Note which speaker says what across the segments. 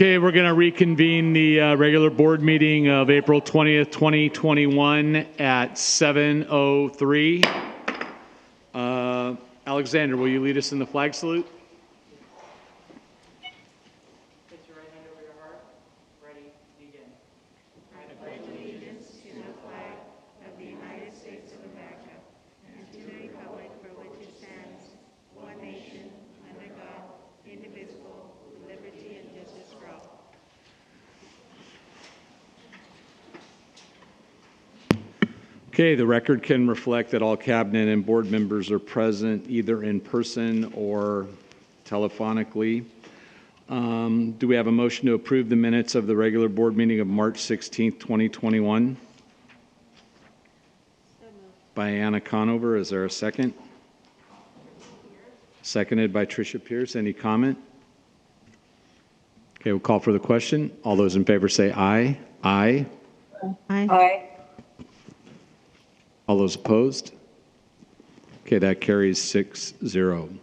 Speaker 1: Okay, we're going to reconvene the regular board meeting of April 20th, 2021 at 7:03. Alexander, will you lead us in the flag salute?
Speaker 2: Place your right hand over your heart. Ready, begin. I pledge allegiance to the flag of the United States of America and to the republic for which it stands, one nation, under God, indivisible, with liberty and justice for all.
Speaker 1: Okay, the record can reflect that all cabinet and board members are present either in person or telephonically. Do we have a motion to approve the minutes of the regular board meeting of March 16th, 2021? By Anna Conover. Is there a second? Seconded by Tricia Pierce. Any comment? Okay, we'll call for the question. All those in favor say aye. Aye.
Speaker 3: Aye.
Speaker 4: Aye.
Speaker 1: All those opposed? Okay, that carries 6-0.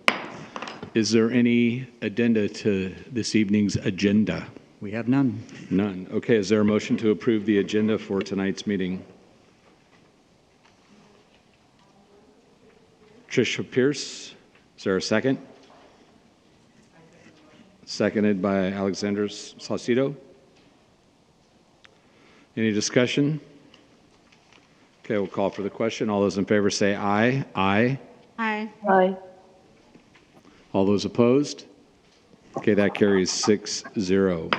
Speaker 1: Is there any addenda to this evening's agenda?
Speaker 3: We have none.
Speaker 1: None. Okay, is there a motion to approve the agenda for tonight's meeting? Tricia Pierce, is there a second? Seconded by Alexander Saucedo. Any discussion? Okay, we'll call for the question. All those in favor say aye. Aye.
Speaker 3: Aye.
Speaker 4: Aye.
Speaker 1: All those opposed? Okay, that carries 6-0.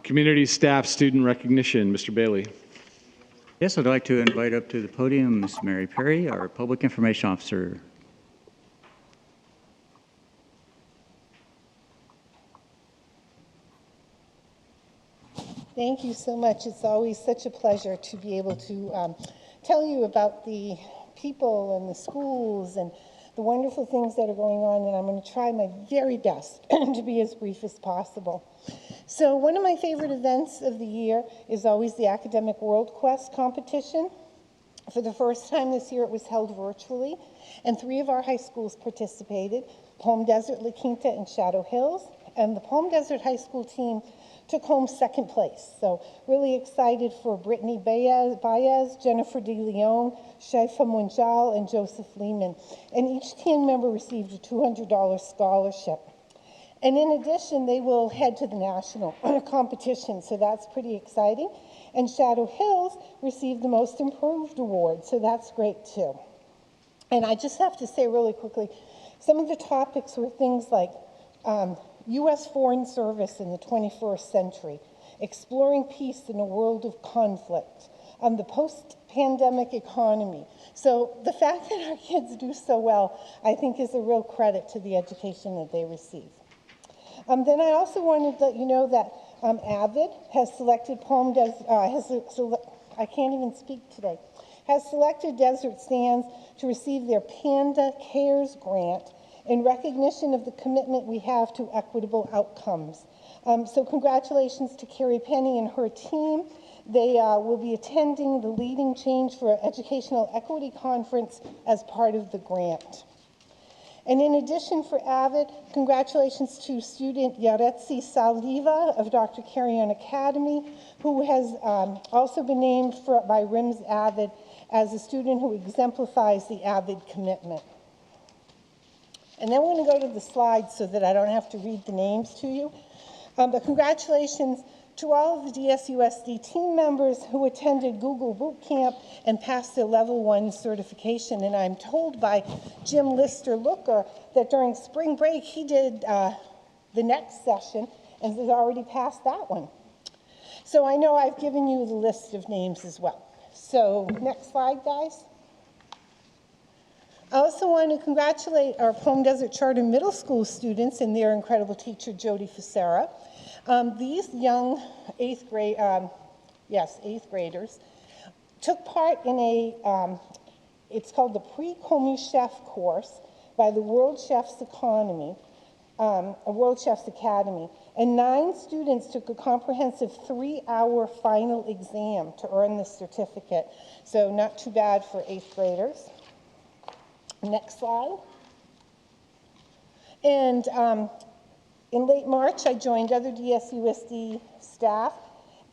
Speaker 1: Community staff student recognition. Mr. Bailey.
Speaker 3: Yes, I'd like to invite up to the podium Ms. Mary Perry, our Public Information Officer.
Speaker 5: Thank you so much. It's always such a pleasure to be able to tell you about the people and the schools and the wonderful things that are going on, and I'm going to try my very best to be as brief as possible. So one of my favorite events of the year is always the Academic World Quest competition. For the first time this year, it was held virtually, and 3 of our high schools participated: Palm Desert, La Quinta, and Shadow Hills, and the Palm Desert High School team took home 2nd place. So really excited for Brittany Baez, Jennifer De Leon, Shaifa Munjal, and Joseph Lehman. And each team member received a $200 scholarship. And in addition, they will head to the national competition, so that's pretty exciting. And Shadow Hills received the Most Improved Award, so that's great too. And I just have to say really quickly, some of the topics were things like U.S. Foreign Service in the 21st century, exploring peace in a world of conflict, the post-pandemic economy. So the fact that our kids do so well, I think, is a real credit to the education that they receive. Then I also wanted to let you know that AVID has selected I can't even speak today, has selected Desert Sands to receive their Panda Cares grant in recognition of the commitment we have to equitable outcomes. So congratulations to Carrie Penny and her team. They will be attending the Leading Change for Educational Equity Conference as part of the grant. And in addition, for AVID, congratulations to student Yaretsi Saldiva of Dr. Carrion Academy, who has also been named by RIMS AVID as a student who exemplifies the AVID commitment. And then we're going to go to the slides so that I don't have to read the names to you. But congratulations to all of the DSUSD team members who attended Google Boot Camp and passed their Level 1 certification. And I'm told by Jim Lister-Looker that during spring break he did the next session and has already passed that one. So I know I've given you the list of names as well. So next slide, guys. I also want to congratulate our Palm Desert Charter Middle School students and their incredible teacher, Jody Facera. These young 8th graders took part in it's called the Pre-Commis Chef course by the World Chefs Academy, and 9 students took a comprehensive 3-hour final exam to earn this certificate. So not too bad for 8th graders. Next slide. And In late March, I joined other DSUSD staff,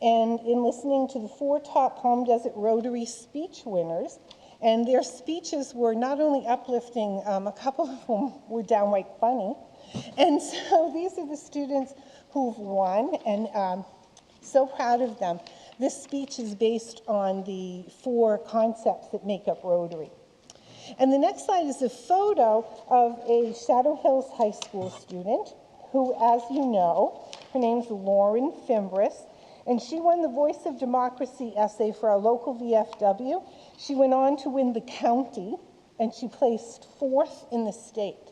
Speaker 5: and in listening to the 4 top Palm Desert Rotary speech winners, and their speeches were not only uplifting, a couple of them were downright funny. And so these are the students who've won, and so proud of them. This speech is based on the 4 concepts that make up Rotary. And the next slide is a photo of a Shadow Hills High School student who, as you know, her name's Lauren Fimbris, and she won the Voice of Democracy essay for our local VFW. She went on to win the county, and she placed 4th in the state.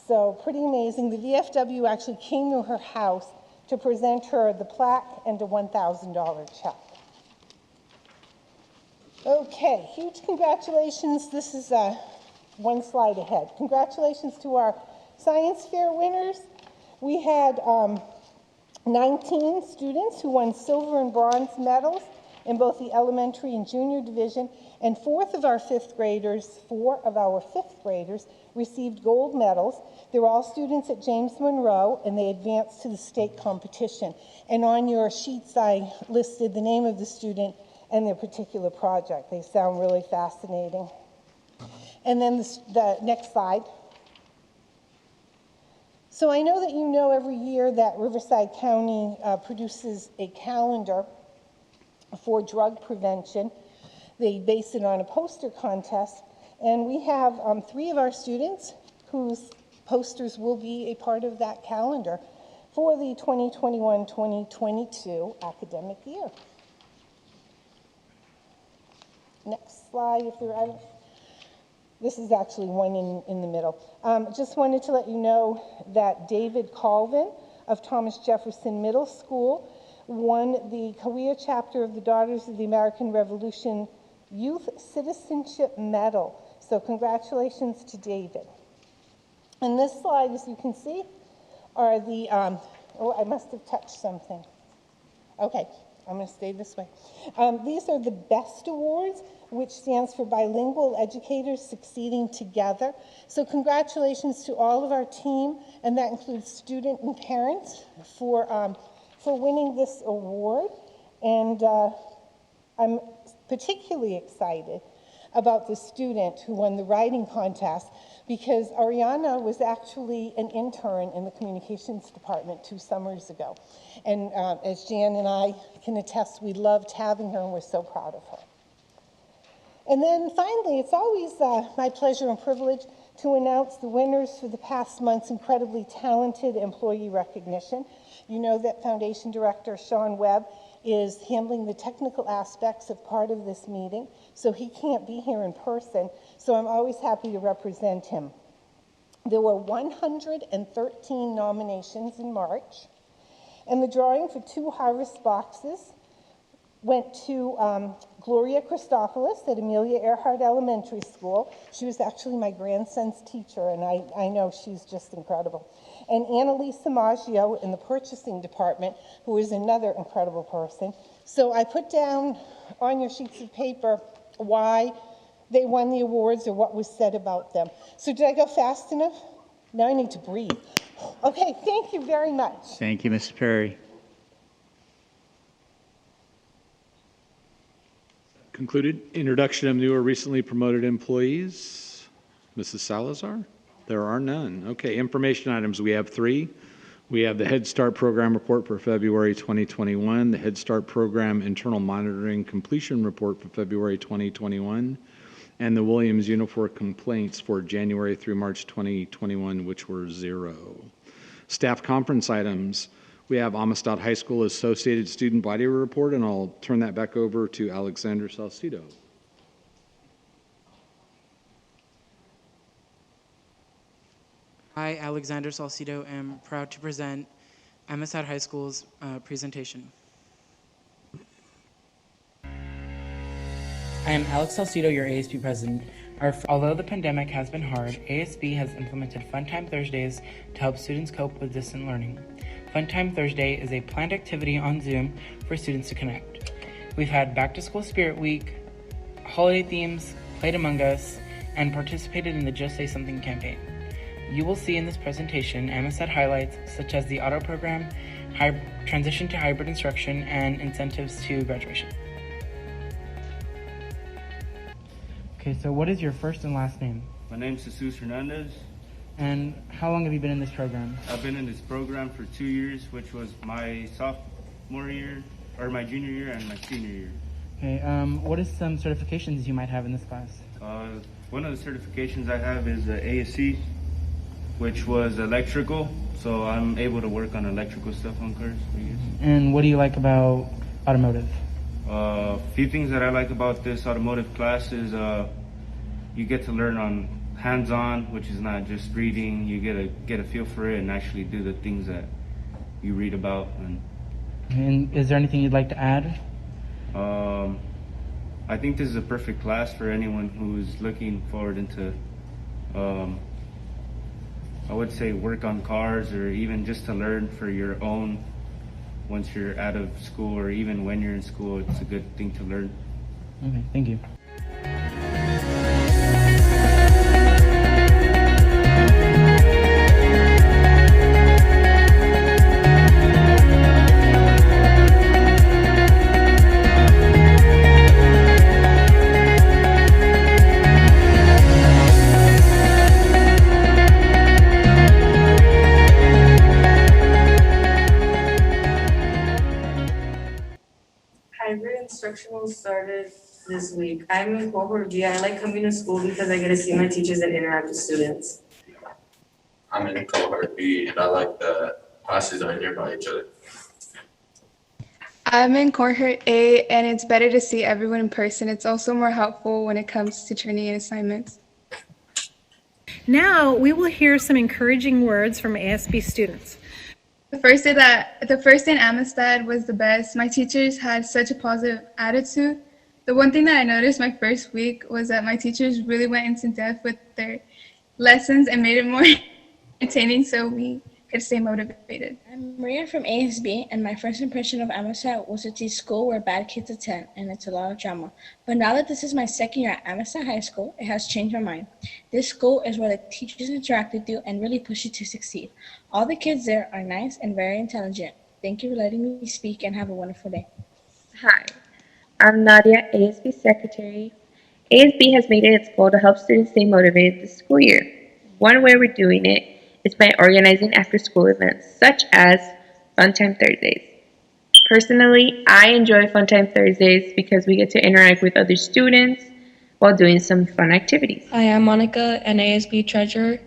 Speaker 5: So pretty amazing. The VFW actually came to her house to present her the plaque and a $1,000 check. Okay, huge congratulations. This is one slide ahead. Congratulations to our science fair winners. We had 19 students who won silver and bronze medals in both the elementary and junior division, and 4 of our 5th graders received gold medals. They were all students at James Monroe, and they advanced to the state competition. And on your sheets, I listed the name of the student and their particular project. They sound really fascinating. And then the next slide. So I know that you know every year that Riverside County produces a calendar for drug prevention. They base it on a poster contest, and we have 3 of our students whose posters will be a part of that calendar for the 2021-2022 academic year. Next slide, if there are. This is actually one in the middle. Just wanted to let you know that David Colvin of Thomas Jefferson Middle School won the Korea chapter of the Daughters of the American Revolution Youth Citizenship Medal. So congratulations to David. And this slide, as you can see, are the, oh, I must have touched something. Okay, I'm going to stay this way. These are the BEST Awards, which stands for Bilingual Educators Succeeding Together. So congratulations to all of our team, and that includes student and parents for winning this award. And I'm particularly excited about the student who won the writing contest, because Ariana was actually an intern in the communications department 2 summers ago. And as Jan and I can attest, we loved having her, and we're so proud of her. And then finally, it's always my pleasure and privilege to announce the winners for the past month's incredibly talented employee recognition. You know that Foundation Director Sean Webb is handling the technical aspects of part of this meeting, so he can't be here in person, so I'm always happy to represent him. There were 113 nominations in March, and the drawing for 2 harvest boxes went to Gloria Christopoulos at Amelia Earhart Elementary School. She was actually my grandson's teacher, and I know she's just incredible. And Annalisa Maggio in the purchasing department, who is another incredible person. So I put down on your sheets of paper why they won the awards or what was said about them. So did I go fast enough? Now I need to breathe. Okay, thank you very much.
Speaker 3: Thank you, Mrs. Perry.
Speaker 1: Concluded. Introduction of new or recently promoted employees. Mrs. Salazar? There are none. Okay, information items. We have 3. We have the Head Start Program Report for February 2021, the Head Start Program Internal Monitoring Completion Report for February 2021, and the Williams Unifor complaints for January through March 2021, which were 0. Staff conference items. We have Amistad High School Associated Student Body Report, and I'll turn that back over to Alexander Salcido.
Speaker 4: I, Alexander Salcido, am proud to present Amistad High School's presentation. I am Alex Salcido, your ASB president. Although the pandemic has been hard, ASB has implemented Funtime Thursdays to help students cope with distant learning. Funtime Thursday is a planned activity on Zoom for students to connect. We've had Back to School Spirit Week, holiday themes, played Among Us, and participated in the Just Say Something campaign. You will see in this presentation AMISTAD highlights such as the auto program, transition to hybrid instruction, and incentives to graduation. Okay, so what is your first and last name?
Speaker 6: My name's Jesus Hernandez.
Speaker 4: And how long have you been in this program?
Speaker 6: I've been in this program for 2 years, which was my sophomore year, or my junior year and my senior year.
Speaker 4: Okay, what is some certifications you might have in this class?
Speaker 6: One of the certifications I have is ASC, which was electrical, so I'm able to work on electrical stuff on cars, I guess.
Speaker 4: And what do you like about automotive?
Speaker 6: A few things that I like about this automotive class is you get to learn on hands-on, which is not just reading. You get a feel for it and actually do the things that you read about.
Speaker 4: And is there anything you'd like to add?
Speaker 6: I think this is a perfect class for anyone who's looking forward into, I would say, work on cars, or even just to learn for your own once you're out of school, or even when you're in school. It's a good thing to learn.
Speaker 4: Okay, thank you.
Speaker 7: Hybrid instructional started this week. I'm in cohort B. I like coming to school because I get to see my teachers and interact with students.
Speaker 8: I'm in cohort B and I like the classes are nearby each other.
Speaker 9: I'm in cohort A, and it's better to see everyone in person. It's also more helpful when it comes to turning in assignments.
Speaker 2: Now we will hear some encouraging words from ASB students.
Speaker 9: The first day in Amistad was the best. My teachers had such a positive attitude. The one thing that I noticed my first week was that my teachers really went into depth with their lessons and made it more entertaining so we could stay motivated.
Speaker 10: I'm Maria from ASB, and my first impression of Amistad was it's a school where bad kids attend, and it's a lot of drama. But now that this is my second year at Amistad High School, it has changed my mind. This school is where the teachers interact with you and really push you to succeed. All the kids there are nice and very intelligent. Thank you for letting me speak, and have a wonderful day.
Speaker 11: Hi, I'm Nadia, ASB Secretary. ASB has made it its goal to help students stay motivated this school year. One way we're doing it is by organizing after-school events, such as Funtime Thursdays. Personally, I enjoy Funtime Thursdays because we get to interact with other students while doing some fun activities.
Speaker 12: Hi, I'm Monica, an ASB treasurer.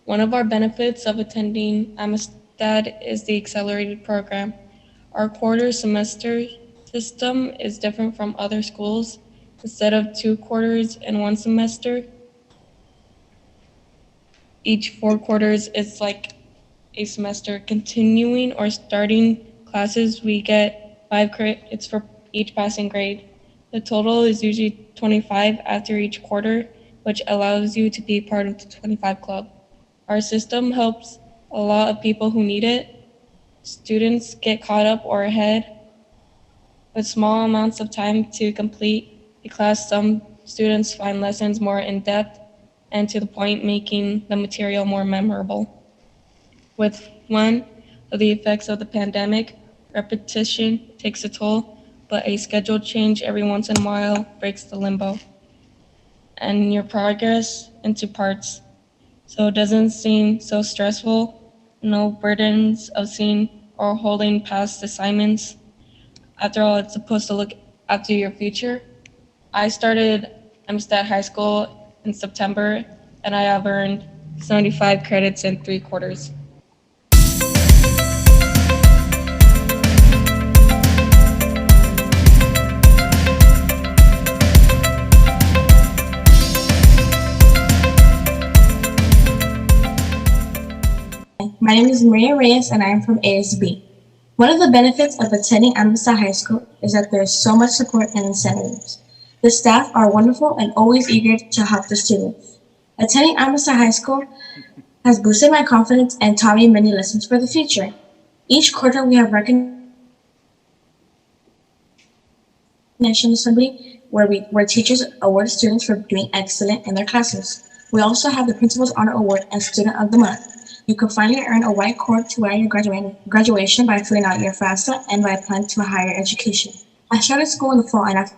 Speaker 12: One of our benefits of attending Amistad is the accelerated program. Our quarter semester system is different from other schools. Instead of 2 quarters in 1 semester, each 4 quarters is like a semester. Continuing or starting classes, we get 5 credits for each passing grade. The total is usually 25 after each quarter, which allows you to be part of the 25 club. Our system helps a lot of people who need it. Students get caught up or ahead with small amounts of time to complete the class. Some students find lessons more in-depth and to the point, making the material more memorable. With one of the effects of the pandemic, repetition takes a toll, but a schedule change every once in a while breaks the limbo and your progress into parts, so it doesn't seem so stressful. No burdens of seeing or holding past assignments. After all, it's supposed to look after your future. I started Amistad High School in September, and I have earned 75 credits in 3 quarters.
Speaker 10: My name is Maria Reyes, and I am from ASB. One of the benefits of attending Amistad High School is that there is so much support and incentives. The staff are wonderful and always eager to help the students. Attending Amistad High School has boosted my confidence and taught me many lessons for the future. Each quarter we have recognition assembly where teachers award students for doing excellent in their classes. We also have the Principal's Honor Award and Student of the Month. You can finally earn a white cord to wear your graduation by filling out your FAFSA and by applying to a higher education. I started school in the fall, and after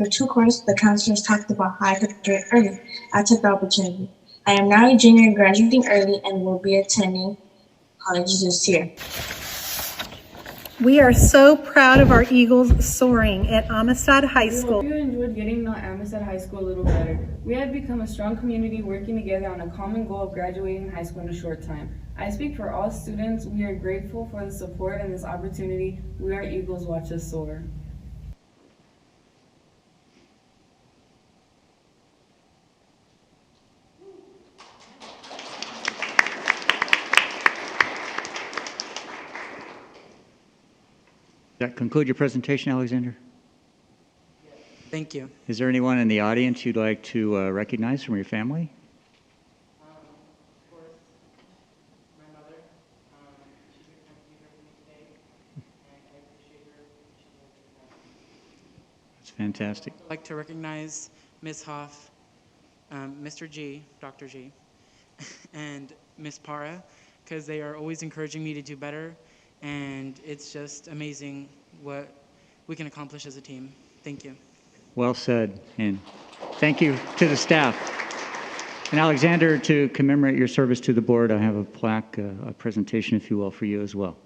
Speaker 10: 2 quarters, the counselors talked about how I could graduate early. I took the opportunity. I am now a junior graduating early and will be attending college this year.
Speaker 13: We are so proud of our Eagles soaring at Amistad High School.
Speaker 14: We hope you enjoyed getting to know Amistad High School a little better. We have become a strong community working together on a common goal of graduating high school in a short time. I speak for all students. We are grateful for the support and this opportunity. We are Eagles, watch us soar.
Speaker 3: Does that conclude your presentation, Alexander?
Speaker 4: Thank you.
Speaker 3: Is there anyone in the audience you'd like to recognize from your family?
Speaker 14: Of course, my mother. She's going to be here with me today, and I appreciate her.
Speaker 3: That's fantastic.
Speaker 4: I'd like to recognize Ms. Hoff, Mr. G, Dr. G, and Ms. Para, because they are always encouraging me to do better, and it's just amazing what we can accomplish as a team. Thank you.
Speaker 3: Well said, and thank you to the staff. And Alexander, to commemorate your service to the board, I have a plaque, a presentation, if you will, for you as well.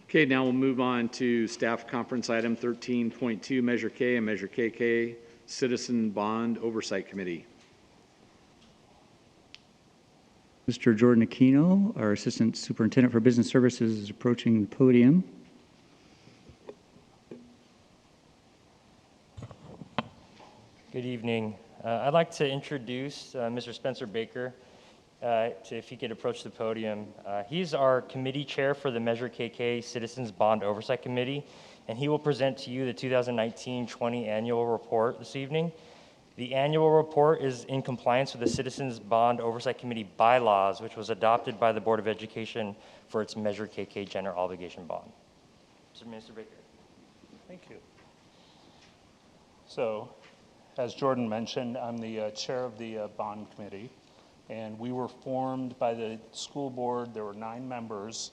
Speaker 1: Okay, now we'll move on to staff conference item 13.2, Measure K and Measure KK, Citizen Bond Oversight Committee.
Speaker 3: Mr. Jordan Aquino, our Assistant Superintendent for Business Services, is approaching the podium.
Speaker 15: Good evening. I'd like to introduce Mr. Spencer Baker, if he could approach the podium. He's our committee chair for the Measure KK Citizens Bond Oversight Committee, and he will present to you the 2019-20 annual report this evening. The annual report is in compliance with the Citizens Bond Oversight Committee bylaws, which was adopted by the Board of Education for its Measure KK General Obligation Bond. Mr. Baker.
Speaker 16: Thank you. So, as Jordan mentioned, I'm the chair of the bond committee, and we were formed by the school board. There were 9 members,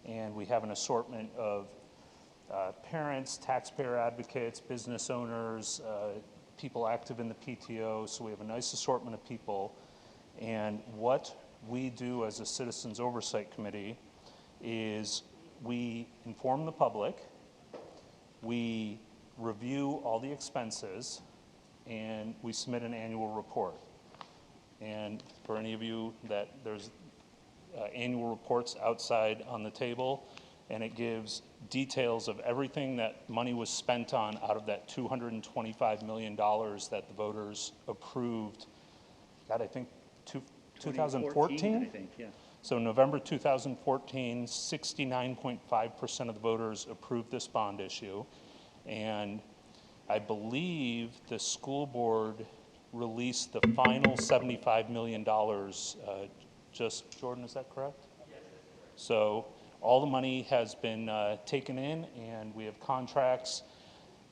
Speaker 16: and we have an assortment of parents, taxpayer advocates, business owners, people active in the PTO, so we have a nice assortment of people. And what we do as a Citizens Oversight Committee is we inform the public, we review all the expenses, and we submit an annual report. And for any of you that there's annual reports outside on the table, and it gives details of everything that money was spent on out of that $225 million that the voters approved. God, I think 2014?
Speaker 3: I think, yeah.
Speaker 16: So November 2014, 69.5% of the voters approved this bond issue. And I believe the school board released the final $75 million. Just, Jordan, is that correct? Yes. So all the money has been taken in, and we have contracts,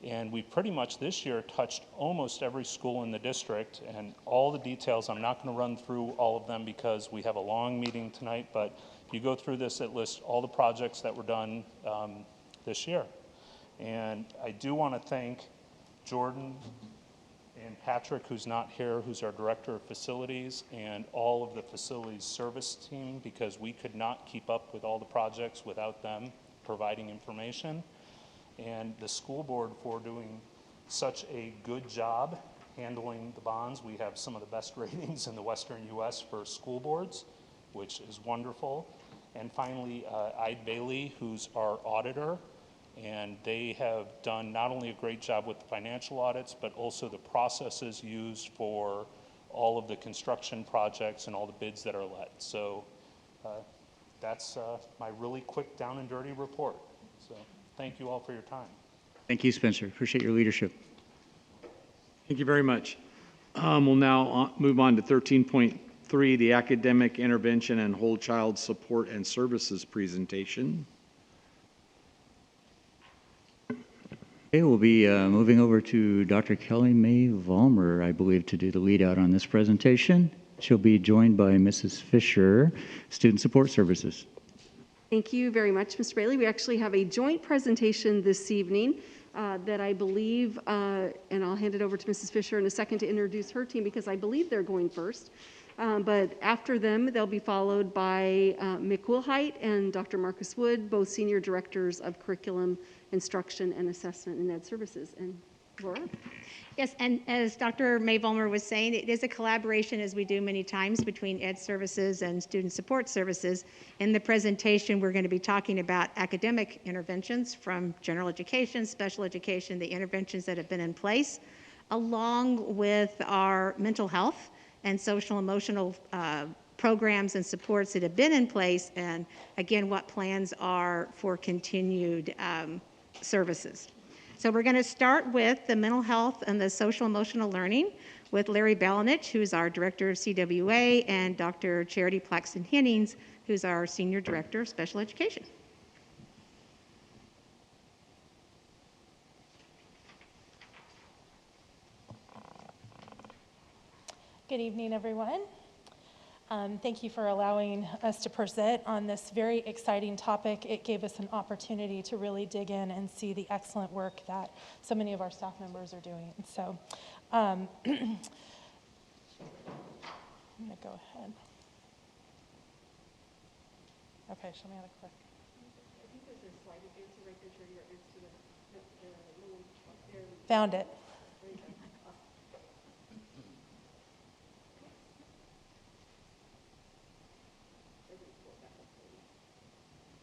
Speaker 16: and we pretty much this year touched almost every school in the district, and all the details, I'm not going to run through all of them because we have a long meeting tonight, but if you go through this, it lists all the projects that were done this year. And I do want to thank Jordan and Patrick, who's not here, who's our Director of Facilities, and all of the facilities service team, because we could not keep up with all the projects without them providing information. And the school board for doing such a good job handling the bonds. We have some of the best ratings in the Western U.S. for school boards, which is wonderful. And finally, Ide Bailey, who's our auditor, and they have done not only a great job with the financial audits, but also the processes used for all of the construction projects and all the bids that are let. So that's my really quick down and dirty report. So thank you all for your time.
Speaker 3: Thank you, Spencer. Appreciate your leadership.
Speaker 1: Thank you very much. We'll now move on to 13.3, 3, the academic intervention and whole child support and services presentation.
Speaker 3: Okay, we'll be moving over to Dr. Kelly Mae Vollmer, I believe, to do the lead out on this presentation. She'll be joined by Mrs. Fisher, Student Support Services.
Speaker 17: Thank you very much, Mr. Bailey. We actually have a joint presentation this evening that I believe, and I'll hand it over to Mrs. Fisher in a second to introduce her team because I believe they're going first. But after them, they'll be followed by Mick Wilhite and Dr. Marcus Wood, both Senior Directors of Curriculum, Instruction, and Assessment in Ed Services. And Laura?
Speaker 18: Yes, and as Dr. Mae Vollmer was saying, it is a collaboration, as we do many times, between Ed Services and Student Support Services. In the presentation, we're going to be talking about academic interventions from general education, special education, the interventions that have been in place, along with our mental health and social emotional programs and supports that have been in place, and again, what plans are for continued services. So we're going to start with the mental health and the social emotional learning with Larry Balanich, who's our Director of CWA, and Dr. Charity Plaxton-Hennings, who's our Senior Director of Special Education.
Speaker 19: Good evening, everyone. Thank you for allowing us to present on this very exciting topic. It gave us an opportunity to really dig in and see the excellent work that so many of our staff members are doing. So I'm going to go ahead. Okay, show me how to click. Found it.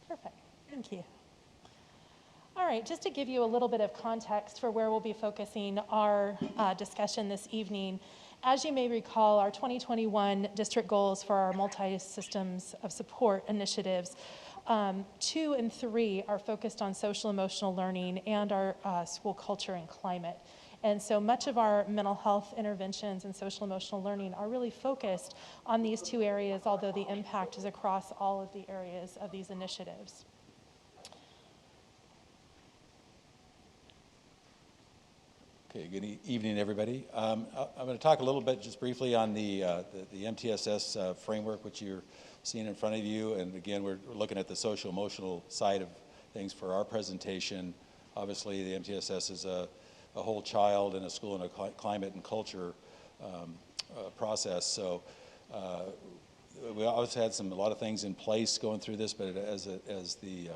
Speaker 19: Perfect. Thank you. All right, just to give you a little bit of context for where we'll be focusing our discussion this evening, as you may recall, our 2021 district goals for our multi-systems of support initiatives, 2 and 3 are focused on social emotional learning and our school culture and climate. And so much of our mental health interventions and social emotional learning are really focused on these 2 areas, although the impact is across all of the areas of these initiatives.
Speaker 20: Okay, good evening, everybody. I'm going to talk a little bit just briefly on the MTSS framework, which you're seeing in front of you. And again, we're looking at the social emotional side of things for our presentation. Obviously, the MTSS is a whole child in a school and a climate and culture process. So we always had a lot of things in place going through this, but as the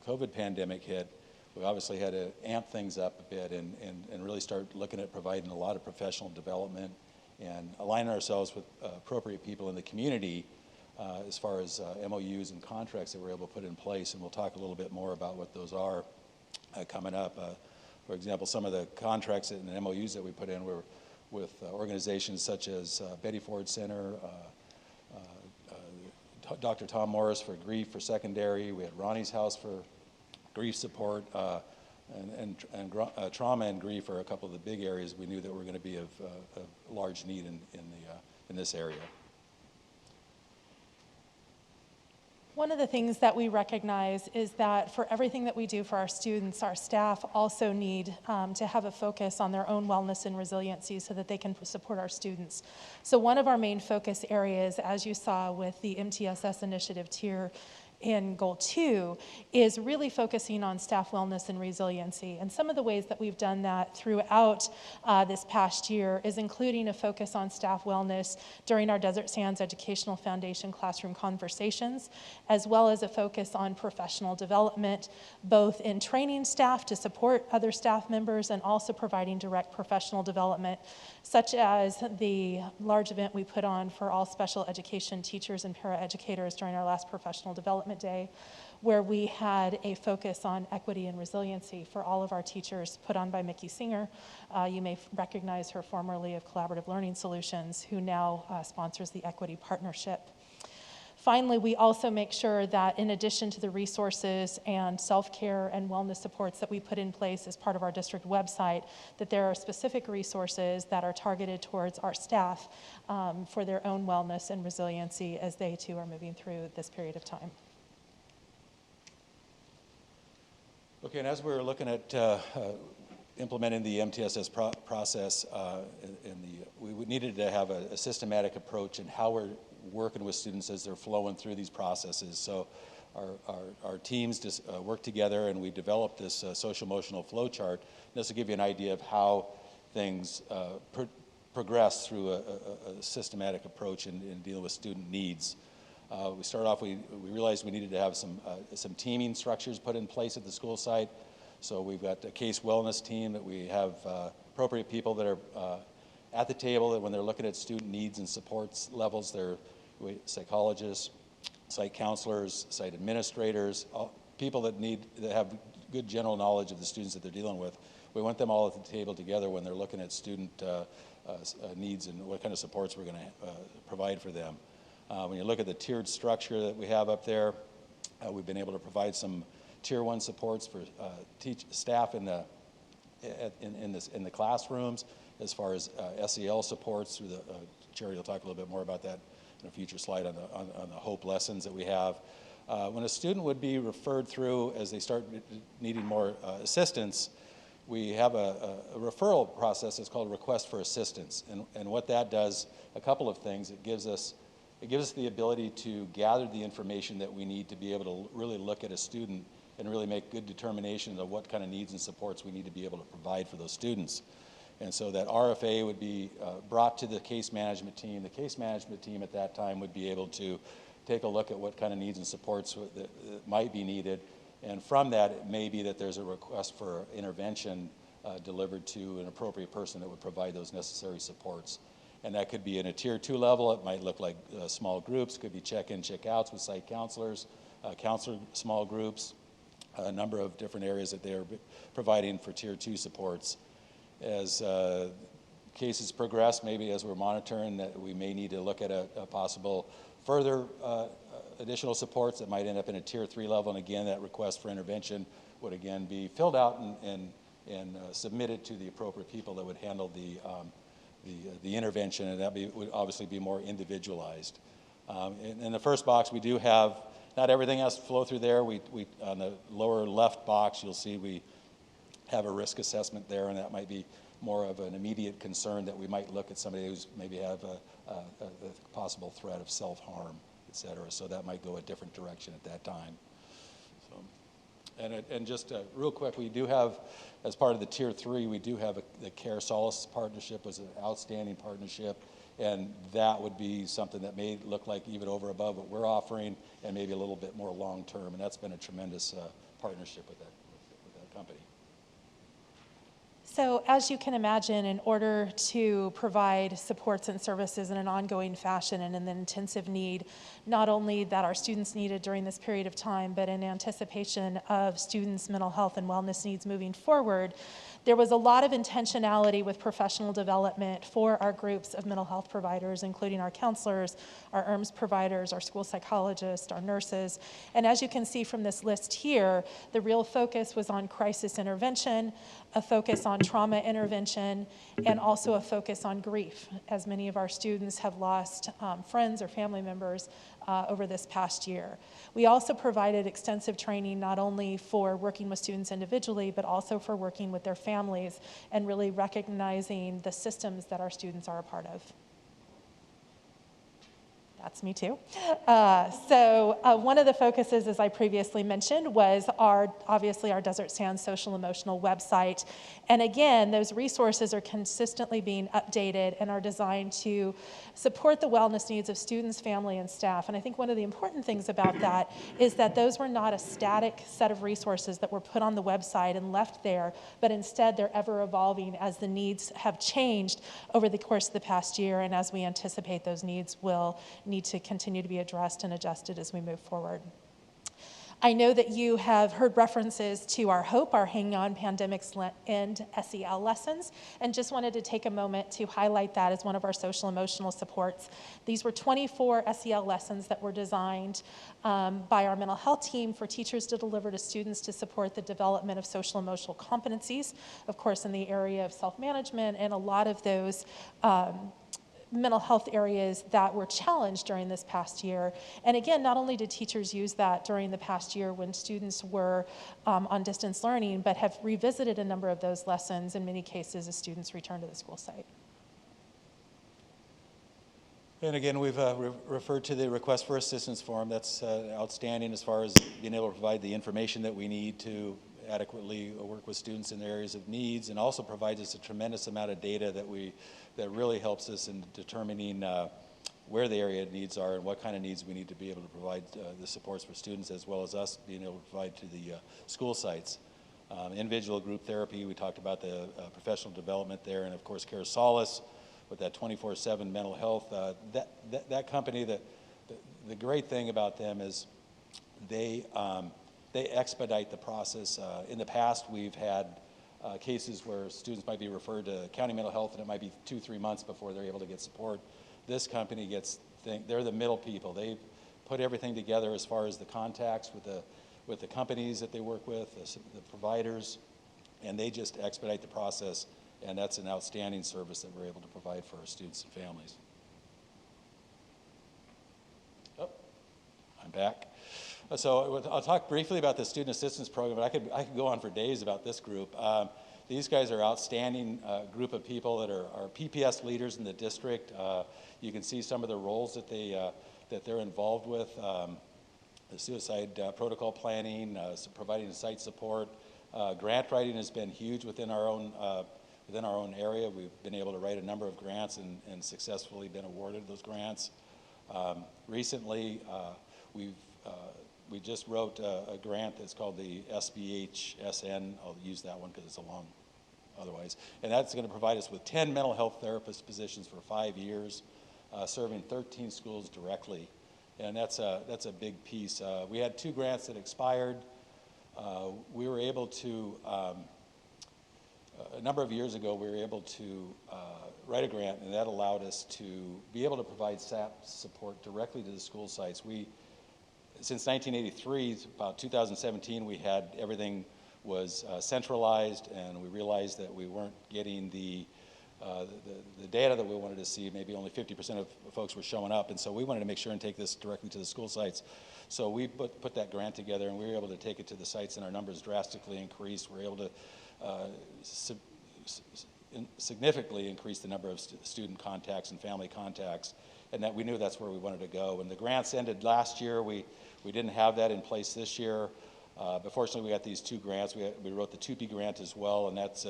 Speaker 20: COVID pandemic hit, we obviously had to amp things up a bit and really start looking at providing a lot of professional development and aligning ourselves with appropriate people in the community as far as MOUs and contracts that we're able to put in place. And we'll talk a little bit more about what those are coming up. For example, some of the contracts and MOUs that we put in were with organizations such as Betty Ford Center, Dr. Tom Morris for grief for secondary. We had Ronnie's House for grief support, and trauma and grief are a couple of the big areas we knew that were going to be of large need in this area.
Speaker 19: One of the things that we recognize is that for everything that we do for our students, our staff also need to have a focus on their own wellness and resiliency so that they can support our students. So one of our main focus areas, as you saw with the MTSS initiative tier in Goal 2, is really focusing on staff wellness and resiliency. And some of the ways that we've done that throughout this past year is including a focus on staff wellness during our Desert Sands Educational Foundation classroom conversations, as well as a focus on professional development, both in training staff to support other staff members and also providing direct professional development, such as the large event we put on for all special education teachers and paraeducators during our last professional development day, where we had a focus on equity and resiliency for all of our teachers, put on by Mickey Singer. You may recognize her formerly of Collaborative Learning Solutions, who now sponsors the Equity Partnership. Finally, we also make sure that in addition to the resources and self-care and wellness supports that we put in place as part of our district website, that there are specific resources that are targeted towards our staff for their own wellness and resiliency as they too are moving through this period of time.
Speaker 20: Okay, and as we're looking at implementing the MTSS process, we needed to have a systematic approach in how we're working with students as they're flowing through these processes. So our teams just work together, and we developed this social-emotional flow chart. This will give you an idea of how things progress through a systematic approach in dealing with student needs. We started off, we realized we needed to have some teaming structures put in place at the school site. So we've got a case wellness team that we have appropriate people that are at the table that when they're looking at student needs and supports levels, they're psychologists, site counselors, site administrators, people that have good general knowledge of the students that they're dealing with. We want them all at the table together when they're looking at student needs and what kind of supports we're going to provide for them. When you look at the tiered structure that we have up there, we've been able to provide some Tier 1 supports for staff in the classrooms, as far as SEL supports through the, Jerry will talk a little bit more about that in a future slide on the HOPE lessons that we have. When a student would be referred through as they start needing more assistance, we have a referral process that's called Request for Assistance. And what that does, a couple of things, it gives us the ability to gather the information that we need to be able to really look at a student and really make good determinations of what kind of needs and supports we need to be able to provide for those students. And so that RFA would be brought to the case management team. The case management team at that time would be able to take a look at what kind of needs and supports that might be needed. And from that, it may be that there's a request for intervention delivered to an appropriate person that would provide those necessary supports. And that could be in a Tier 2 level. It might look like small groups. It could be check-in, check-outs with site counselors, counselor small groups, a number of different areas that they are providing for Tier 2 supports. As cases progress, maybe as we're monitoring, that we may need to look at a possible further additional supports that might end up in a Tier 3 level. And again, that request for intervention would again be filled out and submitted to the appropriate people that would handle the intervention, and that would obviously be more individualized. In the first box, we do have, not everything has to flow through there. On the lower left box, you'll see we have a risk assessment there, and that might be more of an immediate concern that we might look at somebody who's maybe have a possible threat of self-harm, et cetera. So that might go a different direction at that time. So, and just real quick, we do have, as part of the Tier 3, we do have the Care Solace partnership, was an outstanding partnership, and that would be something that may look like even over above what we're offering and maybe a little bit more long-term, and that's been a tremendous partnership with that company.
Speaker 19: So as you can imagine, in order to provide supports and services in an ongoing fashion and in the intensive need, not only that our students needed during this period of time, but in anticipation of students' mental health and wellness needs moving forward, there was a lot of intentionality with professional development for our groups of mental health providers, including our counselors, our ERMS providers, our school psychologists, our nurses. And as you can see from this list here, the real focus was on crisis intervention, a focus on trauma intervention, and also a focus on grief, as many of our students have lost friends or family members over this past year. We also provided extensive training not only for working with students individually, but also for working with their families and really recognizing the systems that our students are a part of. That's me too. So one of the focuses, as I previously mentioned, was obviously our Desert Sands social emotional website. And again, those resources are consistently being updated and are designed to support the wellness needs of students, family, and staff. And I think one of the important things about that is that those were not a static set of resources that were put on the website and left there, but instead they're ever evolving as the needs have changed over the course of the past year, and as we anticipate those needs will need to continue to be addressed and adjusted as we move forward. I know that you have heard references to our HOPE, our Hanging On Pandemics End SEL lessons, and just wanted to take a moment to highlight that as one of our social emotional supports. These were 24 SEL lessons that were designed by our mental health team for teachers to deliver to students to support the development of social emotional competencies, of course, in the area of self-management and a lot of those mental health areas that were challenged during this past year. And again, not only did teachers use that during the past year when students were on distance learning, but have revisited a number of those lessons in many cases as students return to the school site.
Speaker 20: And again, we've referred to the request for assistance form. That's outstanding as far as being able to provide the information that we need to adequately work with students in their areas of needs, and also provides us a tremendous amount of data that really helps us in determining where the area needs are and what kind of needs we need to be able to provide the supports for students, as well as us being able to provide to the school sites. Individual group therapy, we talked about the professional development there, and of course Care Solace with that 24/7 mental health. That company, the great thing about them is they expedite the process. In the past, we've had cases where students might be referred to county mental health, and it might be 2-3 months before they're able to get support. This company they're the middle people. They put everything together as far as the contacts with the companies that they work with, the providers, and they just expedite the process, and that's an outstanding service that we're able to provide for our students and families. Oh, I'm back. So I'll talk briefly about the Student Assistance Program, but I could go on for days about this group. These guys are outstanding group of people that are PPS leaders in the district. You can see some of the roles that they're involved with. The suicide protocol planning, providing site support. Grant writing has been huge within our own area. We've been able to write a number of grants and successfully been awarded those grants. Recently, we just wrote a grant that's called the SBHSN. I'll use that one because it's a long otherwise. And that's going to provide us with 10 mental health therapist positions for 5 years, serving 13 schools directly. And that's a big piece. We had 2 grants that expired. We were able to, a number of years ago, we were able to write a grant, and that allowed us to be able to provide SAP support directly to the school sites. Since 1983, about 2017, we had everything was centralized, and we realized that we weren't getting the data that we wanted to see. Maybe only 50% of folks were showing up, and so we wanted to make sure and take this directly to the school sites. So we put that grant together, and we were able to take it to the sites, and our numbers drastically increased. We were able to significantly increase the number of student contacts and family contacts, and that we knew that's where we wanted to go. When the grants ended last year, we didn't have that in place this year. But fortunately, we got these 2 grants. We wrote the 2P grant as well, and that's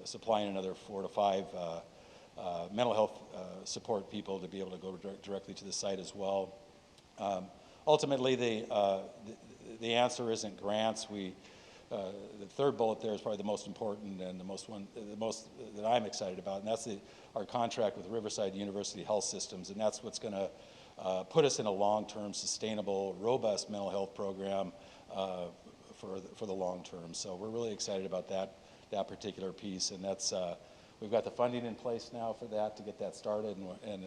Speaker 20: supplying another 4 to 5 mental health support people to be able to go directly to the site as well. Ultimately, the answer isn't grants. The third bullet there is probably the most important and the most that I'm excited about, and that's our contract with Riverside University Health Systems, and that's what's going to put us in a long-term, sustainable, robust mental health program for the long term. So we're really excited about that particular piece, and we've got the funding in place now for that to get that started, and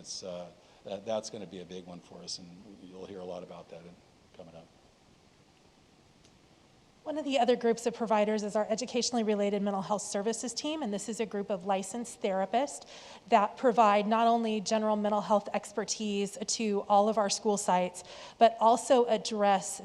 Speaker 20: that's going to be a big one for us, and you'll hear a lot about that coming up.
Speaker 19: One of the other groups of providers is our educationally related mental health services team, and this is a group of licensed therapists that provide not only general mental health expertise to all of our school sites, but also address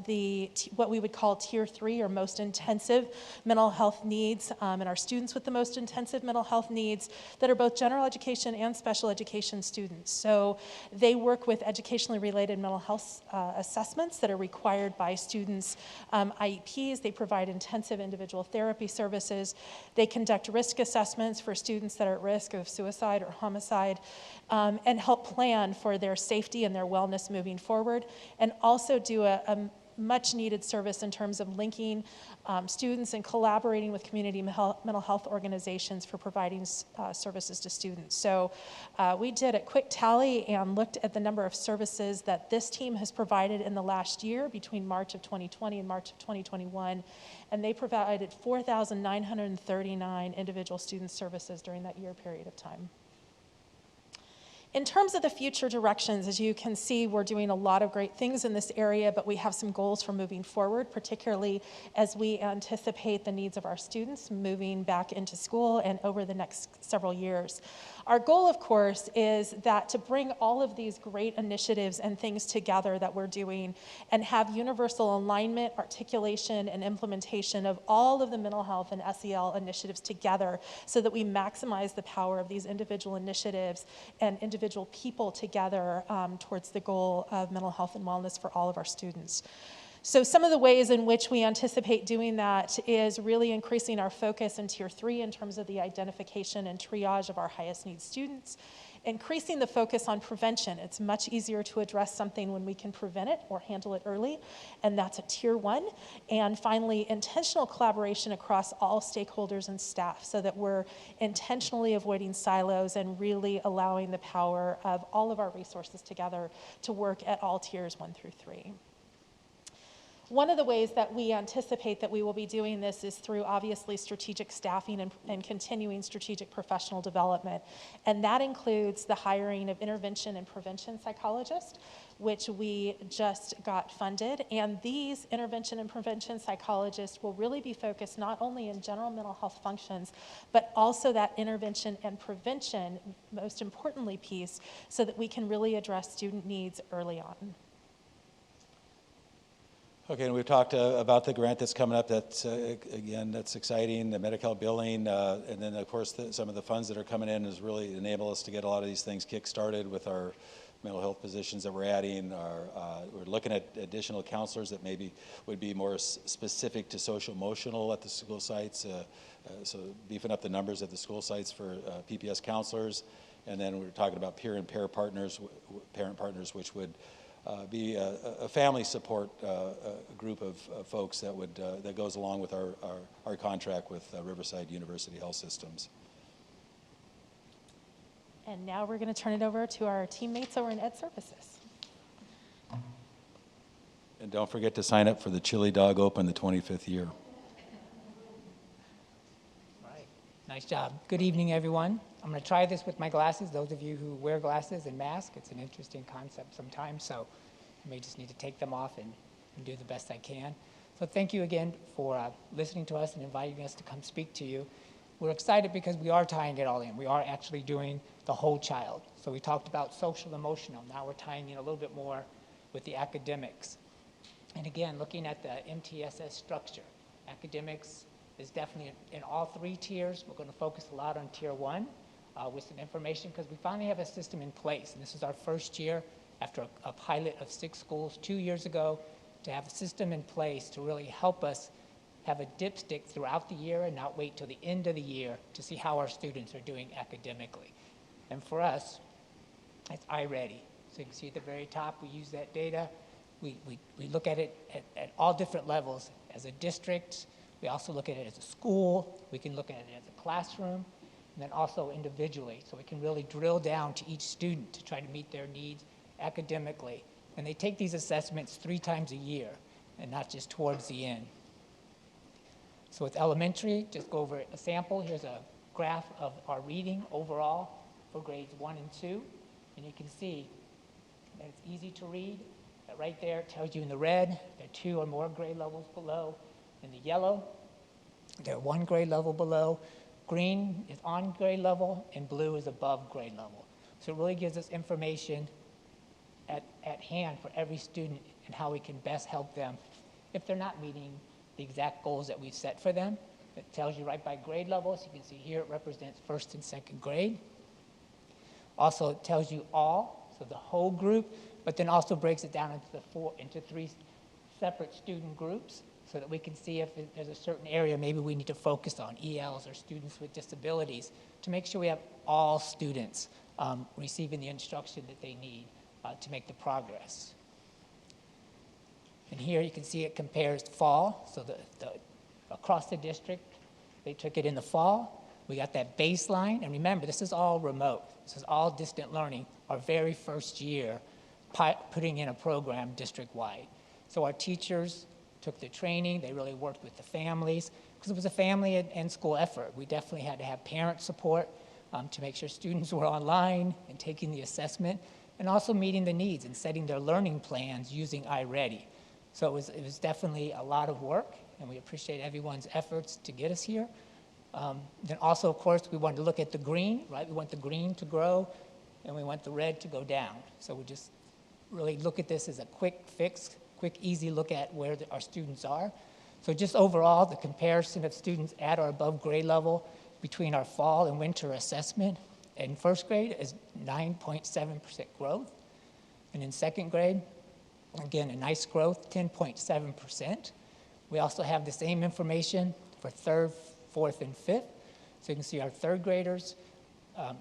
Speaker 19: what we would call Tier 3 or most intensive mental health needs, and our students with the most intensive mental health needs that are both general education and special education students. So they work with educationally related mental health assessments that are required by students' IEPs. They provide intensive individual therapy services. They conduct risk assessments for students that are at risk of suicide or homicide, and help plan for their safety and their wellness moving forward, and also do a much needed service in terms of linking students and collaborating with community mental health organizations for providing services to students. So we did a quick tally and looked at the number of services that this team has provided in the last year between March of 2020 and March of 2021, and they provided 4,939 individual student services during that year period of time. In terms of the future directions, as you can see, we're doing a lot of great things in this area, but we have some goals for moving forward, particularly as we anticipate the needs of our students moving back into school and over the next several years. Our goal, of course, is that to bring all of these great initiatives and things together that we're doing and have universal alignment, articulation, and implementation of all of the mental health and SEL initiatives together so that we maximize the power of these individual initiatives and individual people together towards the goal of mental health and wellness for all of our students. So some of the ways in which we anticipate doing that is really increasing our focus in Tier 3 in terms of the identification and triage of our highest need students, increasing the focus on prevention. It's much easier to address something when we can prevent it or handle it early, and that's a Tier 1. And finally, intentional collaboration across all stakeholders and staff so that we're intentionally avoiding silos and really allowing the power of all of our resources together to work at all tiers 1 through 3. One of the ways that we anticipate that we will be doing this is through obviously strategic staffing and continuing strategic professional development. And that includes the hiring of intervention and prevention psychologists, which we just got funded. And these intervention and prevention psychologists will really be focused not only in general mental health functions, but also that intervention and prevention, most importantly, piece, so that we can really address student needs early on.
Speaker 20: Okay, and we've talked about the grant that's coming up. That's, again, that's exciting, the Medi-Cal billing, and then, of course, some of the funds that are coming in is really enable us to get a lot of these things kick-started with our mental health positions that we're adding. We're looking at additional counselors that maybe would be more specific to social-emotional at the school sites, so beefing up the numbers at the school sites for PPS counselors. And then we're talking about peer and parent partners, which would be a family support group of folks that would that goes along with our contract with Riverside University Health Systems.
Speaker 19: And now we're going to turn it over to our teammates over in Ed Services.
Speaker 20: And don't forget to sign up for the Chili Dog Open, the 25th year.
Speaker 21: All right, nice job. Good evening, everyone. I'm going to try this with my glasses. Those of you who wear glasses and mask, it's an interesting concept sometimes, so I may just need to take them off and do the best I can. So thank you again for listening to us and inviting us to come speak to you. We're excited because we are tying it all in. We are actually doing the whole child. So we talked about social emotional. Now we're tying in a little bit more with the academics. And again, looking at the MTSS structure, academics is definitely in all 3 tiers. We're going to focus a lot on Tier 1. With some information because we finally have a system in place. And this is our first year after a pilot of 6 schools 2 years ago to have a system in place to really help us have a dipstick throughout the year and not wait till the end of the year to see how our students are doing academically. And for us, it's iReady. So you can see at the very top, we use that data. We look at it at all different levels. As a district, we also look at it as a school. We can look at it as a classroom. And then also individually, so we can really drill down to each student to try to meet their needs academically. And they take these assessments 3 times a year and not just towards the end. So with elementary, just go over a sample. Here's a graph of our reading overall for grades 1 and 2. And you can see that it's easy to read. That right there tells you in the red, there are 2 or more grade levels below. In the yellow, there are 1 grade level below. Green is on grade level, and blue is above grade level. So it really gives us information at hand for every student and how we can best help them if they're not meeting the exact goals that we've set for them. It tells you right by grade level, so you can see here it represents 1st and 2nd grade. Also, it tells you all, so the whole group, but then also breaks it down into 3 separate student groups, so that we can see if there's a certain area maybe we need to focus on, ELs or students with disabilities, to make sure we have all students receiving the instruction that they need to make the progress. And here you can see it compares fall, so across the district, they took it in the fall. We got that baseline, and remember, this is all remote. This is all distant learning, our very first year putting in a program district-wide. So our teachers took the training, they really worked with the families, because it was a family and school effort. We definitely had to have parent support to make sure students were online and taking the assessment, and also meeting the needs and setting their learning plans using iReady. So it was definitely a lot of work, and we appreciate everyone's efforts to get us here. Then also, of course, we wanted to look at the green, right? We want the green to grow, and we want the red to go down. So we just really look at this as a quick fix, quick, easy look at where our students are. So just overall, the comparison of students at or above grade level between our fall and winter assessment in first grade is 9.7% growth. And in second grade, again, a nice growth, 10.7%. We also have the same information for third, fourth, and fifth. So you can see our third graders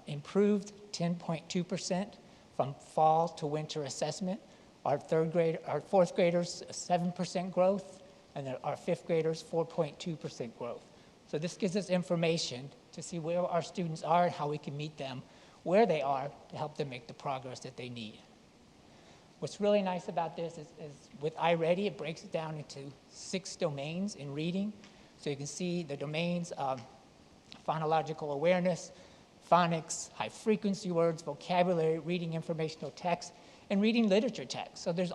Speaker 21: improved 10.2% from fall to winter assessment. Our fourth graders, 7% growth, and then our fifth graders, 4.2% growth. So this gives us information to see where our students are and how we can meet them where they are to help them make the progress that they need. What's really nice about this is with iReady, it breaks it down into 6 domains in reading. So you can see the domains of phonological awareness, phonics, high-frequency words, vocabulary, reading informational text, and reading literature text. So there's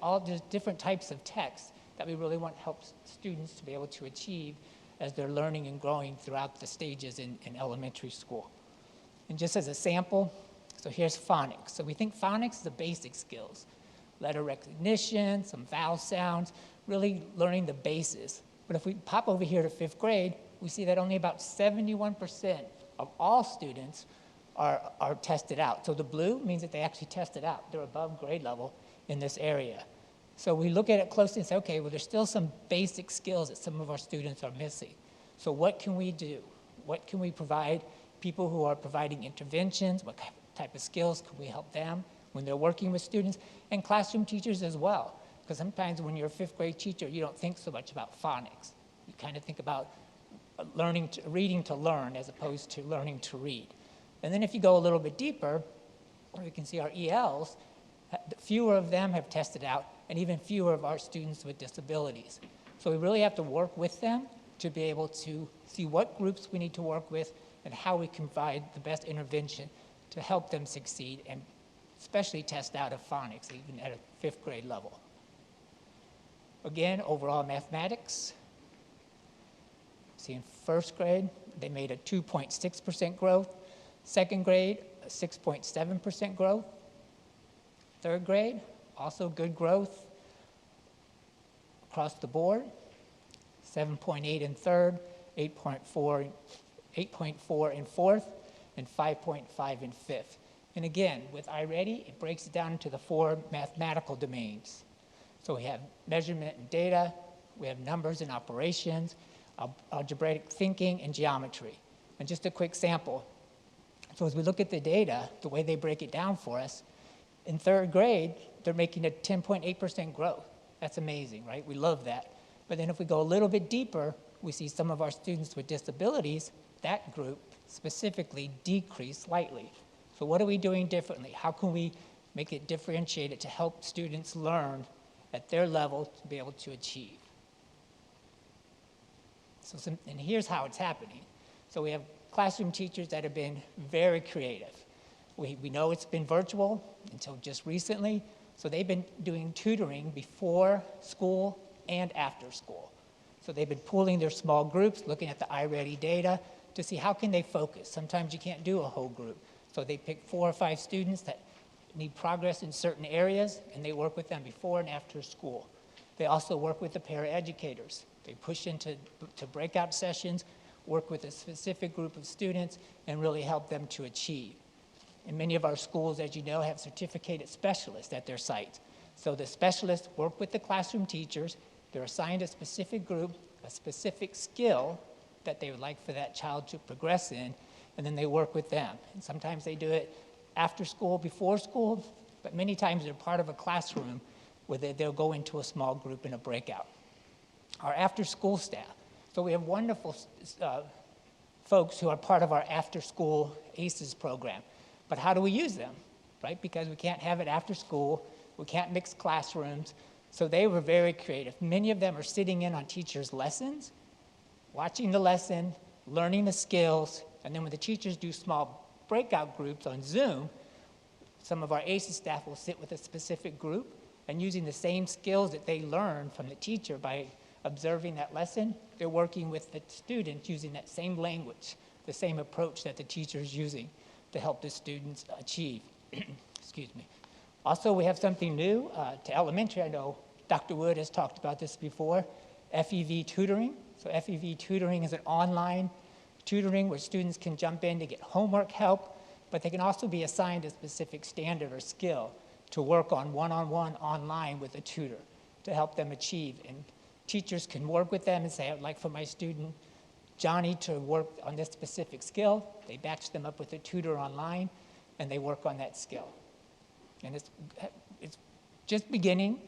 Speaker 21: different types of text that we really want to help students to be able to achieve as they're learning and growing throughout the stages in elementary school. And just as a sample, so here's phonics. So we think phonics is the basic skills. Letter recognition, some vowel sounds, really learning the basis. But if we pop over here to fifth grade, we see that only about 71% of all students are tested out. So the blue means that they actually tested out. They're above grade level in this area. So we look at it closely and say, okay, well, there's still some basic skills that some of our students are missing. So what can we do? What can we provide people who are providing interventions? What type of skills can we help them when they're working with students? And classroom teachers as well. Because sometimes when you're a fifth grade teacher, you don't think so much about phonics. You kind of think about reading to learn as opposed to learning to read. And then if you go a little bit deeper, we can see our ELs, fewer of them have tested out, and even fewer of our students with disabilities. So we really have to work with them to be able to see what groups we need to work with and how we can provide the best intervention to help them succeed and especially test out of phonics, even at a fifth grade level. Again, overall mathematics. See, in first grade, they made a 2.6% growth. Second grade, a 6.7% growth. Third grade, also good growth across the board. 7.8 in third, 8.4 in fourth, and 5.5 in fifth. And again, with iReady, it breaks it down into the 4 mathematical domains. So we have measurement and data, we have numbers and operations, algebraic thinking, and geometry. And just a quick sample. So as we look at the data, the way they break it down for us, in third grade, they're making a 10.8% growth. That's amazing, right? We love that. But then if we go a little bit deeper, we see some of our students with disabilities, that group specifically decreased slightly. So what are we doing differently? How can we make it differentiated to help students learn at their level to be able to achieve? And here's how it's happening. So we have classroom teachers that have been very creative. We know it's been virtual until just recently, so they've been doing tutoring before school and after school. So they've been pooling their small groups, looking at the iReady data to see how can they focus. Sometimes you can't do a whole group. So they pick 4 or 5 students that need progress in certain areas, and they work with them before and after school. They also work with the paraeducators. They push into breakout sessions, work with a specific group of students, and really help them to achieve. And many of our schools, as you know, have certificated specialists at their sites. So the specialists work with the classroom teachers. They're assigned a specific group, a specific skill that they would like for that child to progress in, and then they work with them. And sometimes they do it after school, before school, but many times they're part of a classroom where they'll go into a small group in a breakout. Our after-school staff. So we have wonderful folks who are part of our after-school ACES program. But how do we use them, right? Because we can't have it after school. We can't mix classrooms. So they were very creative. Many of them are sitting in on teachers' lessons, watching the lesson, learning the skills, and then when the teachers do small breakout groups on Zoom, some of our ACES staff will sit with a specific group and using the same skills that they learned from the teacher by observing that lesson, they're working with the students using that same language, the same approach that the teacher is using to help the students achieve. Excuse me. Also, we have something new to elementary. I know Dr. Wood has talked about this before, FEV tutoring. So FEV tutoring is an online tutoring where students can jump in to get homework help, but they can also be assigned a specific standard or skill to work on one-on-one online with a tutor to help them achieve. And teachers can work with them and say, I'd like for my student Johnny to work on this specific skill. They batch them up with a tutor online, and they work on that skill. And it's just beginning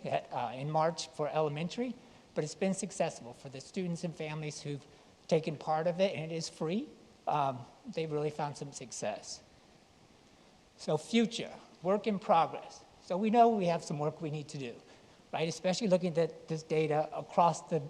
Speaker 21: in March for elementary, but it's been successful for the students and families who've taken part of it, and it is free. They've really found some success. So future, work in progress. So we know we have some work we need to do, right? Especially looking at this data across the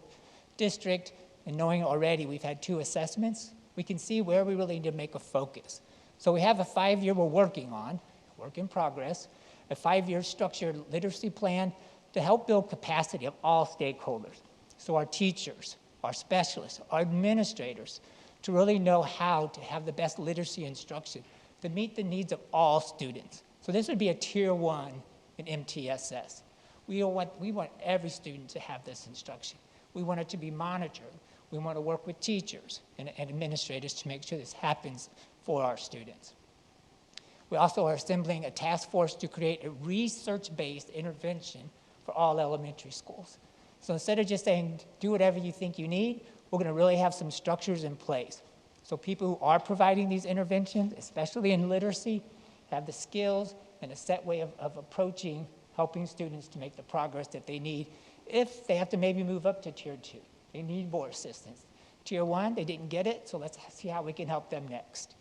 Speaker 21: district and knowing already we've had 2 assessments, we can see where we really need to make a focus. So we have a 5-year we're working on, work in progress, a 5-year structured literacy plan to help build capacity of all stakeholders. So our teachers, our specialists, our administrators, to really know how to have the best literacy instruction to meet the needs of all students. So this would be a tier 1 in MTSS. We want every student to have this instruction. We want it to be monitored. We want to work with teachers and administrators to make sure this happens for our students. We also are assembling a task force to create a research-based intervention for all elementary schools. So instead of just saying, do whatever you think you need, we're going to really have some structures in place. So people who are providing these interventions, especially in literacy, have the skills and a set way of approaching helping students to make the progress that they need if they have to maybe move up to tier 2. They need more assistance. Tier 1, they didn't get it, so let's see how we can help them next.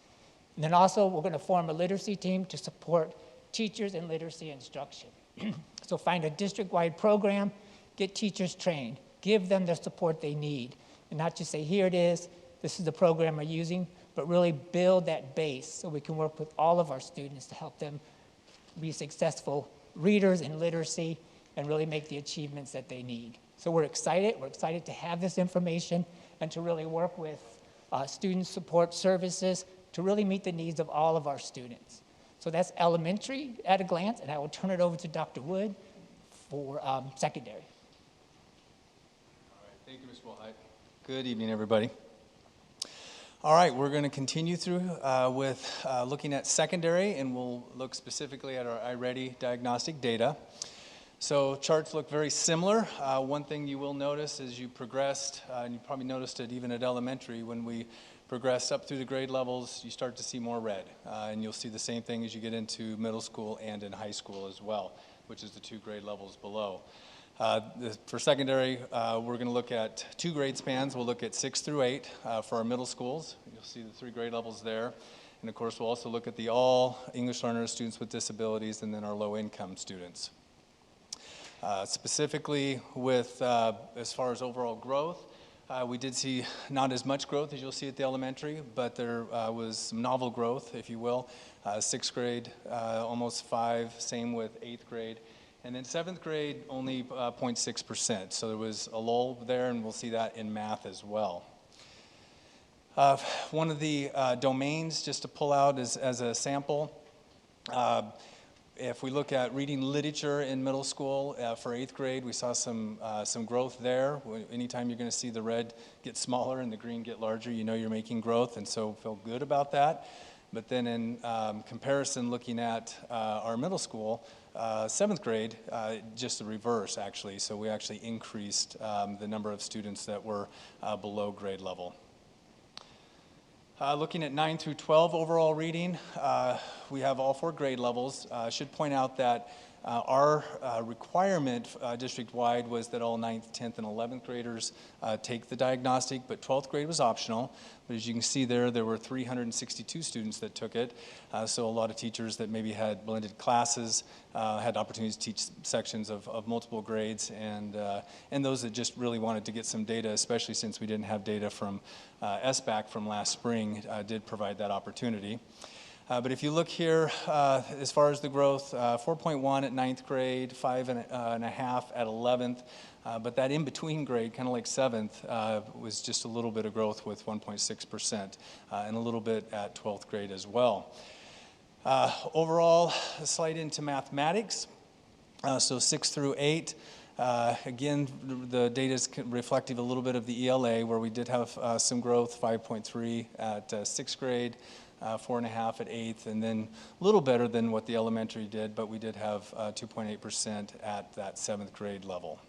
Speaker 21: And then also, we're going to form a literacy team to support teachers in literacy instruction. So find a district-wide program, get teachers trained, give them the support they need, and not just say, here it is, this is the program we're using, but really build that base so we can work with all of our students to help them be successful readers in literacy and really make the achievements that they need. So we're excited to have this information and to really work with student support services to really meet the needs of all of our students. So that's elementary at a glance, and I will turn it over to Dr. Wood for secondary.
Speaker 5: All right, thank you, Mr. Wilhite. Good evening, everybody. All right, we're going to continue through with looking at secondary, and we'll look specifically at our iReady diagnostic data. So charts look very similar. One thing you will notice as you progressed, and you probably noticed it even at elementary, when we progress up through the grade levels, you start to see more red. And you'll see the same thing as you get into middle school and in high school as well, which is the 2 grade levels below. For secondary, we're going to look at 2 grade spans. We'll look at 6 through 8 for our middle schools. You'll see the 3 grade levels there. And of course, we'll also look at the all English learners, students with disabilities, and then our low income students. Specifically with, as far as overall growth, we did see not as much growth as you'll see at the elementary, but there was some novel growth, if you will. 6th grade, almost 5, same with 8th grade. And then 7th grade, only 0.6%. So there was a lull there, and we'll see that in math as well. One of the domains, just to pull out as a sample, if we look at reading literature in middle school for 8th grade, we saw some growth there. Anytime you're going to see the red get smaller and the green get larger, you know you're making growth, and so feel good about that. But then in comparison, looking at our middle school, 7th grade, just the reverse actually. So we actually increased the number of students that were below grade level. Looking at 9 through 12 overall reading, we have all 4 grade levels. I should point out that Our requirement district-wide was that all 9th, 10th, and 11th graders take the diagnostic, but 12th grade was optional. But as you can see there were 362 students that took it. So a lot of teachers that maybe had blended classes had opportunities to teach sections of multiple grades, and those that just really wanted to get some data, especially since we didn't have data from SBAC from last spring, did provide that opportunity. But if you look here, as far as the growth, 4.1 at 9th grade, 5.5 at 11th, but that in-between grade, kind of like 7th, was just a little bit of growth with 1.6%, and a little bit at 12th grade as well. Overall, a slide into mathematics, so 6 through 8. Again, the data is reflective a little bit of the ELA, where we did have some growth, 5.3 at 6th grade, 4.5 at 8th, and then a little better than what the elementary did, but we did have 2.8% at that 7th grade level.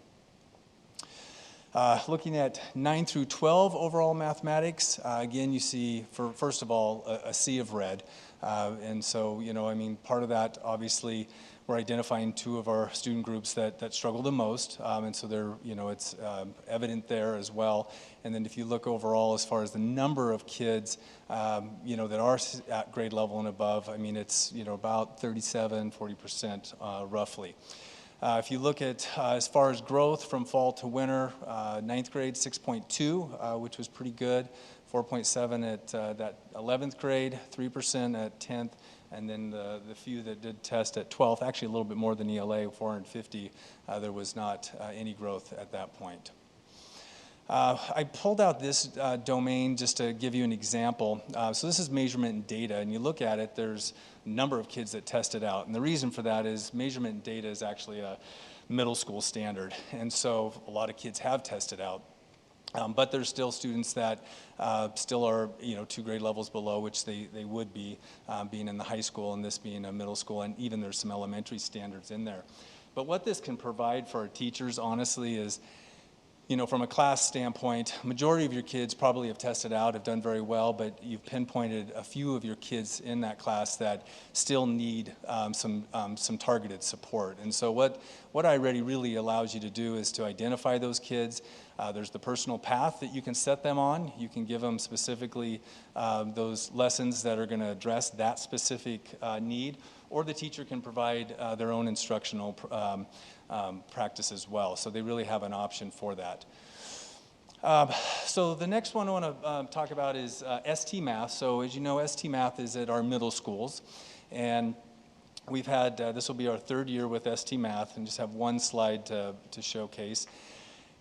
Speaker 5: Looking at 9 through 12 overall mathematics, again, you see, first of all, a sea of red. And so, you know, I mean, part of that, obviously, we're identifying 2 of our student groups that struggle the most, and so they're, you know, it's evident there as well. And then if you look overall as far as the number of kids, you know, that are at grade level and above, I mean, it's, you know, about 40% roughly. If you look at as far as growth from fall to winter, 9th grade 6.2, which was pretty good, 4.7 at that 11th grade, 3% at 10th, and then the few that did test at 12th, actually a little bit more than ELA, 450, there was not any growth at that point. I pulled out this domain just to give you an example. So this is measurement and data, and you look at it, there's a number of kids that tested out. And the reason for that is measurement and data is actually a middle school standard. And so a lot of kids have tested out. But there's still students that still are, you know, 2 grade levels below, which they would be being in the high school and this being a middle school, and even there's some elementary standards in there. But what this can provide for our teachers, honestly, is, you know, from a class standpoint, majority of your kids probably have tested out, have done very well, but you've pinpointed a few of your kids in that class that still need some targeted support. And so what iReady really allows you to do is to identify those kids. There's the personal path that you can set them on. You can give them specifically those lessons that are going to address that specific need, or the teacher can provide their own instructional practice as well. So they really have an option for that. So the next one I want to talk about is ST Math. So as you know, ST Math is at our middle schools, and we've had, this will be our 3rd year with ST Math, and just have one slide to showcase.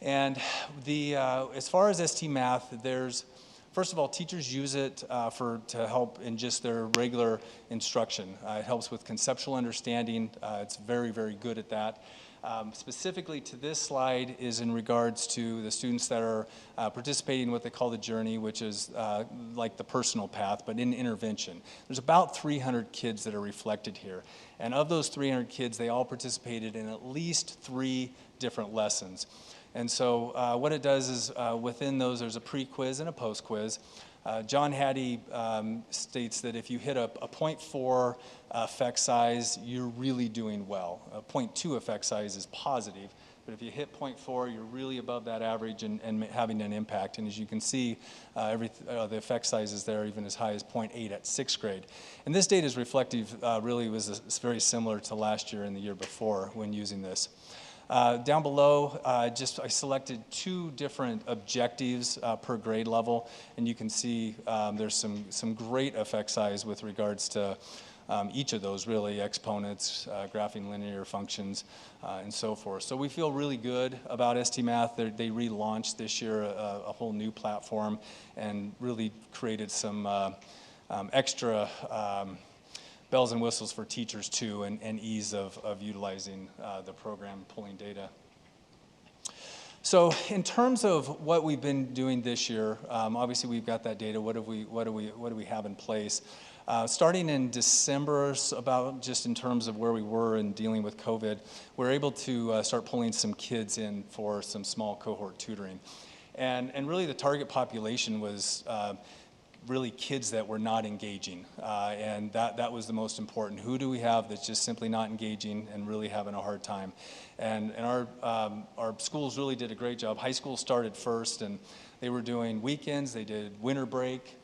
Speaker 5: And as far as ST Math, there's, first of all, teachers use it to help in just their regular instruction. It helps with conceptual understanding. It's very, very good at that. Specifically to this slide is in regards to the students that are participating in what they call the journey, which is like the personal path, but in intervention. There's about 300 kids that are reflected here. And of those 300 kids, they all participated in at least 3 different lessons. And so what it does is within those, there's a pre-quiz and a post-quiz. John Hattie states that if you hit a 0.4 effect size, you're really doing well. A 0.2 effect size is positive, but if you hit 0.4, you're really above that average and having an impact. And as you can see, the effect size is there even as high as 0.8 at 6th grade. And this data is reflective, really was very similar to last year and the year before when using this. Down below, I selected 2 different objectives per grade level, and you can see there's some great effect size with regards to each of those, really, exponents, graphing linear functions, and so forth. So we feel really good about ST Math. They relaunched this year a whole new platform and really created some extra bells and whistles for teachers too, and ease of utilizing the program, pulling data. So in terms of what we've been doing this year, obviously we've got that data. What do we have in place? Starting in December, about just in terms of where we were in dealing with COVID, we're able to start pulling some kids in for some small cohort tutoring. And really the target population was really kids that were not engaging, and that was the most important. Who do we have that's just simply not engaging and really having a hard time? And our schools really did a great job. High school started first, and they were doing weekends, they did winter break,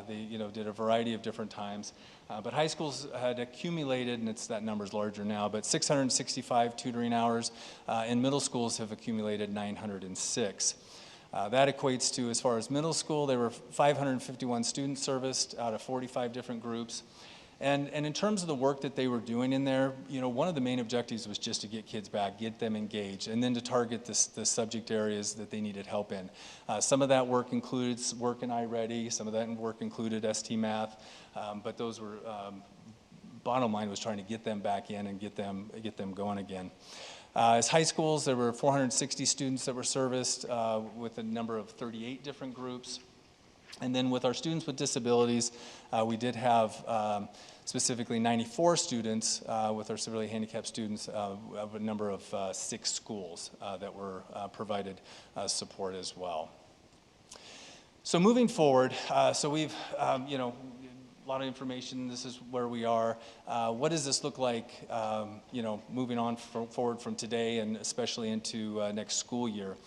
Speaker 5: they did a variety of different times. But high schools had accumulated, and that number's larger now, but 665 tutoring hours, and middle schools have accumulated 906. That equates to, as far as middle school, there were 551 students serviced out of 45 different groups. And in terms of the work that they were doing in there, one of the main objectives was just to get kids back, get them engaged, and then to target the subject areas that they needed help in. Some of that work included work in iReady, some of that work included ST Math, but those were, bottom line was trying to get them back in and get them going again. As high schools, there were 460 students that were serviced with a number of 38 different groups. And then with our students with disabilities, we did have specifically 94 students with our severely handicapped students of a number of 6 schools that were provided support as well. So moving forward, so we've, a lot of information. This is where we are. What does this look like, moving on forward from today and especially into next school year?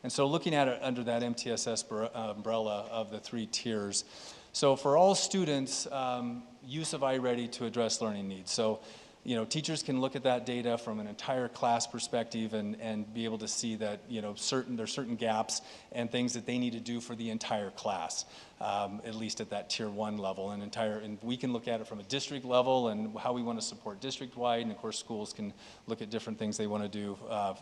Speaker 5: And so looking at it under that MTSS umbrella of the 3 tiers. So for all students, use of iReady to address learning needs. So, teachers can look at that data from an entire class perspective and be able to see that, there's certain gaps and things that they need to do for the entire class, at least at that tier 1 level. And we can look at it from a district level and how we want to support district-wide, and of course schools can look at different things they want to do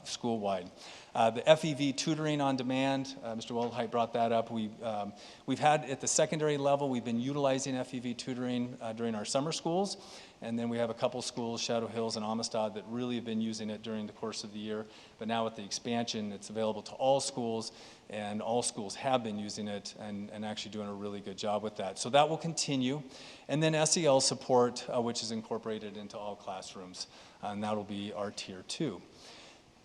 Speaker 5: school-wide. The FEV tutoring on demand, Mr. Wildheit brought that up. We've had at the secondary level, we've been utilizing FEV tutoring during our summer schools. And then we have a couple schools, Shadow Hills and Amistad, that really have been using it during the course of the year. But now with the expansion, it's available to all schools, and all schools have been using it and actually doing a really good job with that. So that will continue. And then SEL support, which is incorporated into all classrooms, and that'll be our tier 2.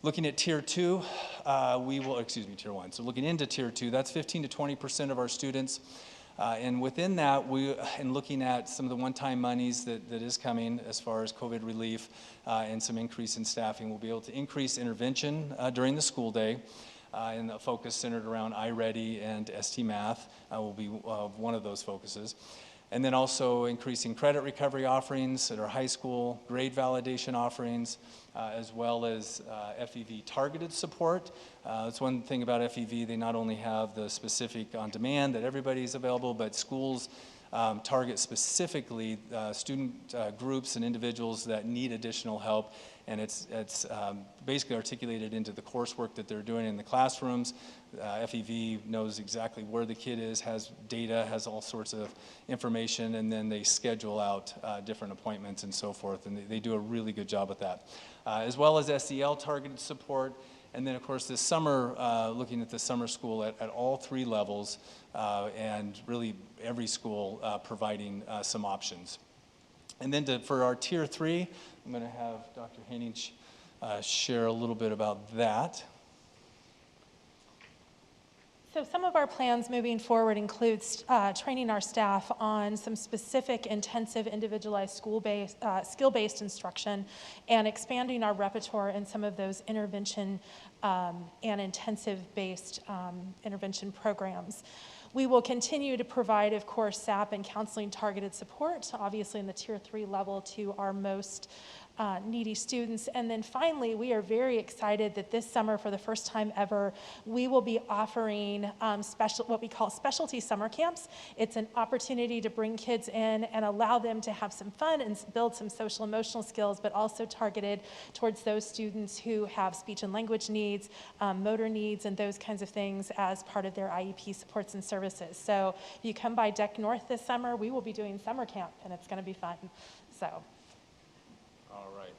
Speaker 5: Looking at tier 2, tier 1. So looking into tier 2, that's 15 to 20% of our students. And within that, in looking at some of the one-time monies that is coming as far as COVID relief and some increase in staffing, we'll be able to increase intervention during the school day. And the focus centered around iReady and ST Math will be one of those focuses. And then also increasing credit recovery offerings at our high school, grade validation offerings, as well as FEV targeted support. That's one thing about FEV, they not only have the specific on demand that everybody's available, but schools target specifically student groups and individuals that need additional help. And it's basically articulated into the coursework that they're doing in the classrooms. FEV knows exactly where the kid is, has data, has all sorts of information, and then they schedule out different appointments and so forth, and they do a really good job with that. As well as SEL targeted support, and then of course this summer, looking at the summer school at all 3 levels, and really every school providing some options. And then for our tier 3, I'm going to have Dr. Henning share a little bit about that.
Speaker 19: So some of our plans moving forward includes training our staff on some specific intensive individualized skill-based instruction and expanding our repertoire in some of those intervention and intensive-based intervention programs. We will continue to provide, of course, SAP and counseling targeted support, obviously in the tier 3 level to our most needy students. And then finally, we are very excited that this summer, for the first time ever, we will be offering what we call specialty summer camps. It's an opportunity to bring kids in and allow them to have some fun and build some social emotional skills, but also targeted towards those students who have speech and language needs, motor needs, and those kinds of things as part of their IEP supports and services. So if you come by Deck North this summer, we will be doing summer camp, and it's going to be fun. So.
Speaker 5: All right.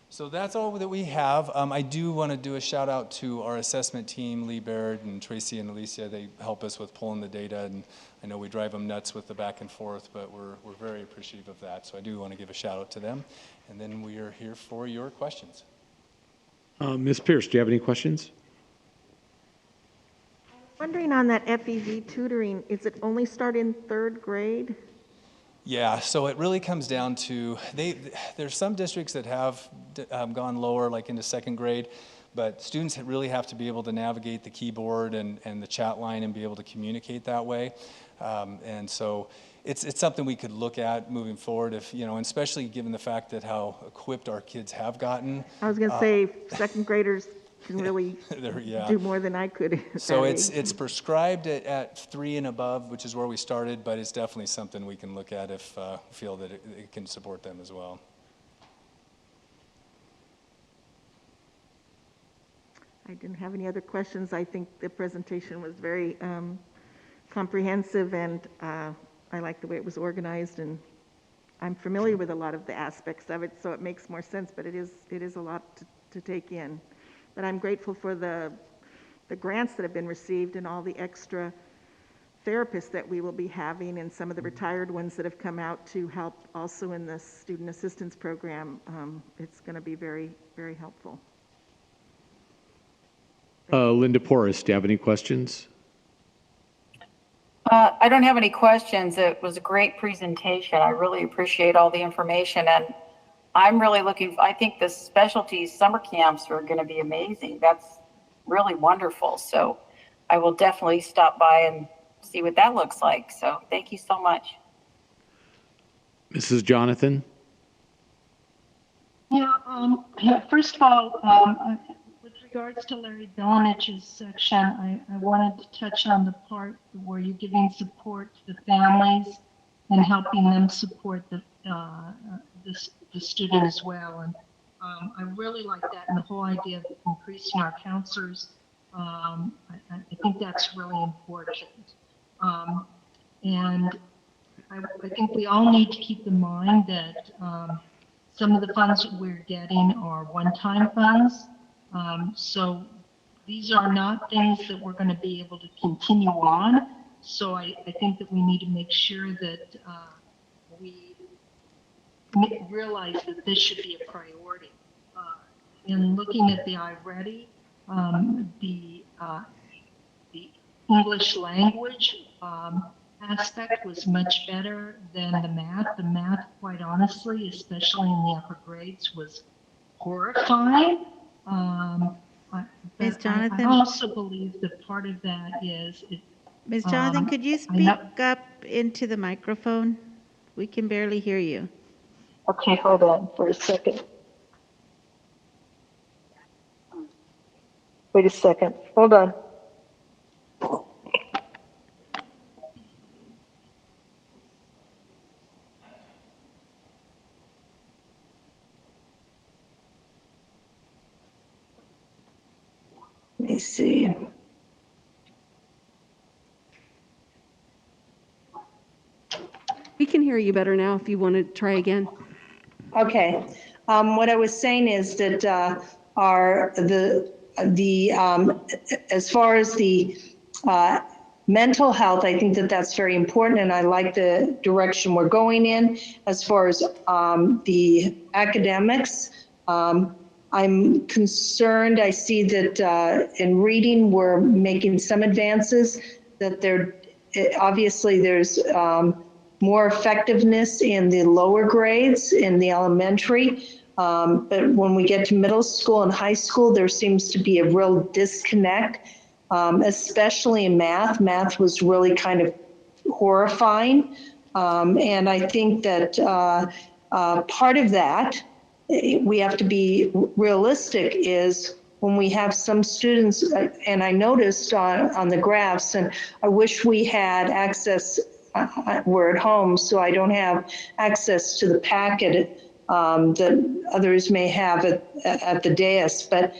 Speaker 5: So that's all that we have. I do want to do a shout out to our assessment team, Lee Baird and Tracy and Alicia. They help us with pulling the data, and I know we drive them nuts with the back and forth, but we're very appreciative of that. So I do want to give a shout out to them. And then we are here for your questions.
Speaker 1: Ms. Pierce, do you have any questions?
Speaker 2: Wondering on that FEV tutoring, is it only start in third grade?
Speaker 5: Yeah, so it really comes down to, there's some districts that have gone lower, like into second grade, but students really have to be able to navigate the keyboard and the chat line and be able to communicate that way. And so it's something we could look at moving forward, if, you know, and especially given the fact that how equipped our kids have gotten.
Speaker 2: I was going to say second graders can really
Speaker 5: yeah.
Speaker 2: do more than I could at
Speaker 5: So
Speaker 2: that
Speaker 5: it's
Speaker 2: age.
Speaker 5: prescribed at 3 and above, which is where we started, but it's definitely something we can look at if feel that it can support them as well.
Speaker 2: I didn't have any other questions. I think the presentation was very comprehensive, and I like the way it was organized, and I'm familiar with a lot of the aspects of it, so it makes more sense, but it is a lot to take in. But I'm grateful for the grants that have been received and all the extra therapists that we will be having, and some of the retired ones that have come out to help also in the student assistance program. It's going to be very, very helpful.
Speaker 1: Linda Porras, do you have any questions?
Speaker 6: I don't have any questions. It was a great presentation. I really appreciate all the information, and I'm really I think the specialty summer camps are going to be amazing. That's really wonderful. So I will definitely stop by and see what that looks like. So thank you so much.
Speaker 1: Mrs. Jonathan?
Speaker 22: Yeah, first of all, with regards to Larry Bilanich's section, I wanted to touch on the part where you're giving support to the families and helping them support the student as well. And I really like that, and the whole idea of increasing our counselors. I think that's really important. And I think we all need to keep in mind that some of the funds that we're getting are one-time funds. So these are not things that we're going to be able to continue on. So I think that we need to make sure that we realize that this should be a priority. In looking at the iReady, the English language aspect was much better than the math. The math, quite honestly, especially in the upper grades, was horrifying.
Speaker 2: Ms. Jonathan?
Speaker 22: I also believe that part of that is...
Speaker 2: Ms. Jonathan, could you speak up into the microphone? We can barely hear you.
Speaker 22: Okay, hold on for a second. Wait a second. Hold on. Let me see.
Speaker 17: We can hear you better now if you want to try again.
Speaker 22: Okay. What I was saying is that as far as the mental health, I think that that's very important, and I like the direction we're going in. As far as the academics, I'm concerned. I see that in reading we're making some advances, that obviously there's more effectiveness in the lower grades in the elementary. But when we get to middle school and high school, there seems to be a real disconnect, especially in math. Math was really kind of horrifying. And I think that part of that, we have to be realistic, is when we have some students, and I noticed on the graphs, and I wish we had access, we're at home, so I don't have access to the packet that others may have at the dais, but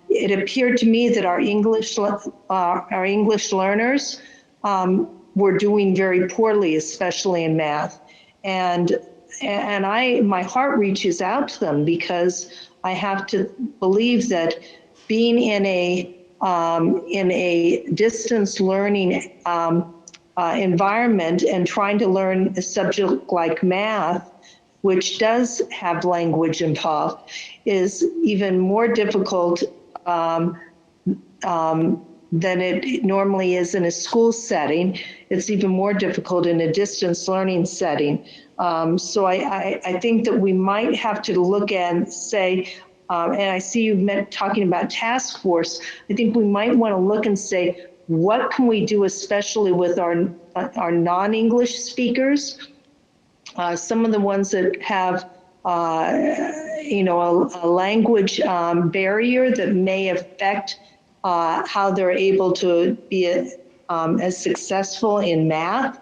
Speaker 22: it appeared to me that our English learners were doing very poorly, especially in math. And my heart reaches out to them, because I have to believe that being in a distance learning environment and trying to learn a subject like math, which does have language involved, is even more difficult than it normally is in a school setting. It's even more difficult in a distance learning setting. So I think that we might have to look and say, and I see you talking about task force. I think we might want to look and say, what can we do, especially with our non-English speakers? Some of the ones that have, a language barrier that may affect how they're able to be as successful in math.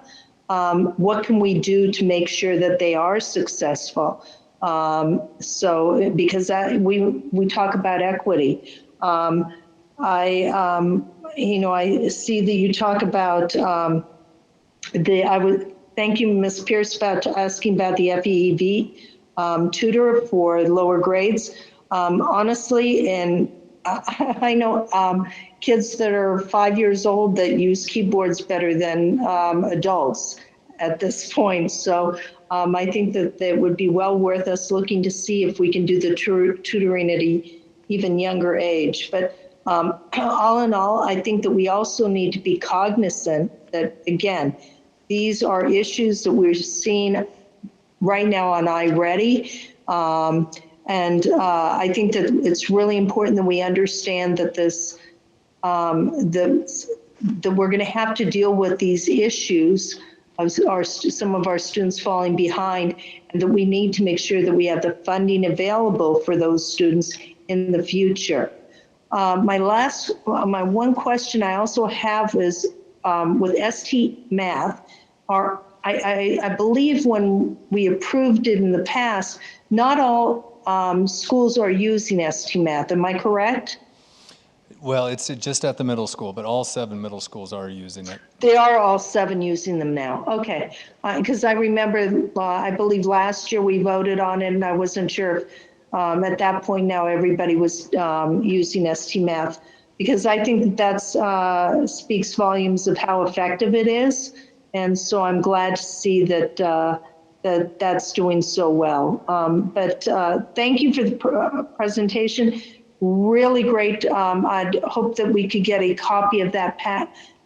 Speaker 22: What can we do to make sure that they are successful? So, because we talk about equity. I see that you talk about thank you, Ms. Pierce, about asking about the FEEV tutor for lower grades. Honestly, and I know kids that are 5 years old that use keyboards better than adults at this point. So I think that it would be well worth us looking to see if we can do the tutoring at an even younger age. But all in all, I think that we also need to be cognizant that, again, these are issues that we're seeing right now on iReady. And I think that it's really important that we understand that that we're going to have to deal with these issues of some of our students falling behind, and that we need to make sure that we have the funding available for those students in the future. My one question I also have is with ST Math, I believe when we approved it in the past, not all schools are using ST Math. Am I correct?
Speaker 5: Well, it's just at the middle school, but all 7 middle schools are using it.
Speaker 22: They are all 7 using them now. Okay, because I remember, I believe last year we voted on it, and I wasn't sure if at that point now everybody was using ST Math, because I think that speaks volumes of how effective it is. And so I'm glad to see that that's doing so well. But thank you for the presentation. Really great. I'd hope that we could get a copy of that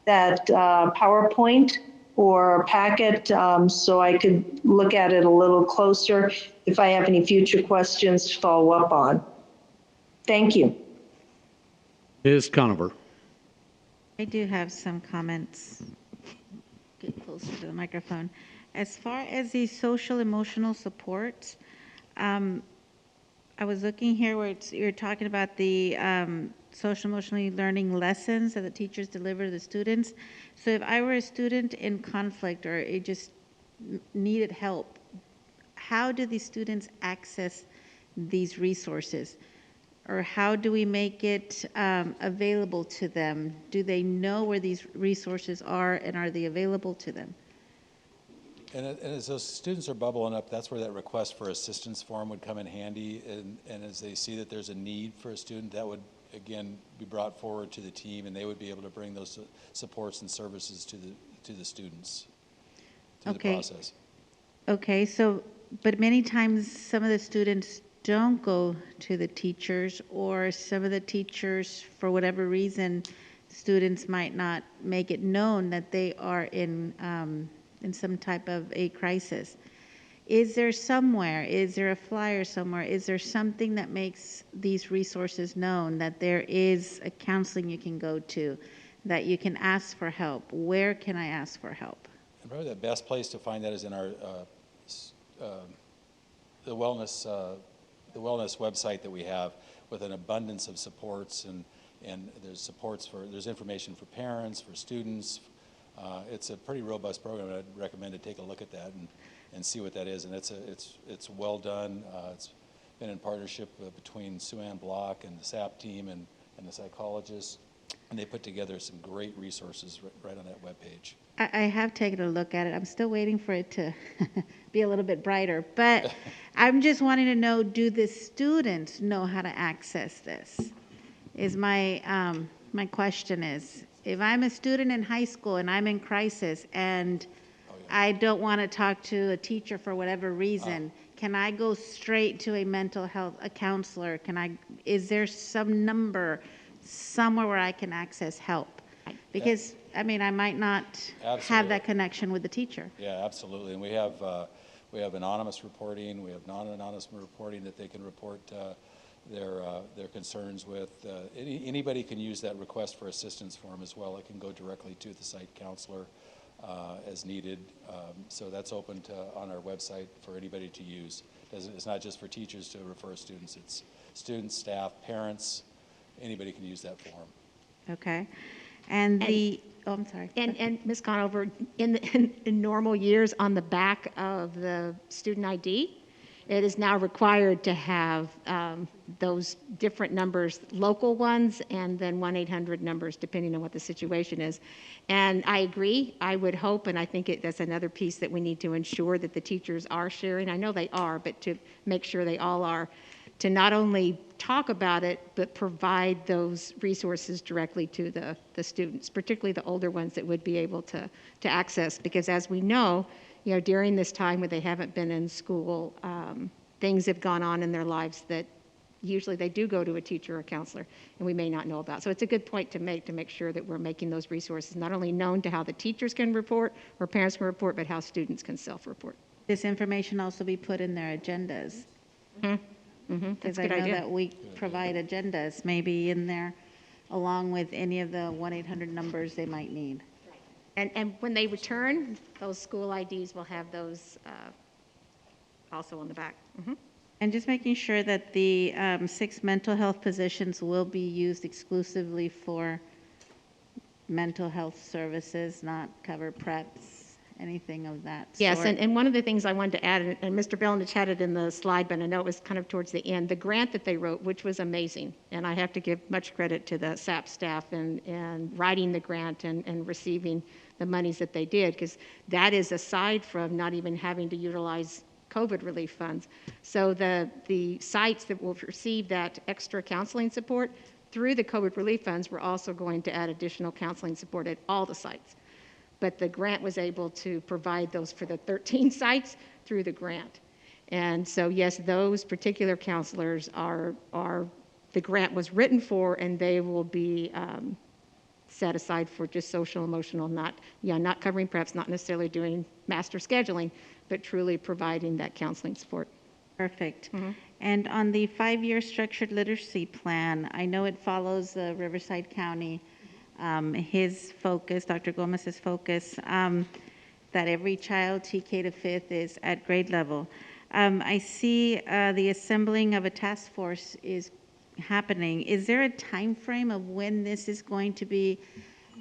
Speaker 22: PowerPoint or packet so I could look at it a little closer if I have any future questions to follow up on. Thank you.
Speaker 1: Ms. Conover.
Speaker 2: I do have some comments. Get closer to the microphone. As far as the social emotional support, I was looking here where you're talking about the social emotionally learning lessons that the teachers deliver to the students. So if I were a student in conflict or it just needed help, how do these students access these resources? Or how do we make it available to them? Do they know where these resources are, and are they available to them?
Speaker 20: And as those students are bubbling up, that's where that request for assistance form would come in handy. And as they see that there's a need for a student, that would, again, be brought forward to the team, and they would be able to bring those supports and services to the students through the process.
Speaker 2: Okay, so, but many times some of the students don't go to the teachers, or some of the teachers, for whatever reason, students might not make it known that they are in some type of a crisis. Is there a flyer somewhere, is there something that makes these resources known, that there is a counseling you can go to, that you can ask for help? Where can I ask for help?
Speaker 20: And probably the best place to find that is in our the wellness website that we have, with an abundance of supports, and there's information for parents, for students. It's a pretty robust program, and I'd recommend to take a look at that and see what that is. And it's well done. It's been in partnership between Sue Ann Block and the SAP team and the psychologists, and they put together some great resources right on that webpage.
Speaker 2: I have taken a look at it. I'm still waiting for it to be a little bit brighter, but I'm just wanting to know, do the students know how to access this? Is my question is, if I'm a student in high school and I'm in crisis and I don't want to talk to a teacher for whatever reason, can I go straight to a mental health, a counselor? Is there some number
Speaker 18: somewhere where I can access help. Because, I mean, I might not have
Speaker 20: Absolutely.
Speaker 18: that connection with the teacher.
Speaker 20: Yeah, absolutely. And we have anonymous reporting, we have non-anonymous reporting that they can report their concerns with. Anybody can use that request for assistance form as well. It can go directly to the site counselor as needed. So that's open on our website for anybody to use. It's not just for teachers to refer students. It's students, staff, parents. Anybody can use that form.
Speaker 18: Okay. And I'm sorry. And Ms. Conover, in normal years, on the back of the student ID, it is now required to have those different numbers, local ones, and then 1-800 numbers, depending on what the situation is. And I agree. I would hope, and I think that's another piece that we need to ensure that the teachers are sharing. I know they are, but to make sure they all are, to not only talk about it, but provide those resources directly to the students, particularly the older ones that would be able to access. Because as we know, during this time when they haven't been in school, things have gone on in their lives that usually they do go to a teacher or a counselor, and we may not know about. So it's a good point to make sure that we're making those resources not only known to how the teachers can report or parents can report, but how students can self-report.
Speaker 7: This information also be put in their agendas. Because I know that we provide agendas maybe in there along with any of the 1-800 numbers they might need.
Speaker 18: And when they return, those school IDs will have those also on the back.
Speaker 7: And just making sure that the 6 mental health positions will be used exclusively for mental health services, not cover preps, anything of that sort.
Speaker 18: Yes, and one of the things I wanted to add, and Mr. Belenich had it in the slide, but I know it was kind of towards the end, the grant that they wrote, which was amazing. And I have to give much credit to the SAP staff and writing the grant and receiving the monies that they did, because that is aside from not even having to utilize COVID relief funds. So the sites that will receive that extra counseling support through the COVID relief funds, we're also going to add additional counseling support at all the sites. But the grant was able to provide those for the 13 sites through the grant. And so, yes, those particular counselors are the grant was written for, and they will be set aside for just social, emotional, not covering preps, not necessarily doing master scheduling, but truly providing that counseling support.
Speaker 7: Perfect. And on the 5-year structured literacy plan, I know it follows Riverside County, his focus, Dr. Gomez's focus, that every child TK to 5th is at grade level. I see the assembling of a task force is happening. Is there a time frame of when this is going to be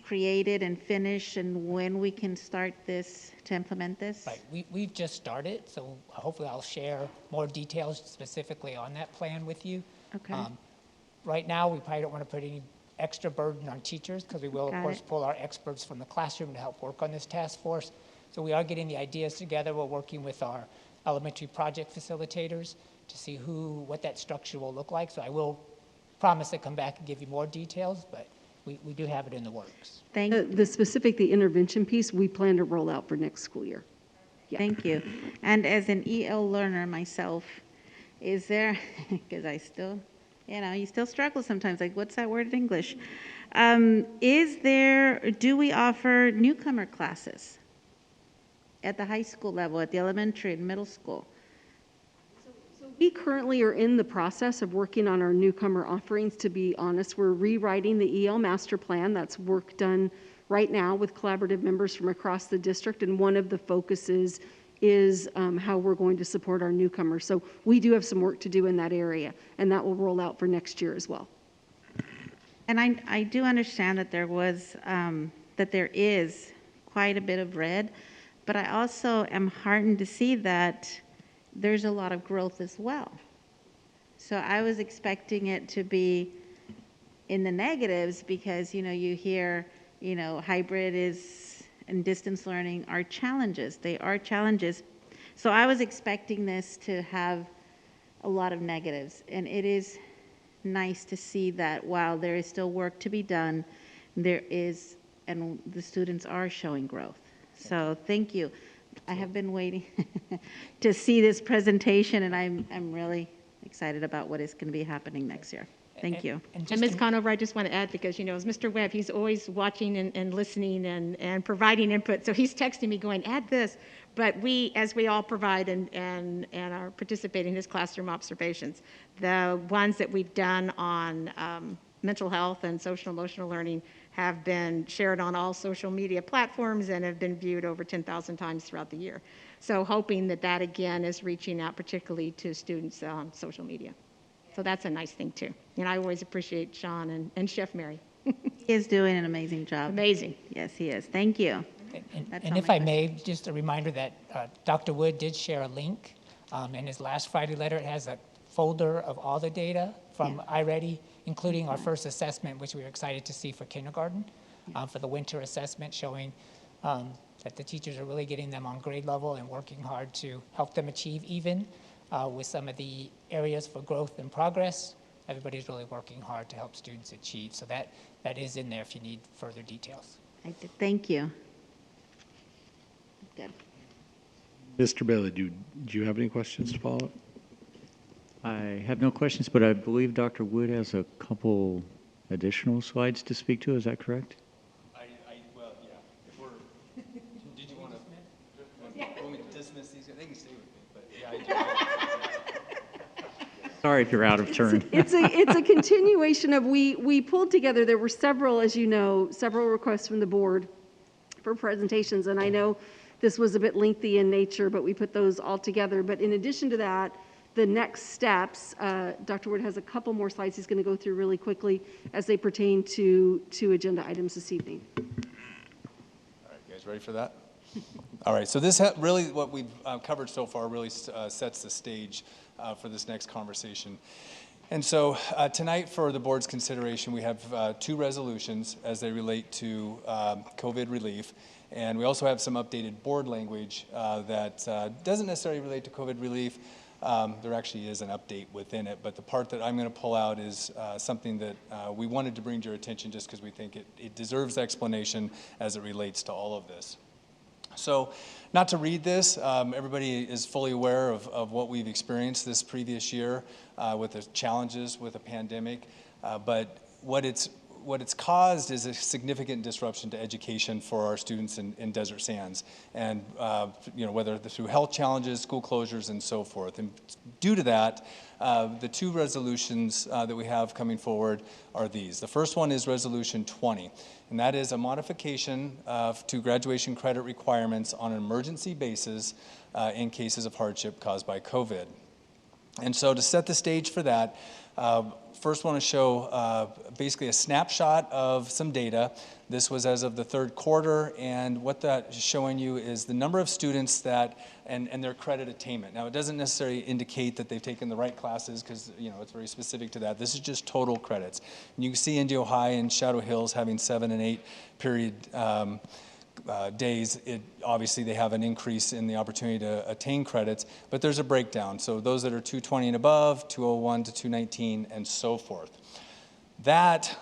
Speaker 7: created and finished, and when we can start this to implement this?
Speaker 21: Right, we've just started, so hopefully I'll share more details specifically on that plan with you.
Speaker 7: Okay.
Speaker 21: Right now, we probably don't want to put any extra burden on teachers, because we will, of course, pull our experts from the classroom to help work on this task force. So we are getting the ideas together. We're working with our elementary project facilitators to see what that structure will look like. So I will promise to come back and give you more details, but we do have it in the works.
Speaker 17: The intervention piece, we plan to roll out for next school year. Yeah.
Speaker 7: Thank you. And as an EL learner myself, is there, because I still, you still struggle sometimes, like what's that word in English? Do we offer newcomer classes at the high school level, at the elementary and middle school?
Speaker 17: We currently are in the process of working on our newcomer offerings. To be honest, we're rewriting the EL master plan. That's work done right now with collaborative members from across the district, and one of the focuses is how we're going to support our newcomers. So we do have some work to do in that area, and that will roll out for next year as well.
Speaker 7: And I do understand that there is quite a bit of red, but I also am heartened to see that there's a lot of growth as well. So I was expecting it to be in the negatives, because you hear hybrid and distance learning are challenges. They are challenges. So I was expecting this to have a lot of negatives, and it is nice to see that while there is still work to be done, there is, and the students are showing growth. So thank you. I have been waiting to see this presentation, and I'm really excited about what is going to be happening next year. Thank you.
Speaker 18: And Ms. Conover, I just want to add, because, as Mr. Webb, he's always watching and listening and providing input. So he's texting me going, add this. But as we all provide and are participating in his classroom observations, the ones that we've done on mental health and social emotional learning have been shared on all social media platforms and have been viewed over 10,000 times throughout the year. So hoping that again is reaching out particularly to students on social media. So that's a nice thing too. I always appreciate Sean and Chef Mary.
Speaker 7: He is doing an amazing job.
Speaker 18: Amazing.
Speaker 7: Yes, he is. Thank you.
Speaker 21: And if I may, just a reminder that Dr. Wood did share a link in his last Friday letter. It has a folder of all the data from iReady, including our first assessment, which we were excited to see for kindergarten, for the winter assessment, showing that the teachers are really getting them on grade level and working hard to help them achieve even with some of the areas for growth and progress. Everybody's really working hard to help students achieve. So that is in there if you need further details.
Speaker 7: Thank you. Good.
Speaker 1: Mr. Bailey, do you have any questions to follow up?
Speaker 3: I have no questions, but I believe Dr. Wood has a couple additional slides to speak to. Is that correct?
Speaker 5: Well, yeah. If we're, did you want me to dismiss these guys? They can stay with me, but yeah, I do.
Speaker 3: Sorry if you're out of turn.
Speaker 17: It's a continuation of, we pulled together, there were several, as you know, several requests from the board for presentations, and I know this was a bit lengthy in nature, but we put those all together. But in addition to that, the next steps, Dr. Wood has a couple more slides he's going to go through really quickly as they pertain to agenda items this evening.
Speaker 5: All right, you guys ready for that? All right, so this really, what we've covered so far really sets the stage for this next conversation. And so tonight for the board's consideration, we have two resolutions as they relate to COVID relief. And we also have some updated board language that doesn't necessarily relate to COVID relief. There actually is an update within it, but the part that I'm going to pull out is something that we wanted to bring to your attention just because we think it deserves explanation as it relates to all of this. So, not to read this, everybody is fully aware of what we've experienced this previous year with the challenges with the pandemic, but what it's caused is a significant disruption to education for our students in Desert Sands, and whether through health challenges, school closures, and so forth. And due to that, the two resolutions that we have coming forward are these. The first one is Resolution 20, and that is a modification to graduation credit requirements on an emergency basis in cases of hardship caused by COVID. And so to set the stage for that, first want to show basically a snapshot of some data. This was as of the third quarter, and what that is showing you is the number of students that, and their credit attainment. Now, it doesn't necessarily indicate that they've taken the right classes because, it's very specific to that. This is just total credits. And you can see Indio High and Shadow Hills having 7 and 8 period days. Obviously, they have an increase in the opportunity to attain credits, but there's a breakdown. So those that are 220 and above, 201 to 219, and so forth. That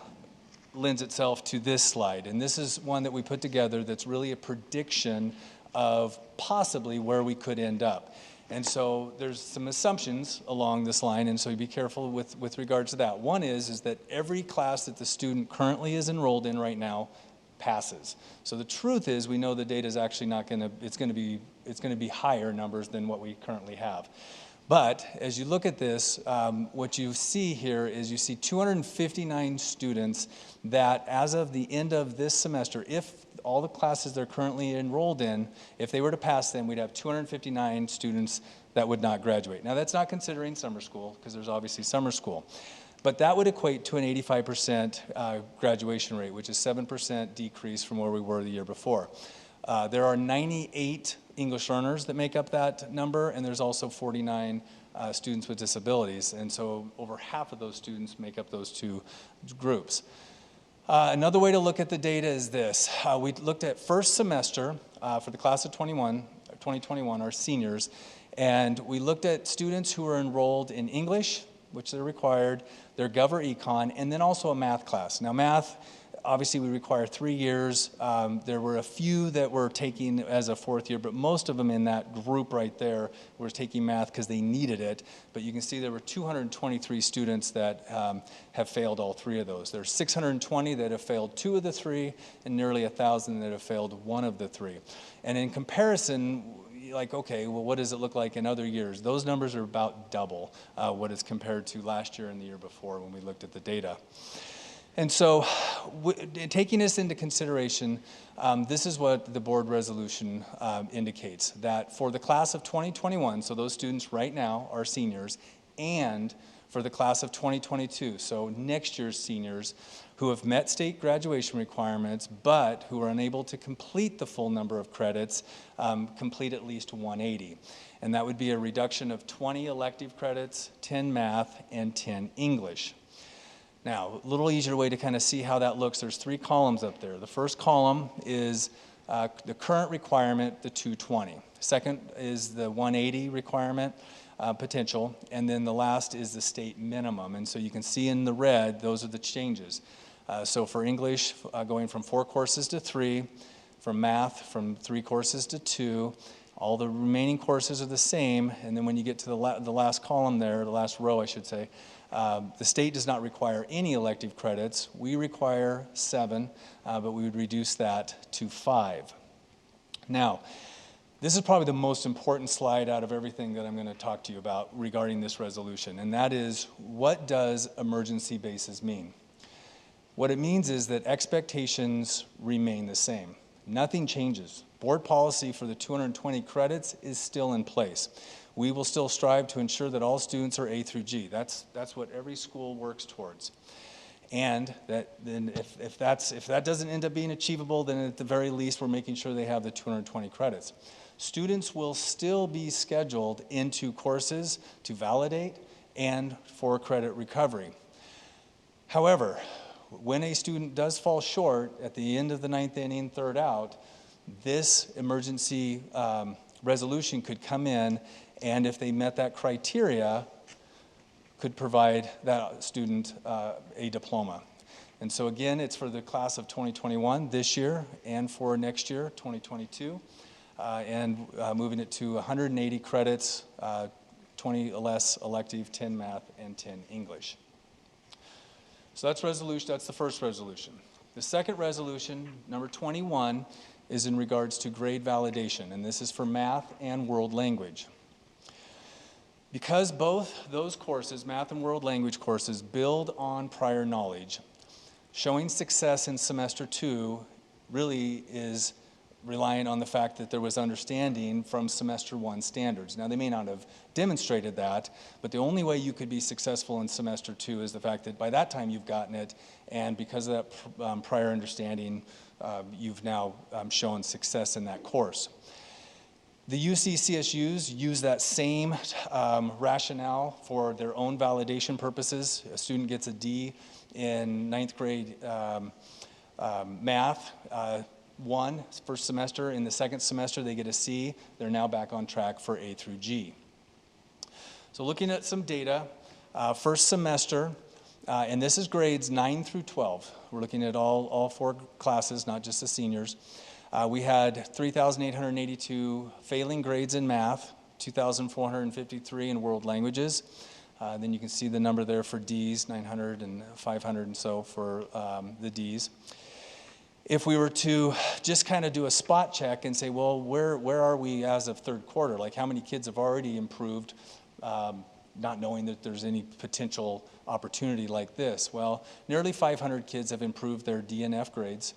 Speaker 5: lends itself to this slide, and this is one that we put together that's really a prediction of possibly where we could end up. And so there's some assumptions along this line, and so be careful with regards to that. One is that every class that the student currently is enrolled in right now passes. So the truth is, we know the data is actually not going to, it's going to be higher numbers than what we currently have. But as you look at this, what you see here is you see 259 students that as of the end of this semester, if all the classes they're currently enrolled in, if they were to pass them, we'd have 259 students that would not graduate. Now that's not considering summer school, because there's obviously summer school. But that would equate to an 85% graduation rate, which is 7% decrease from where we were the year before. There are 98 English learners that make up that number, and there's also 49 students with disabilities. And so over half of those students make up those two groups. Another way to look at the data is this. We looked at first semester for the class of 2021, our seniors, and we looked at students who are enrolled in English, which they're required, their Gov or Econ, and then also a math class. Now math, obviously we require 3 years. There were a few that were taking as a 4th year, but most of them in that group right there were taking math because they needed it. But you can see there were 223 students that have failed all 3 of those. There's 620 that have failed 2 of the 3, and nearly 1,000 that have failed 1 of the 3. And in comparison, like, okay, well, what does it look like in other years? Those numbers are about double what is compared to last year and the year before when we looked at the data. And so, taking this into consideration, this is what the board resolution indicates, that for the class of 2021, so those students right now are seniors, and for the class of 2022, so next year's seniors, who have met state graduation requirements, but who are unable to complete the full number of credits, complete at least 180. And that would be a reduction of 20 elective credits, 10 math, and 10 English. Now, a little easier way to kind of see how that looks, there's 3 columns up there. The first column is the current requirement, the 220. Second is the 180 requirement, potential, and then the last is the state minimum. And so you can see in the red, those are the changes. So for English, going from 4 courses to 3, for math, from 3 courses to 2, all the remaining courses are the same, and then when you get to the last column there, the last row I should say, the state does not require any elective credits. We require 7, but we would reduce that to 5. Now, this is probably the most important slide out of everything that I'm going to talk to you about regarding this resolution, and that is, what does emergency basis mean? What it means is that expectations remain the same. Nothing changes. Board policy for the 220 credits is still in place. We will still strive to ensure that all students are A through G. That's what every school works towards. And that then if that doesn't end up being achievable, then at the very least we're making sure they have the 220 credits. Students will still be scheduled into courses to validate and for credit recovery. However, when a student does fall short at the end of the 9th inning, 3rd out, this emergency resolution could come in, and if they met that criteria, could provide that student a diploma. And so again, it's for the class of 2021 this year and for next year, 2022, and moving it to 180 credits, 20 less elective, 10 math, and 10 English. So that's the first resolution. The second resolution, number 21, is in regards to grade validation, and this is for math and world language. Because both those courses, math and world language courses, build on prior knowledge, showing success in semester 2 really is relying on the fact that there was understanding from semester 1 standards. Now, they may not have demonstrated that, but the only way you could be successful in semester 2 is the fact that by that time you've gotten it, and because of that prior understanding, you've now shown success in that course. The UC CSUs use that same rationale for their own validation purposes. A student gets a D in 9th grade math, 1 first semester. In the second semester, they get a C. They're now back on track for A through G. So looking at some data, first semester, and this is grades 9 through 12. We're looking at all 4 classes, not just the seniors. We had 3,882 failing grades in math, 2,453 in world languages. Then you can see the number there for Ds, 900 and 500 and so for the Ds. If we were to just kind of do a spot check and say, well, where are we as of 3rd quarter? Like, how many kids have already improved, not knowing that there's any potential opportunity like this? Well, nearly 500 kids have improved their D and F grades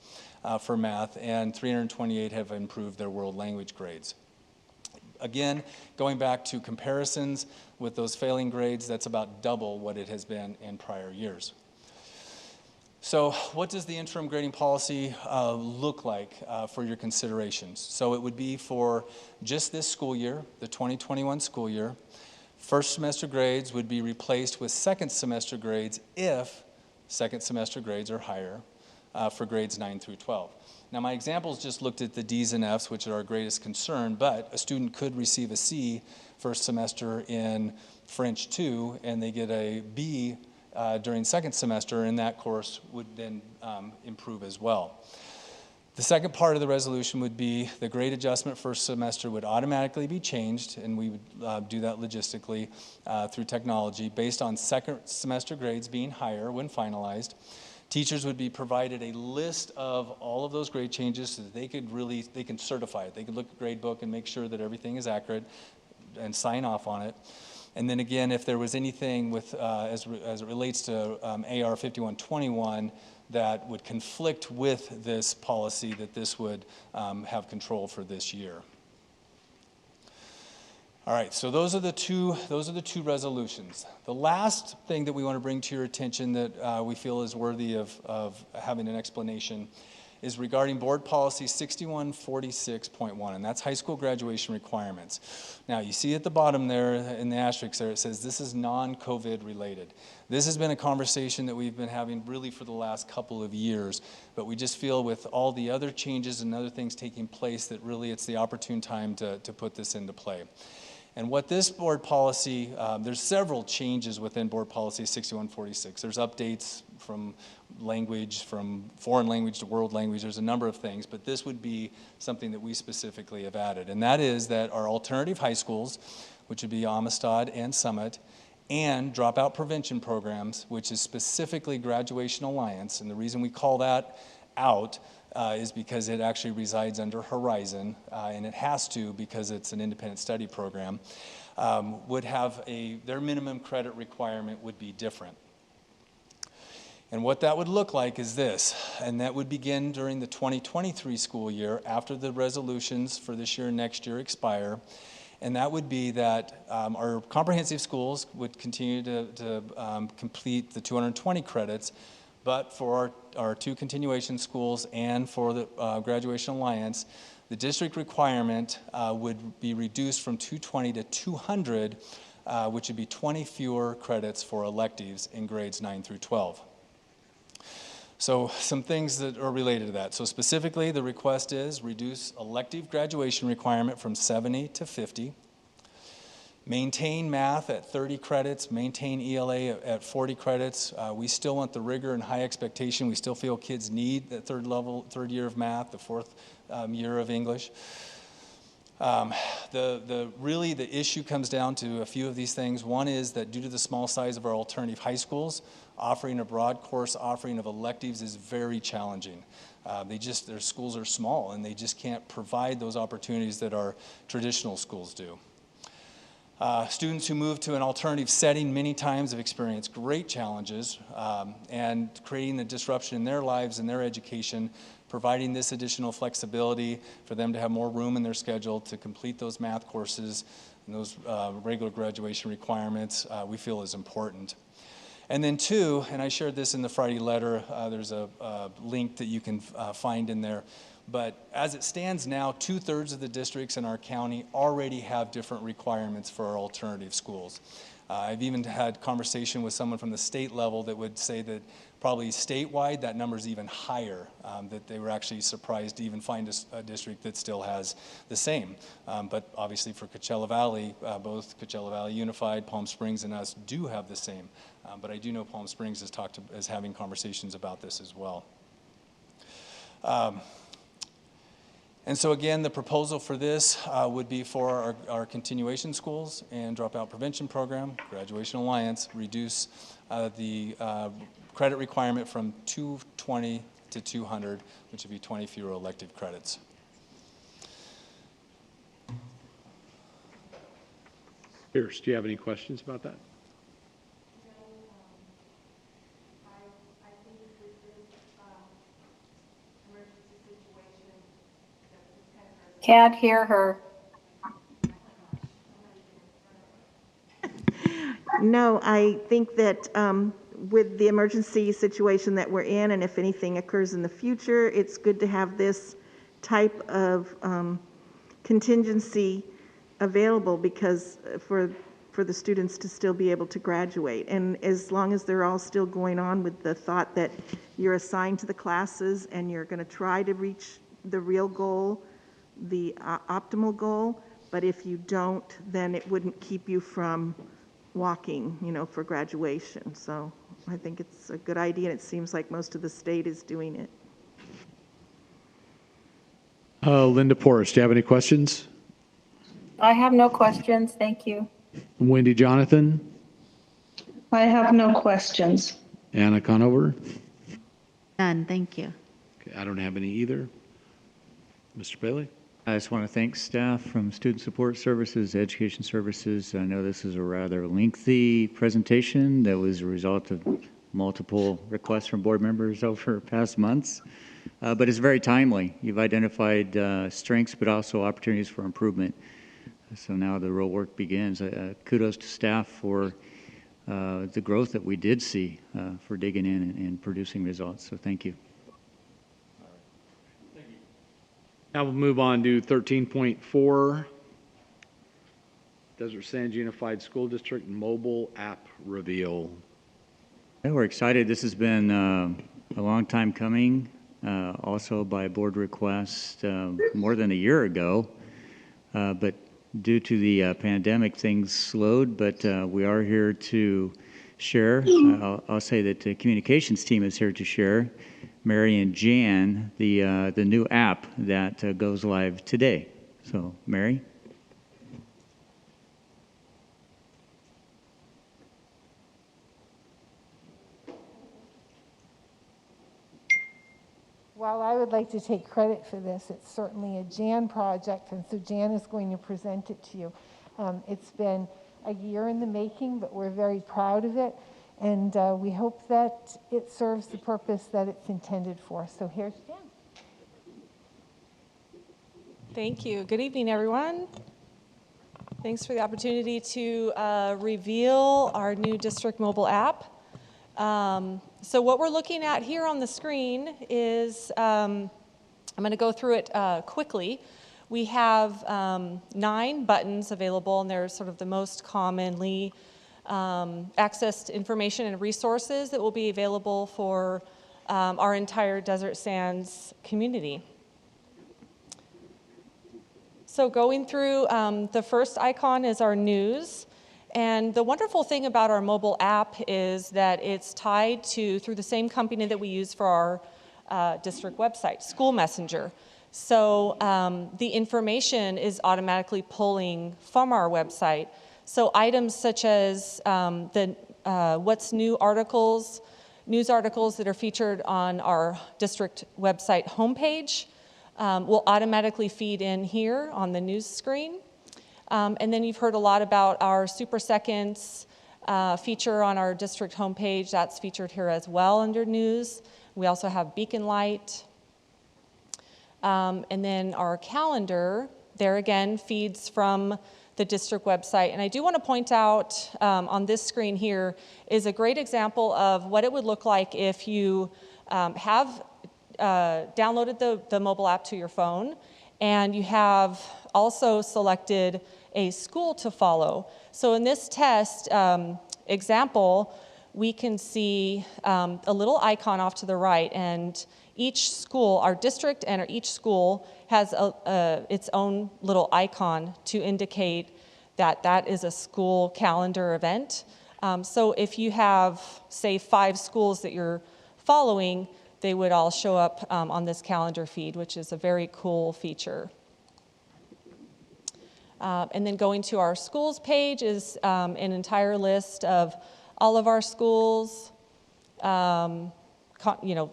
Speaker 5: for math, and 328 have improved their world language grades. Again, going back to comparisons with those failing grades, that's about double what it has been in prior years. So what does the interim grading policy look like for your considerations? So it would be for just this school year, the 2021 school year. First semester grades would be replaced with second semester grades if second semester grades are higher for grades 9 through 12. Now my examples just looked at the D's and F's, which are our greatest concern, but a student could receive a C first semester in French 2, and they get a B during second semester, and that course would then improve as well. The second part of the resolution would be the grade adjustment first semester would automatically be changed, and we would do that logistically through technology based on second semester grades being higher when finalized. Teachers would be provided a list of all of those grade changes so that they can certify it. They could look at the grade book and make sure that everything is accurate and sign off on it. And then again, if there was anything with, as it relates to AR 5121 that would conflict with this policy, that this would have control for this year. All right, so those are the two resolutions. The last thing that we want to bring to your attention that we feel is worthy of having an explanation is regarding Board Policy 6146.1, and that's high school graduation requirements. Now, you see at the bottom there in the asterisk there, it says this is non-COVID related. This has been a conversation that we've been having really for the last couple of years, but we just feel with all the other changes and other things taking place that really it's the opportune time to put this into play. And what this board policy, there's several changes within board policy 6146. There's updates from language, from foreign language to world language. There's a number of things, but this would be something that we specifically have added. And that is that our alternative high schools, which would be Amistad and Summit, and dropout prevention programs, which is specifically Graduation Alliance. And the reason we call that out is because it actually resides under Horizon, and it has to because it's an independent study program, would have their minimum credit requirement would be different. And what that would look like is this, and that would begin during the 2023 school year after the resolutions for this year and next year expire. And that would be that our comprehensive schools would continue to complete the 220 credits, but for our two continuation schools and for the Graduation Alliance, the district requirement would be reduced from 220 to 200, which would be 20 fewer credits for electives in grades 9 through 12. So some things that are related to that. So specifically, the request is reduce elective graduation requirement from 70 to 50. Maintain math at 30 credits, maintain ELA at 40 credits. We still want the rigor and high expectation. We still feel kids need that third year of math, the fourth year of English. Really the issue comes down to a few of these things. One is that due to the small size of our alternative high schools, offering a broad course offering of electives is very challenging. Their schools are small and they just can't provide those opportunities that our traditional schools do. Students who move to an alternative setting many times have experienced great challenges and creating the disruption in their lives and their education, providing this additional flexibility for them to have more room in their schedule to complete those math courses and those regular graduation requirements we feel is important. And then two, and I shared this in the Friday letter, there's a link that you can find in there, but as it stands now, 2/3 of the districts in our county already have different requirements for our alternative schools. I've even had conversation with someone from the state level that would say that probably statewide that number is even higher, that they were actually surprised to even find a district that still has the same. But obviously for Coachella Valley, both Coachella Valley Unified, Palm Springs, and us do have the same. But I do know Palm Springs is having conversations about this as well. And so again, the proposal for this would be for our continuation schools and dropout prevention program, Graduation Alliance, reduce the credit requirement from 220 to 200, which would be 20 fewer elective credits.
Speaker 1: Pierce, do you have any questions about that?
Speaker 6: Can't hear her.
Speaker 2: No, I think that with the emergency situation that we're in, and if anything occurs in the future, it's good to have this type of contingency available because for the students to still be able to graduate. And as long as they're all still going on with the thought that you're assigned to the classes and you're going to try to reach the real goal, the optimal goal, but if you don't, then it wouldn't keep you from walking, for graduation. So
Speaker 8: I think it's a good idea, and it seems like most of the state is doing it.
Speaker 1: Linda Porras, do you have any questions?
Speaker 6: I have no questions. Thank you.
Speaker 1: Wendy Jonathan?
Speaker 22: I have no questions.
Speaker 1: Anna Conover?
Speaker 7: None, thank you.
Speaker 1: Okay, I don't have any either. Mr. Bailey?
Speaker 3: I just want to thank staff from Student Support Services, Education Services. I know this is a rather lengthy presentation that was a result of multiple requests from board members over past months, but it's very timely. You've identified strengths, but also opportunities for improvement. So now the real work begins. Kudos to staff for the growth that we did see for digging in and producing results. So thank you.
Speaker 1: Now we'll move on to 13.4, Desert Sands Unified School District mobile app reveal.
Speaker 3: Yeah, we're excited. This has been a long time coming, also by board request more than a year ago. But due to the pandemic, things slowed, but we are here to share. I'll say that the communications team is here to share. Mary and Jan, the new app that goes live today. So, Mary?
Speaker 9: While I would like to take credit for this, it's certainly a Jan project, and so Jan is going to present it to you. It's been a year in the making, but we're very proud of it, and we hope that it serves the purpose that it's intended for. So here's Jan.
Speaker 23: Thank you. Good evening, everyone. Thanks for the opportunity to reveal our new district mobile app. So what we're looking at here on the screen is, I'm going to go through it quickly. We have 9 buttons available, and they're sort of the most commonly accessed information and resources that will be available for our entire Desert Sands community. So going through, the first icon is our news. And the wonderful thing about our mobile app is that it's tied to, through the same company that we use for our district website, School Messenger. So the information is automatically pulling from our website. So items such as the what's new articles, news articles that are featured on our district website homepage will automatically feed in here on the news screen. And then you've heard a lot about our Super Seconds feature on our district homepage. That's featured here as well under news. We also have Beacon Light. And then our calendar, there again, feeds from the district website. And I do want to point out on this screen here is a great example of what it would look like if you have downloaded the mobile app to your phone, and you have also selected a school to follow. So in this test example, we can see a little icon off to the right, and each school, our district and each school has its own little icon to indicate that that is a school calendar event. So if you have, say, 5 schools that you're following, they would all show up on this calendar feed, which is a very cool feature. And then going to our schools page is an entire list of all of our schools,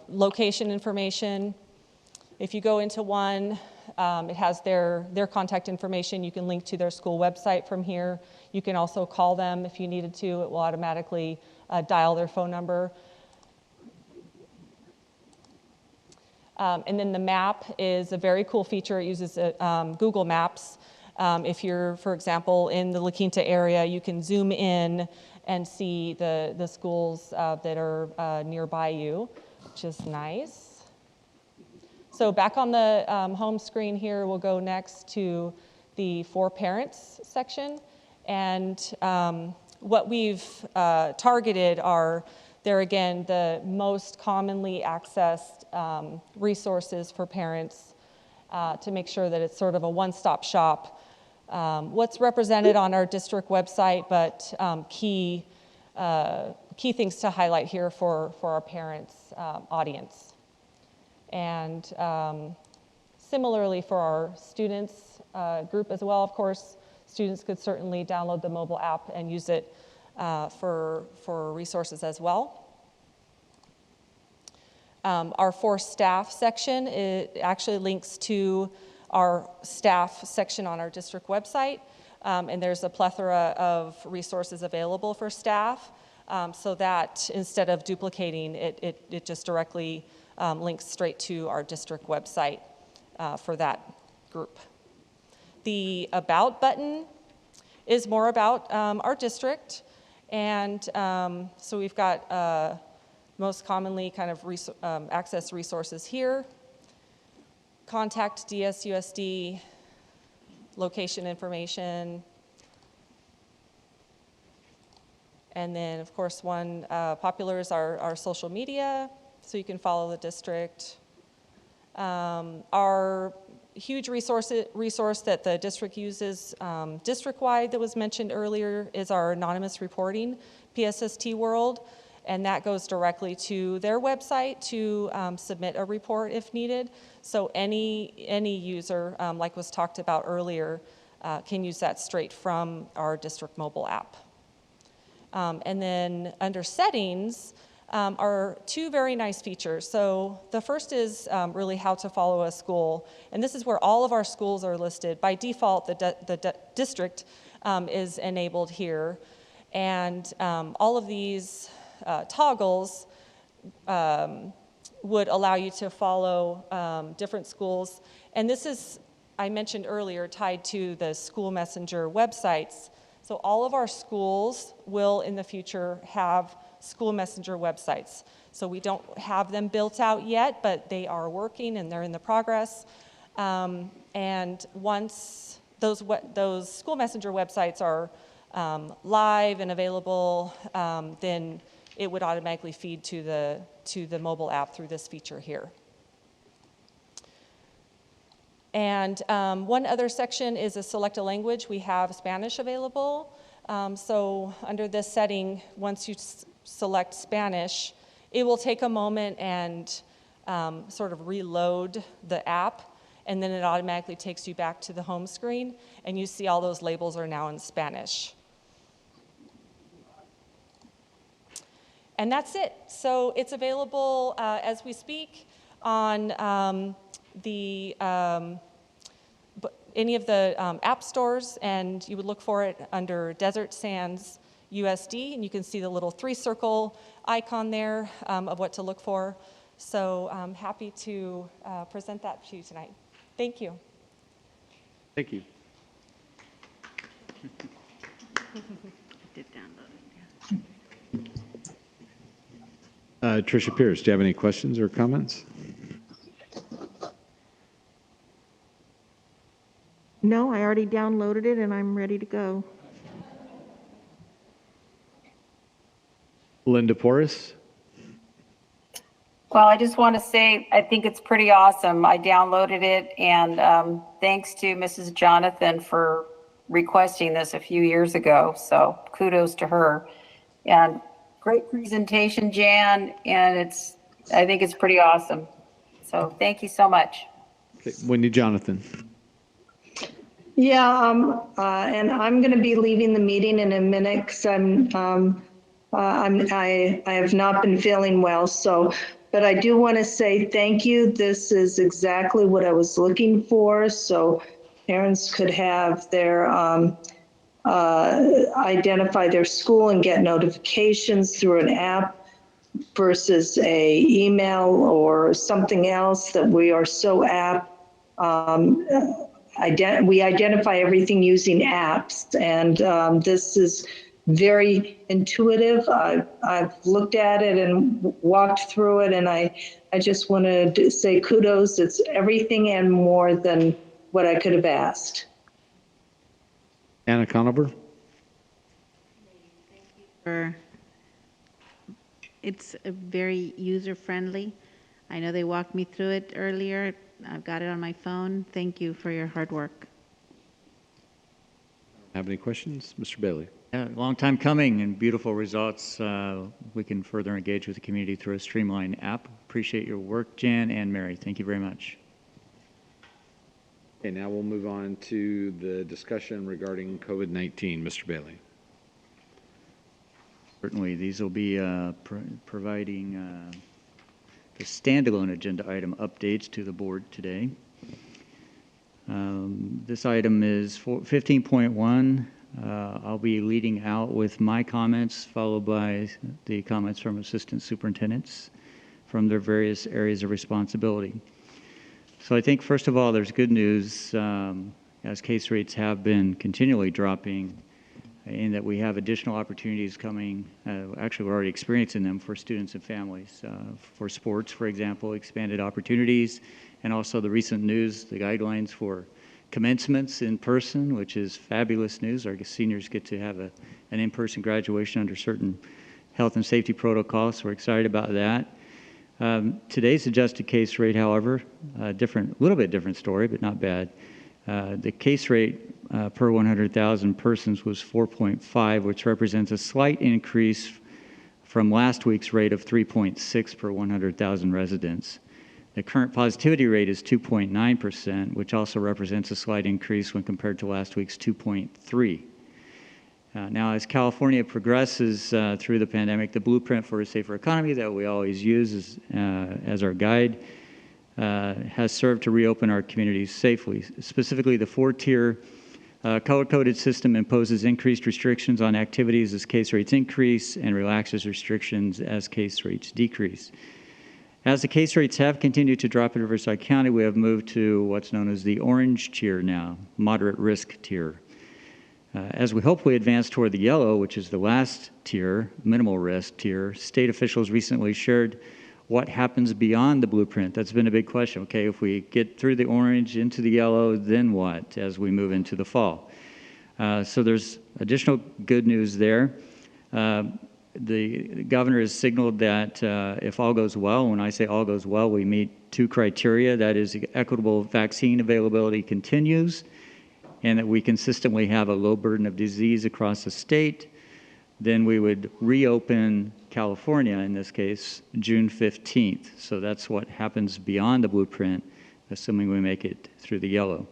Speaker 23: location information. If you go into one, it has their contact information. You can link to their school website from here. You can also call them if you needed to. It will automatically dial their phone number. And then the map is a very cool feature. It uses Google Maps. If you're, for example, in the La Quinta area, you can zoom in and see the schools that are nearby you, which is nice. So back on the home screen here, we'll go next to the For Parents section. And what we've targeted are, there again, the most commonly accessed resources for parents to make sure that it's sort of a one-stop shop. What's represented on our district website, but key key things to highlight here for our parents' audience. And similarly for our students group as well, of course, students could certainly download the mobile app and use it for resources as well. Our for staff section, it actually links to our staff section on our district website, and there's a plethora of resources available for staff, so that instead of duplicating, it just directly links straight to our district website for that group. The About button is more about our district, and so we've got most commonly kind of access resources here. Contact DSUSD, location information, and then of course one popular is our social media, so you can follow the district. Our huge resource that the district uses district-wide that was mentioned earlier is our anonymous reporting, PSST World, and that goes directly to their website to submit a report if needed. So any user, like was talked about earlier, can use that straight from our district mobile app. And then under settings are two very nice features. So the first is really how to follow a school. And this is where all of our schools are listed. By default, the district is enabled here. And all of these toggles would allow you to follow different schools. And this is, I mentioned earlier, tied to the school messenger websites. So all of our schools will in the future have school messenger websites. So we don't have them built out yet, but they are working and they're in the progress. And once those school messenger websites are live and available, then it would automatically feed to the mobile app through this feature here. And one other section is a select a language. We have Spanish available. So under this setting, once you select Spanish, it will take a moment and sort of reload the app, and then it automatically takes you back to the home screen, and you see all those labels are now in Spanish. And that's it. So it's available as we speak on any of the app stores, and you would look for it under Desert Sands USD, and you can see the little 3-circle icon there of what to look for. So I'm happy to present that to you tonight. Thank you.
Speaker 1: Thank you. Tricia Pierce, do you have any questions or comments?
Speaker 8: No, I already downloaded it and I'm ready to go.
Speaker 1: Linda Porras?
Speaker 6: Well, I just want to say, I think it's pretty awesome. I downloaded it, and thanks to Mrs. Jonathan for requesting this a few years ago. So kudos to her. And great presentation, Jan, and I think it's pretty awesome. So thank you so much.
Speaker 1: Okay. Wendy Jonathan.
Speaker 22: Yeah, and I'm going to be leaving the meeting in a minute because I have not been feeling well. So, but I do want to say thank you. This is exactly what I was looking for. So parents could have their identify their school and get notifications through an app versus a email or something else that we are so apt. We identify everything using apps, and this is very intuitive. I've looked at it and walked through it, and I just wanted to say kudos. It's everything and more than what I could have asked.
Speaker 1: Anna Conover.
Speaker 7: It's very user-friendly. I know they walked me through it earlier. I've got it on my phone. Thank you for your hard work.
Speaker 1: Have any questions? Mr. Bailey.
Speaker 3: Yeah, long time coming and beautiful results. We can further engage with the community through a streamlined app. Appreciate your work, Jan and Mary. Thank you very much.
Speaker 1: Okay, now we'll move on to the discussion regarding COVID-19. Mr. Bailey.
Speaker 3: Certainly, these will be providing the standalone agenda item updates to the board today. This item is 15.1. I'll be leading out with my comments, followed by the comments from assistant superintendents from their various areas of responsibility. So I think, first of all, there's good news as case rates have been continually dropping, in that we have additional opportunities coming. Actually, we're already experiencing them for students and families. For sports, for example, expanded opportunities, and also the recent news, the guidelines for commencements in person, which is fabulous news. Our seniors get to have an in-person graduation under certain health and safety protocols, so we're excited about that. Today's adjusted case rate, however, a little bit different story, but not bad. The case rate per 100,000 persons was 4.5, which represents a slight increase from last week's rate of 3.6 per 100,000 residents. The current positivity rate is 2.9%, which also represents a slight increase when compared to last week's 2.3. Now, as California progresses through the pandemic, the blueprint for a safer economy that we always use as our guide has served to reopen our communities safely. Specifically, the 4-tier color-coded system imposes increased restrictions on activities as case rates increase and relaxes restrictions as case rates decrease. As the case rates have continued to drop in Riverside County, we have moved to what's known as the orange tier now, moderate risk tier. As we hopefully advance toward the yellow, which is the last tier, minimal risk tier, state officials recently shared what happens beyond the blueprint. That's been a big question. Okay, if we get through the orange into the yellow, then what as we move into the fall? So there's additional good news there. The governor has signaled that if all goes well, when I say all goes well, we meet 2 criteria. That is, equitable vaccine availability continues, and that we consistently have a low burden of disease across the state. Then we would reopen California, in this case, June 15th. So that's what happens beyond the blueprint, assuming we make it through the yellow.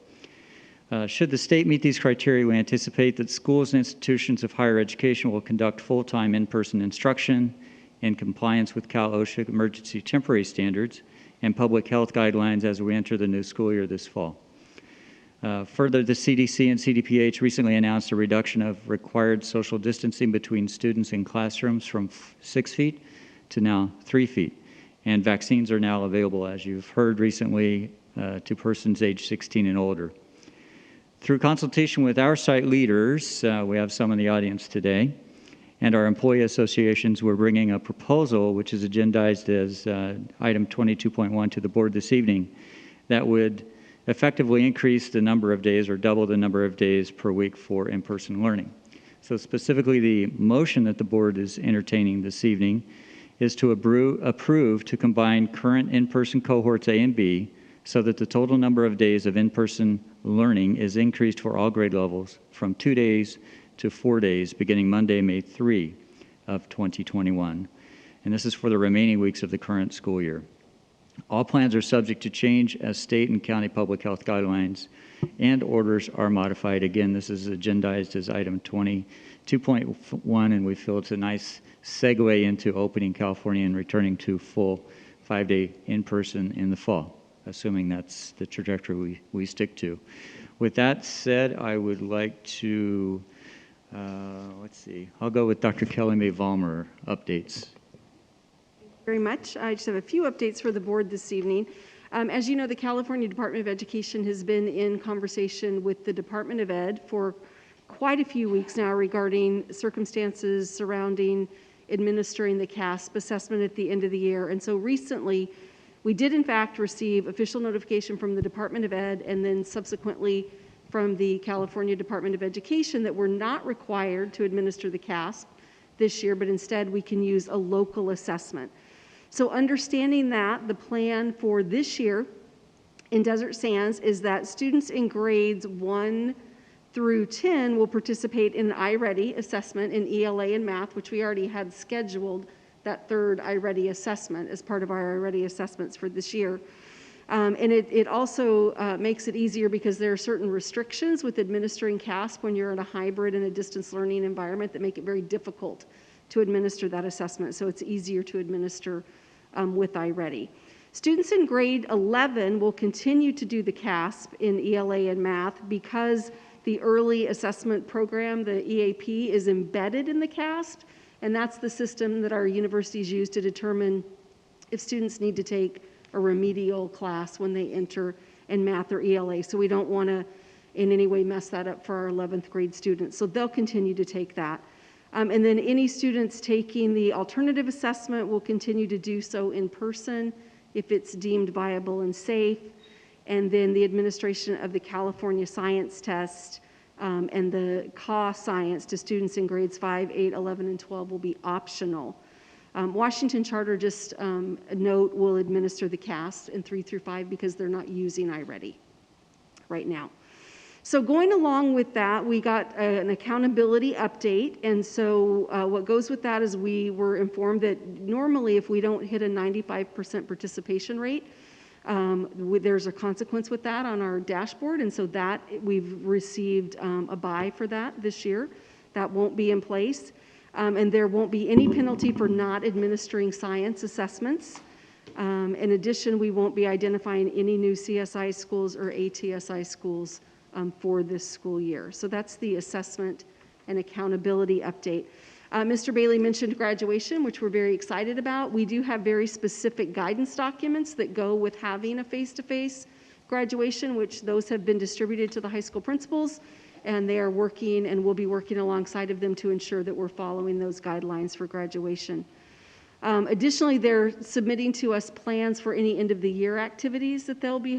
Speaker 3: Should the state meet these criteria, we anticipate that schools and institutions of higher education will conduct full-time in-person instruction in compliance with Cal OSHA emergency temporary standards and public health guidelines as we enter the new school year this fall. Further, the CDC and CDPH recently announced a reduction of required social distancing between students in classrooms from 6 feet to now 3 feet. And vaccines are now available, as you've heard recently, to persons age 16 and older. Through consultation with our site leaders, we have some in the audience today, and our employee associations, we're bringing a proposal, which is agendized as item 22.1 to the board this evening, that would effectively increase the number of days or double the number of days per week for in-person learning. So specifically, the motion that the board is entertaining this evening is to approve to combine current in-person cohorts A and B so that the total number of days of in-person learning is increased for all grade levels from 2 days to 4 days beginning Monday, May 3 of 2021. And this is for the remaining weeks of the current school year. All plans are subject to change as state and county public health guidelines and orders are modified. Again, this is agendized as item 22.1, and we feel it's a nice segue into opening California and returning to full 5-day in-person in the fall, assuming that's the trajectory we stick to. With that said, I would like to, I'll go with Dr. Kelly May Vollmer, updates.
Speaker 17: Very much. I just have a few updates for the board this evening. As you know, the California Department of Education has been in conversation with the Department of Ed for quite a few weeks now regarding circumstances surrounding administering the CASP assessment at the end of the year. And so recently, we did in fact receive official notification from the Department of Ed and then subsequently from the California Department of Education that we're not required to administer the CASP this year, but instead we can use a local assessment. So understanding that, the plan for this year in Desert Sands is that students in grades 1 through 10 will participate in an iReady assessment in ELA and math, which we already had scheduled that third iReady assessment as part of our iReady assessments for this year. And it also makes it easier because there are certain restrictions with administering CASP when you're in a hybrid and a distance learning environment that make it very difficult to administer that assessment. So it's easier to administer with iReady. Students in grade 11 will continue to do the CASP in ELA and math because the early assessment program, the EAP, is embedded in the CASP, and that's the system that our universities use to determine if students need to take a remedial class when they enter in math or ELA. So we don't want to in any way mess that up for our 11th grade students. So they'll continue to take that. And then any students taking the alternative assessment will continue to do so in person if it's deemed viable and safe. And then the administration of the California Science Test and the CAW Science to students in grades 5, 8, 11, and 12 will be optional. Washington Charter, just a note, will administer the CAST in 3 through 5 because they're not using iReady right now. So going along with that, we got an accountability update. And so what goes with that is we were informed that normally if we don't hit a 95% participation rate, there's a consequence with that on our dashboard. And so that we've received a buy for that this year. That won't be in place. And there won't be any penalty for not administering science assessments. In addition, we won't be identifying any new CSI schools or ATSI schools for this school year. So that's the assessment and accountability update. Mr. Bailey mentioned graduation, which we're very excited about. We do have very specific guidance documents that go with having a face-to-face graduation, which those have been distributed to the high school principals, and they are working and will be working alongside of them to ensure that we're following those guidelines for graduation. Additionally, they're submitting to us plans for any end-of-the-year activities that they'll be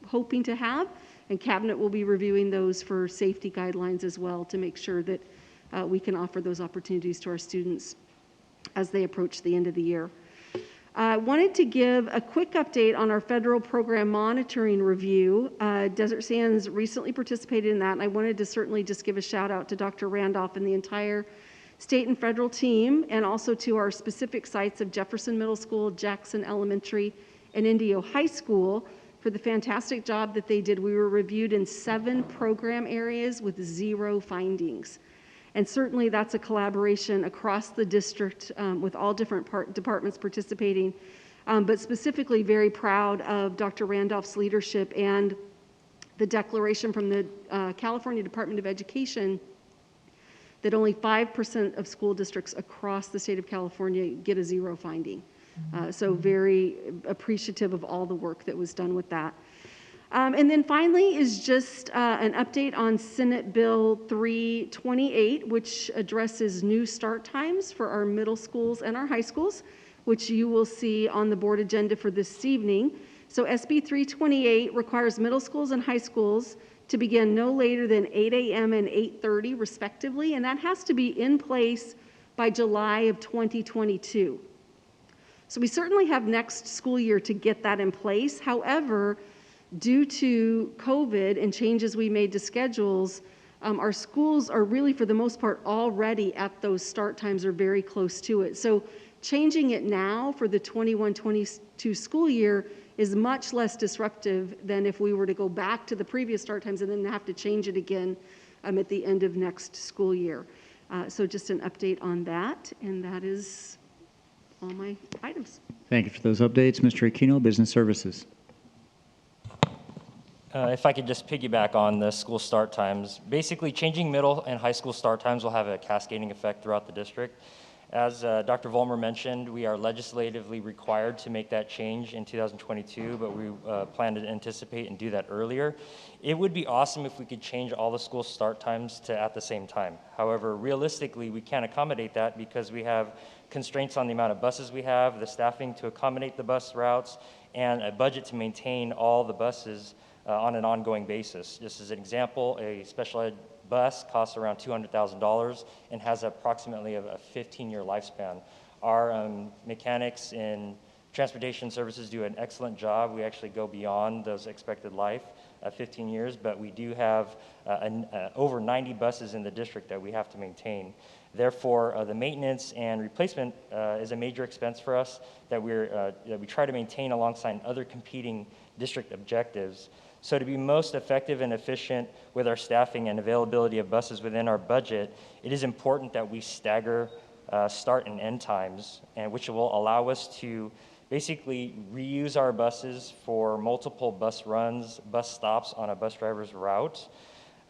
Speaker 17: hoping to have, and Cabinet will be reviewing those for safety guidelines as well to make sure that we can offer those opportunities to our students as they approach the end of the year. I wanted to give a quick update on our federal program monitoring review. Desert Sands recently participated in that, and I wanted to certainly just give a shout out to Dr. Randolph and the entire state and federal team, and also to our specific sites of Jefferson Middle School, Jackson Elementary, and Indio High School for the fantastic job that they did. We were reviewed in 7 program areas with 0 findings. And certainly that's a collaboration across the district with all different departments participating, but specifically very proud of Dr. Randolph's leadership and the declaration from the California Department of Education that only 5% of school districts across the state of California get a 0 finding. So very appreciative of all the work that was done with that. And then finally is just an update on Senate Bill 328, which addresses new start times for our middle schools and our high schools, which you will see on the board agenda for this evening. So SB 328 requires middle schools and high schools to begin no later than 8 a.m. and 8:30 respectively, and that has to be in place by July of 2022. So we certainly have next school year to get that in place. However, due to COVID and changes we made to schedules, our schools are really, for the most part, already at those start times or very close to it. So changing it now for the 21-22 school year is much less disruptive than if we were to go back to the previous start times and then have to change it again at the end of next school year. So just an update on that, and that is all my items.
Speaker 3: Thank you for those updates. Mr. Aquino, Business Services.
Speaker 15: If I could just piggyback on the school start times. Basically, changing middle and high school start times will have a cascading effect throughout the district. As Dr. Vollmer mentioned, we are legislatively required to make that change in 2022, but we plan to anticipate and do that earlier. It would be awesome if we could change all the school start times to at the same time. However, realistically, we can't accommodate that because we have constraints on the amount of buses we have, the staffing to accommodate the bus routes, and a budget to maintain all the buses on an ongoing basis. Just as an example, a special ed bus costs around $200,000 and has approximately a 15-year lifespan. Our mechanics in transportation services do an excellent job. We actually go beyond those expected life 15 years, but we do have over 90 buses in the district that we have to maintain. Therefore, the maintenance and replacement is a major expense for us that we try to maintain alongside other competing district objectives. So to be most effective and efficient with our staffing and availability of buses within our budget, it is important that we stagger start and end times, and which will allow us to basically reuse our buses for multiple bus runs, bus stops on a bus driver's route.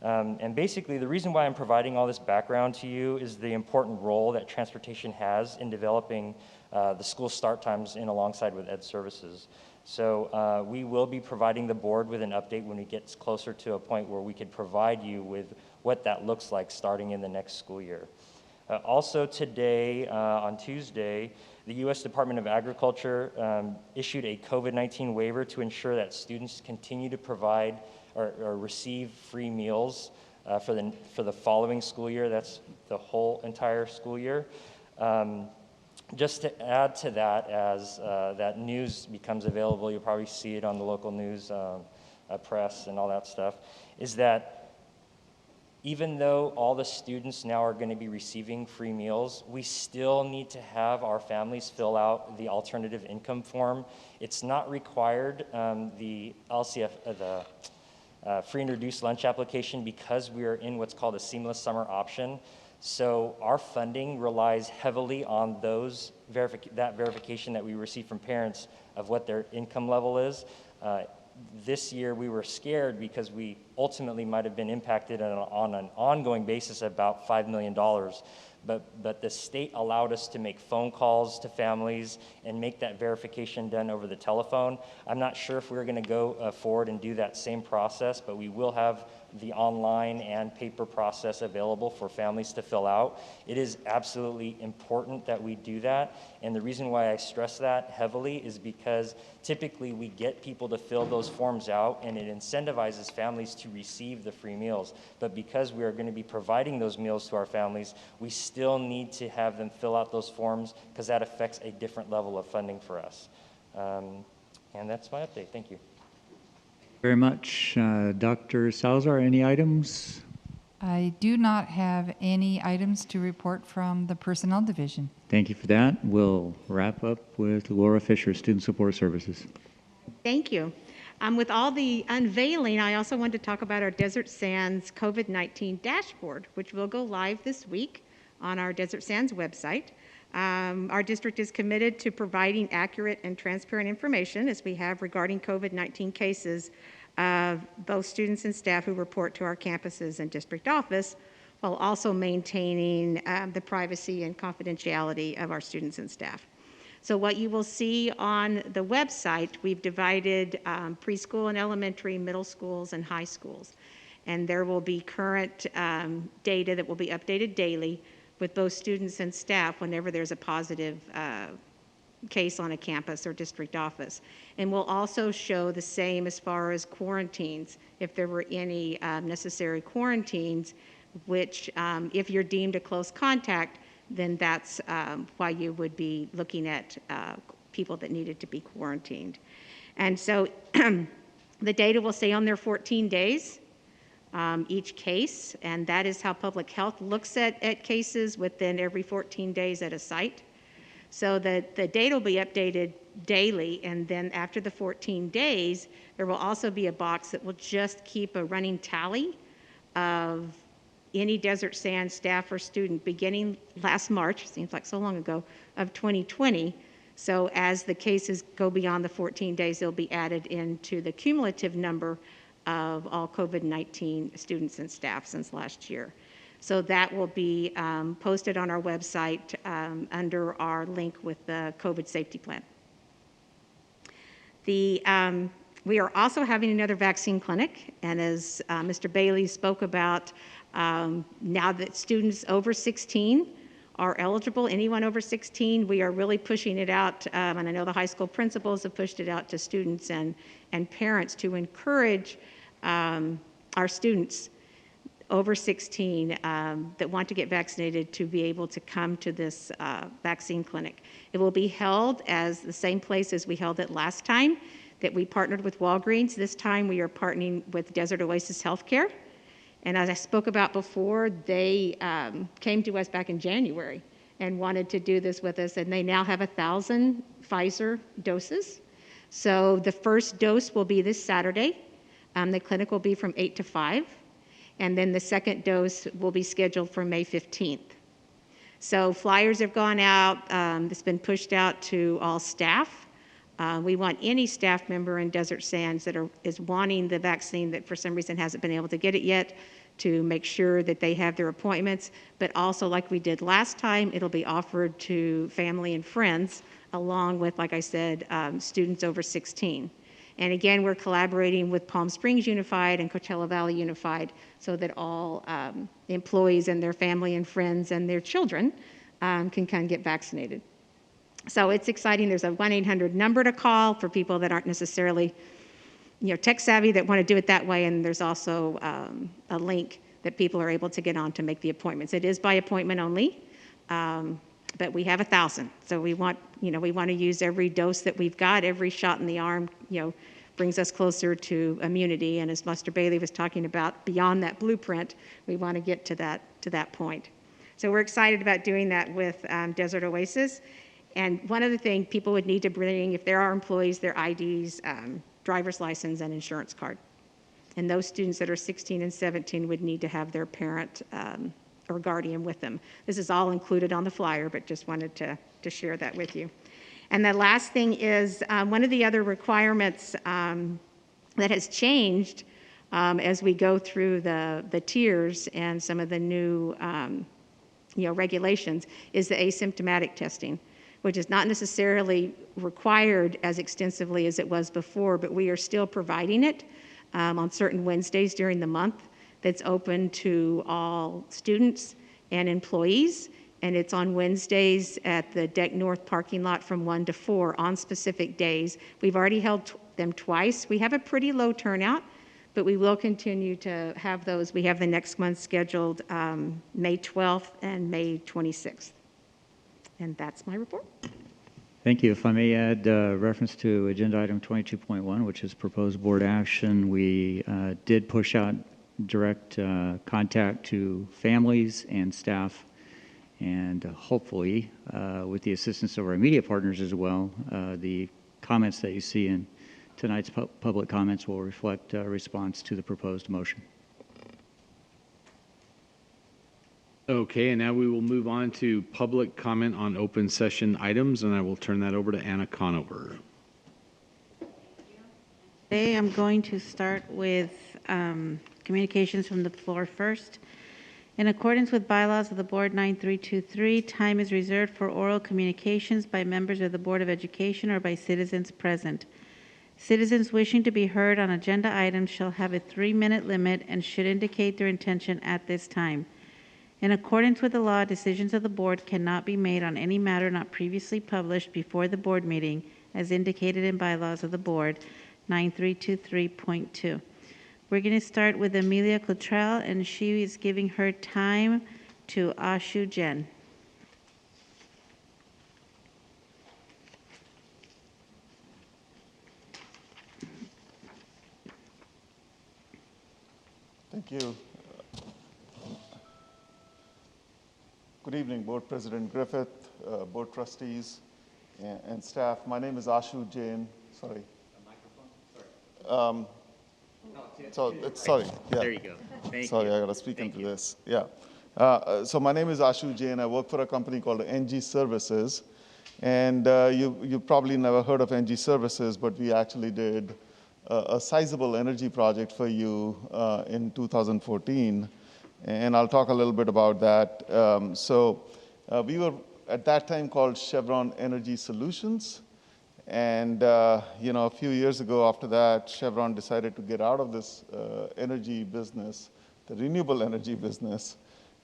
Speaker 15: And basically, the reason why I'm providing all this background to you is the important role that transportation has in developing the school start times in alongside with Ed Services. So we will be providing the board with an update when it gets closer to a point where we could provide you with what that looks like starting in the next school year. Also today, on Tuesday, the U.S. Department of Agriculture issued a COVID-19 waiver to ensure that students continue to provide or receive free meals for the following school year. That's the whole entire school year. Just to add to that, as that news becomes available, you'll probably see it on the local news, press and all that stuff, is that even though all the students now are going to be receiving free meals, we still need to have our families fill out the alternative income form. It's not required, the LCF, the free and reduced lunch application, because we are in what's called a seamless summer option. So our funding relies heavily on those that verification that we receive from parents of what their income level is. This year we were scared because we ultimately might have been impacted on an ongoing basis about $5 million. But the state allowed us to make phone calls to families and make that verification done over the telephone. I'm not sure if we're going to go forward and do that same process, but we will have the online and paper process available for families to fill out. It is absolutely important that we do that, and the reason why I stress that heavily is because typically we get people to fill those forms out and it incentivizes families to receive the free meals. But because we are going to be providing those meals to our families, we still need to have them fill out those forms because that affects a different level of funding for us. And that's my update. Thank you.
Speaker 3: Very much. Dr. Salazar, any items?
Speaker 10: I do not have any items to report from the Personnel Division.
Speaker 3: Thank you for that. We'll wrap up with Laura Fisher, Student Support Services.
Speaker 18: Thank you. With all the unveiling, I also wanted to talk about our Desert Sands COVID-19 dashboard, which will go live this week on our Desert Sands website. Our district is committed to providing accurate and transparent information, as we have regarding COVID-19 cases of both students and staff who report to our campuses and district office, while also maintaining the privacy and confidentiality of our students and staff. So what you will see on the website, we've divided preschool and elementary, middle schools, and high schools. And there will be current data that will be updated daily with both students and staff whenever there's a positive case on a campus or district office. And we'll also show the same as far as quarantines, if there were any necessary quarantines, which if you're deemed a close contact, then that's why you would be looking at people that needed to be quarantined. And so the data will stay on there 14 days. Each case, and that is how public health looks at cases within every 14 days at a site. So that the data will be updated daily, and then after the 14 days, there will also be a box that will just keep a running tally of any Desert Sands staff or student beginning last March, seems like so long ago, of 2020. So as the cases go beyond the 14 days, they'll be added into the cumulative number of all COVID-19 students and staff since last year. So that will be posted on our website under our link with the COVID safety plan. We are also having another vaccine clinic, and as Mr. Bailey spoke about, now that students over 16 are eligible, anyone over 16, we are really pushing it out, and I know the high school principals have pushed it out to students and parents to encourage our students over 16 that want to get vaccinated to be able to come to this vaccine clinic. It will be held as the same place as we held it last time. that we partnered with Walgreens. This time we are partnering with Desert Oasis Healthcare. And as I spoke about before, they came to us back in January and wanted to do this with us, and they now have 1,000 Pfizer doses. So the first dose will be this Saturday. The clinic will be from 8 to 5, and then the second dose will be scheduled for May 15th. So flyers have gone out. It's been pushed out to all staff. We want any staff member in Desert Sands that is wanting the vaccine that for some reason hasn't been able to get it yet to make sure that they have their appointments. But also, like we did last time, it'll be offered to family and friends, along with, like I said, students over 16. And again, we're collaborating with Palm Springs Unified and Coachella Valley Unified so that all employees and their family and friends and their children can come get vaccinated. So it's exciting. There's a 1-800 number to call for people that aren't necessarily, tech savvy that want to do it that way. And there's also a link that people are able to get on to make the appointments. It is by appointment only, but we have 1,000. So we want to use every dose that we've got. Every shot in the arm, brings us closer to immunity. And as Mr. Bailey was talking about, beyond that blueprint, we want to get to that point. So we're excited about doing that with Desert Oasis. And one other thing people would need to bring, if there are employees, their IDs, driver's license, and insurance card. And those students that are 16 and 17 would need to have their parent or guardian with them. This is all included on the flyer, but just wanted to share that with you. And the last thing is one of the other requirements that has changed as we go through the tiers and some of the new regulations is the asymptomatic testing, which is not necessarily required as extensively as it was before, but we are still providing it on certain Wednesdays during the month. That's open to all students and employees, and it's on Wednesdays at the Deck North parking lot from 1 to 4 on specific days. We've already held them twice. We have a pretty low turnout, but we will continue to have those. We have the next one scheduled May 12th and May 26th. And that's my report.
Speaker 3: Thank you. If I may add reference to agenda item 22.1, which is proposed board action, we did push out direct contact to families and staff, and hopefully, with the assistance of our media partners as well, the comments that you see in tonight's public comments will reflect a response to the proposed motion.
Speaker 1: Okay, and now we will move on to public comment on open session items, and I will turn that over to Anna Conover.
Speaker 7: Today I'm going to start with communications from the floor first. In accordance with bylaws of the Board 9323, time is reserved for oral communications by members of the Board of Education or by citizens present. Citizens wishing to be heard on agenda items shall have a 3-minute limit and should indicate their intention at this time. In accordance with the law, decisions of the board cannot be made on any matter not previously published before the board meeting, as indicated in bylaws of the board 9323.2. We're going to start with Amelia Cottrell, and she is giving her time to Ashu Jain.
Speaker 11: Thank you. Good evening, Board President Griffith, Board Trustees, and staff. My name is Ashu Jain. Sorry. Sorry. Yeah.
Speaker 3: There you go. Thank
Speaker 11: Sorry,
Speaker 3: you.
Speaker 11: I got to speak into this. Yeah. So my name is Ashu Jain. I work for a company called NG Services. And you probably never heard of NG Services, but we actually did a sizable energy project for you in 2014. And I'll talk a little bit about that. We were at that time called Chevron Energy Solutions. And a few years ago after that, Chevron decided to get out of this energy business, the renewable energy business,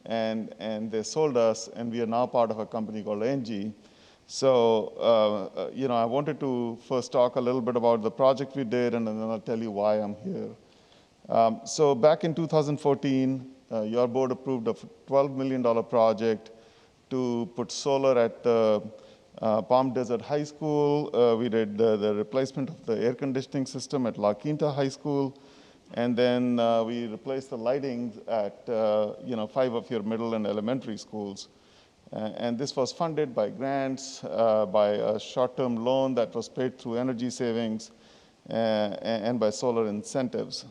Speaker 11: and they sold us, and we are now part of a company called NG. So, I wanted to first talk a little bit about the project we did, and then I'll tell you why I'm here. So back in 2014, your board approved a $12 million project to put solar at the Palm Desert High School, we did the replacement of the air conditioning system at La Quinta High School. And then we replaced the lighting at 5 of your middle and elementary schools. And this was funded by grants, by a short-term loan that was paid through energy savings, and by solar incentives.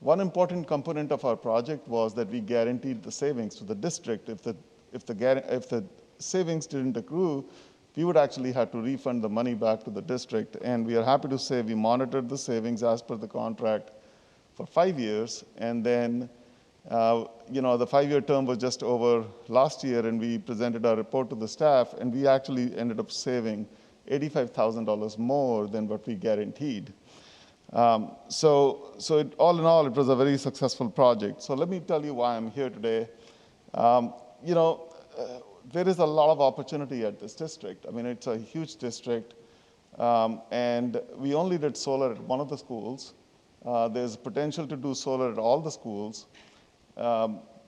Speaker 11: One important component of our project was that we guaranteed the savings to the district. If the savings didn't accrue, we would actually have to refund the money back to the district. And we are happy to say we monitored the savings as per the contract for 5 years. And then, the 5-year term was just over last year, and we presented our report to the staff, and we actually ended up saving $85,000 more than what we guaranteed. All in all, it was a very successful project. So let me tell you why I'm here today. There is a lot of opportunity at this district. I mean, it's a huge district, and we only did solar at one of the schools. There's potential to do solar at all the schools.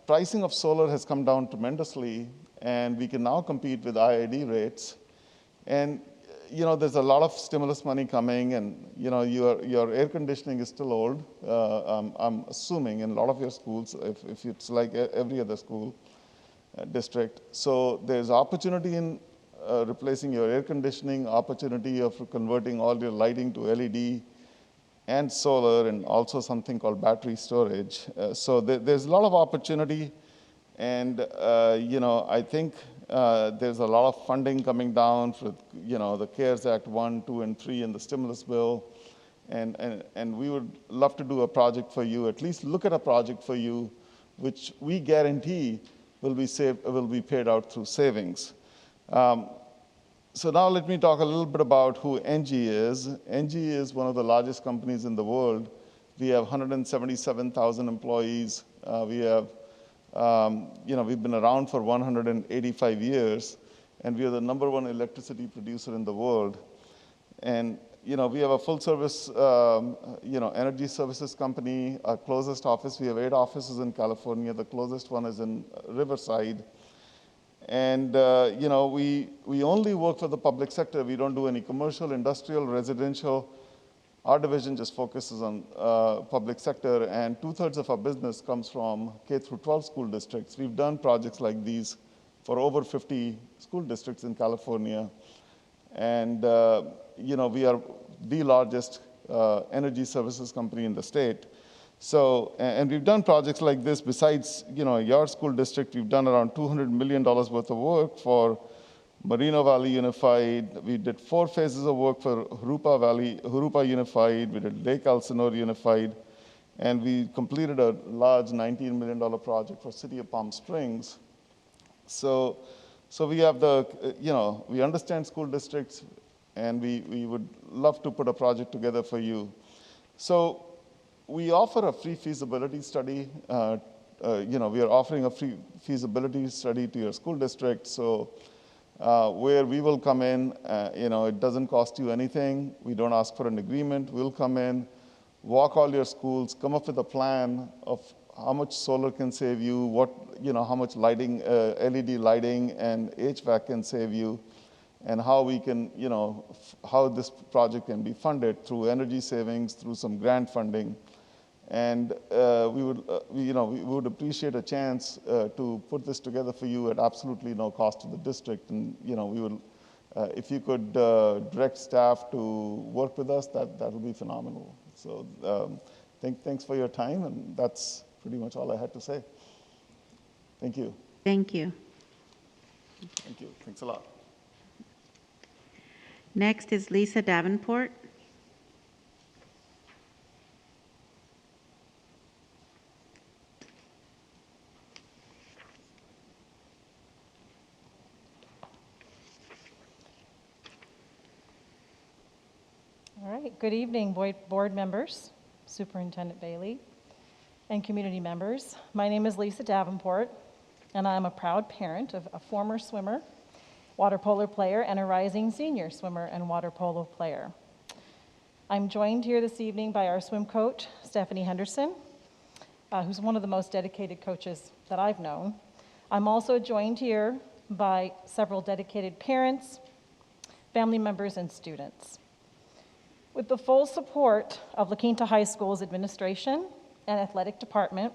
Speaker 11: Pricing of solar has come down tremendously, and we can now compete with IID rates. And there's a lot of stimulus money coming, and your air conditioning is still old. I'm assuming in a lot of your schools, if it's like every other school district. So there's opportunity in replacing your air conditioning, opportunity of converting all your lighting to LED and solar, and also something called battery storage. So there's a lot of opportunity, and I think there's a lot of funding coming down for the CARES Act 1, 2, and 3 and the stimulus bill, and we would love to do a project for you, at least look at a project for you, which we guarantee will be paid out through savings. So now let me talk a little bit about who ENGIE is. ENGIE is one of the largest companies in the world. We have 177,000 employees. We have, we've been around for 185 years, and we are the #1 electricity producer in the world. And we have a full-service, energy services company. Our closest office, we have 8 offices in California. The closest one is in Riverside. And, we only work for the public sector. We don't do any commercial, industrial, residential. Our division just focuses on public sector, and 2/3 of our business comes from K-12 school districts. We've done projects like these for over 50 school districts in California. And, we are the largest energy services company in the state. So, and we've done projects like this besides, your school district. We've done around $200 million worth of work for Moreno Valley Unified. We did 4 phases of work for Jurupa Unified. We did Lake Elsinore Unified. And we completed a large $19 million project for City of Palm Springs. So we have we understand school districts, and we would love to put a project together for you. So we offer a free feasibility study. We are offering a free feasibility study to your school district. So where we will come in, it doesn't cost you anything. We don't ask for an agreement. We'll come in, walk all your schools, come up with a plan of how much solar can save you, how much lighting, LED lighting and HVAC can save you, and how we can, how this project can be funded through energy savings, through some grant funding. And we would appreciate a chance to put this together for you at absolutely no cost to the district. And we will, if you could direct staff to work with us, that would be phenomenal. So thanks for your time, and that's pretty much all I had to say. Thank you.
Speaker 7: Thank you.
Speaker 11: Thank you. Thanks a lot.
Speaker 7: Next is Lisa Davenport.
Speaker 12: All right, good evening, board members, Superintendent Bailey, and community members. My name is Lisa Davenport, and I'm a proud parent of a former swimmer, water polo player, and a rising senior swimmer and water polo player. I'm joined here this evening by our swim coach, Stephanie Henderson, who's one of the most dedicated coaches that I've known. I'm also joined here by several dedicated parents, family members, and students. With the full support of La Quinta High School's administration and athletic department,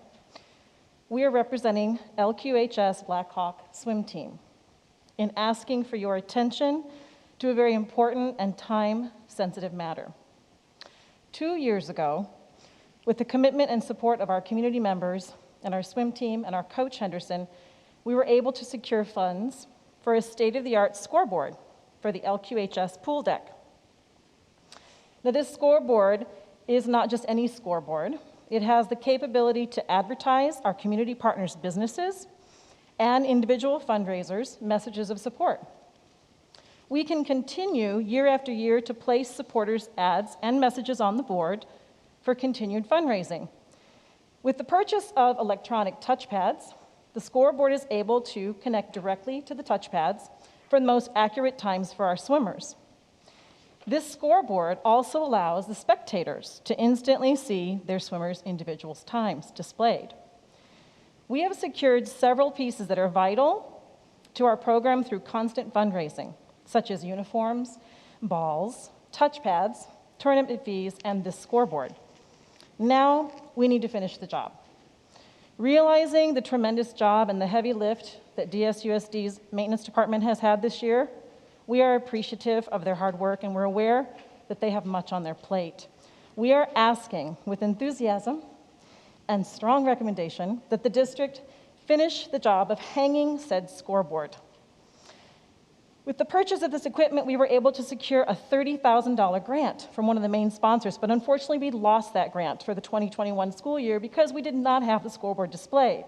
Speaker 12: we are representing LQHS Blackhawk swim team in asking for your attention to a very important and time-sensitive matter. 2 years ago, with the commitment and support of our community members and our swim team and our coach Henderson, we were able to secure funds for a state-of-the-art scoreboard for the LQHS pool deck. Now, this scoreboard is not just any scoreboard. It has the capability to advertise our community partners' businesses and individual fundraisers' messages of support. We can continue year after year to place supporters' ads and messages on the board for continued fundraising. With the purchase of electronic touchpads, the scoreboard is able to connect directly to the touchpads for the most accurate times for our swimmers. This scoreboard also allows the spectators to instantly see their swimmers' individual times displayed. We have secured several pieces that are vital to our program through constant fundraising, such as uniforms, balls, touchpads, tournament fees, and this scoreboard. Now we need to finish the job. Realizing the tremendous job and the heavy lift that DSUSD's maintenance department has had this year, we are appreciative of their hard work and we're aware that they have much on their plate. We are asking with enthusiasm and strong recommendation that the district finish the job of hanging said scoreboard. With the purchase of this equipment, we were able to secure a $30,000 grant from one of the main sponsors, but unfortunately we lost that grant for the 2021 school year because we did not have the scoreboard displayed.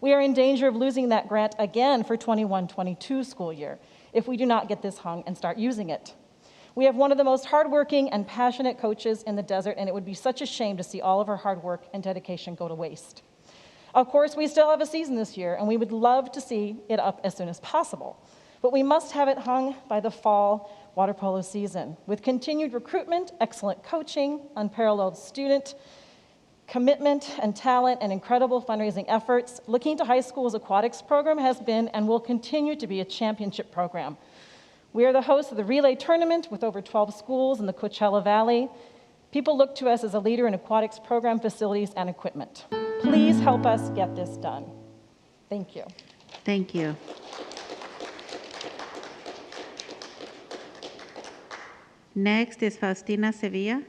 Speaker 12: We are in danger of losing that grant again for 21-22 school year if we do not get this hung and start using it. We have one of the most hardworking and passionate coaches in the desert, and it would be such a shame to see all of our hard work and dedication go to waste. Of course, we still have a season this year, and we would love to see it up as soon as possible. But we must have it hung by the fall water polo season. With continued recruitment, excellent coaching, unparalleled student commitment and talent, and incredible fundraising efforts, La Quinta High School's aquatics program has been and will continue to be a championship program. We are the host of the relay tournament with over 12 schools in the Coachella Valley. People look to us as a leader in aquatics program facilities and equipment. Please help us get this done. Thank you.
Speaker 7: Thank you. Next is Faustina Sevilla.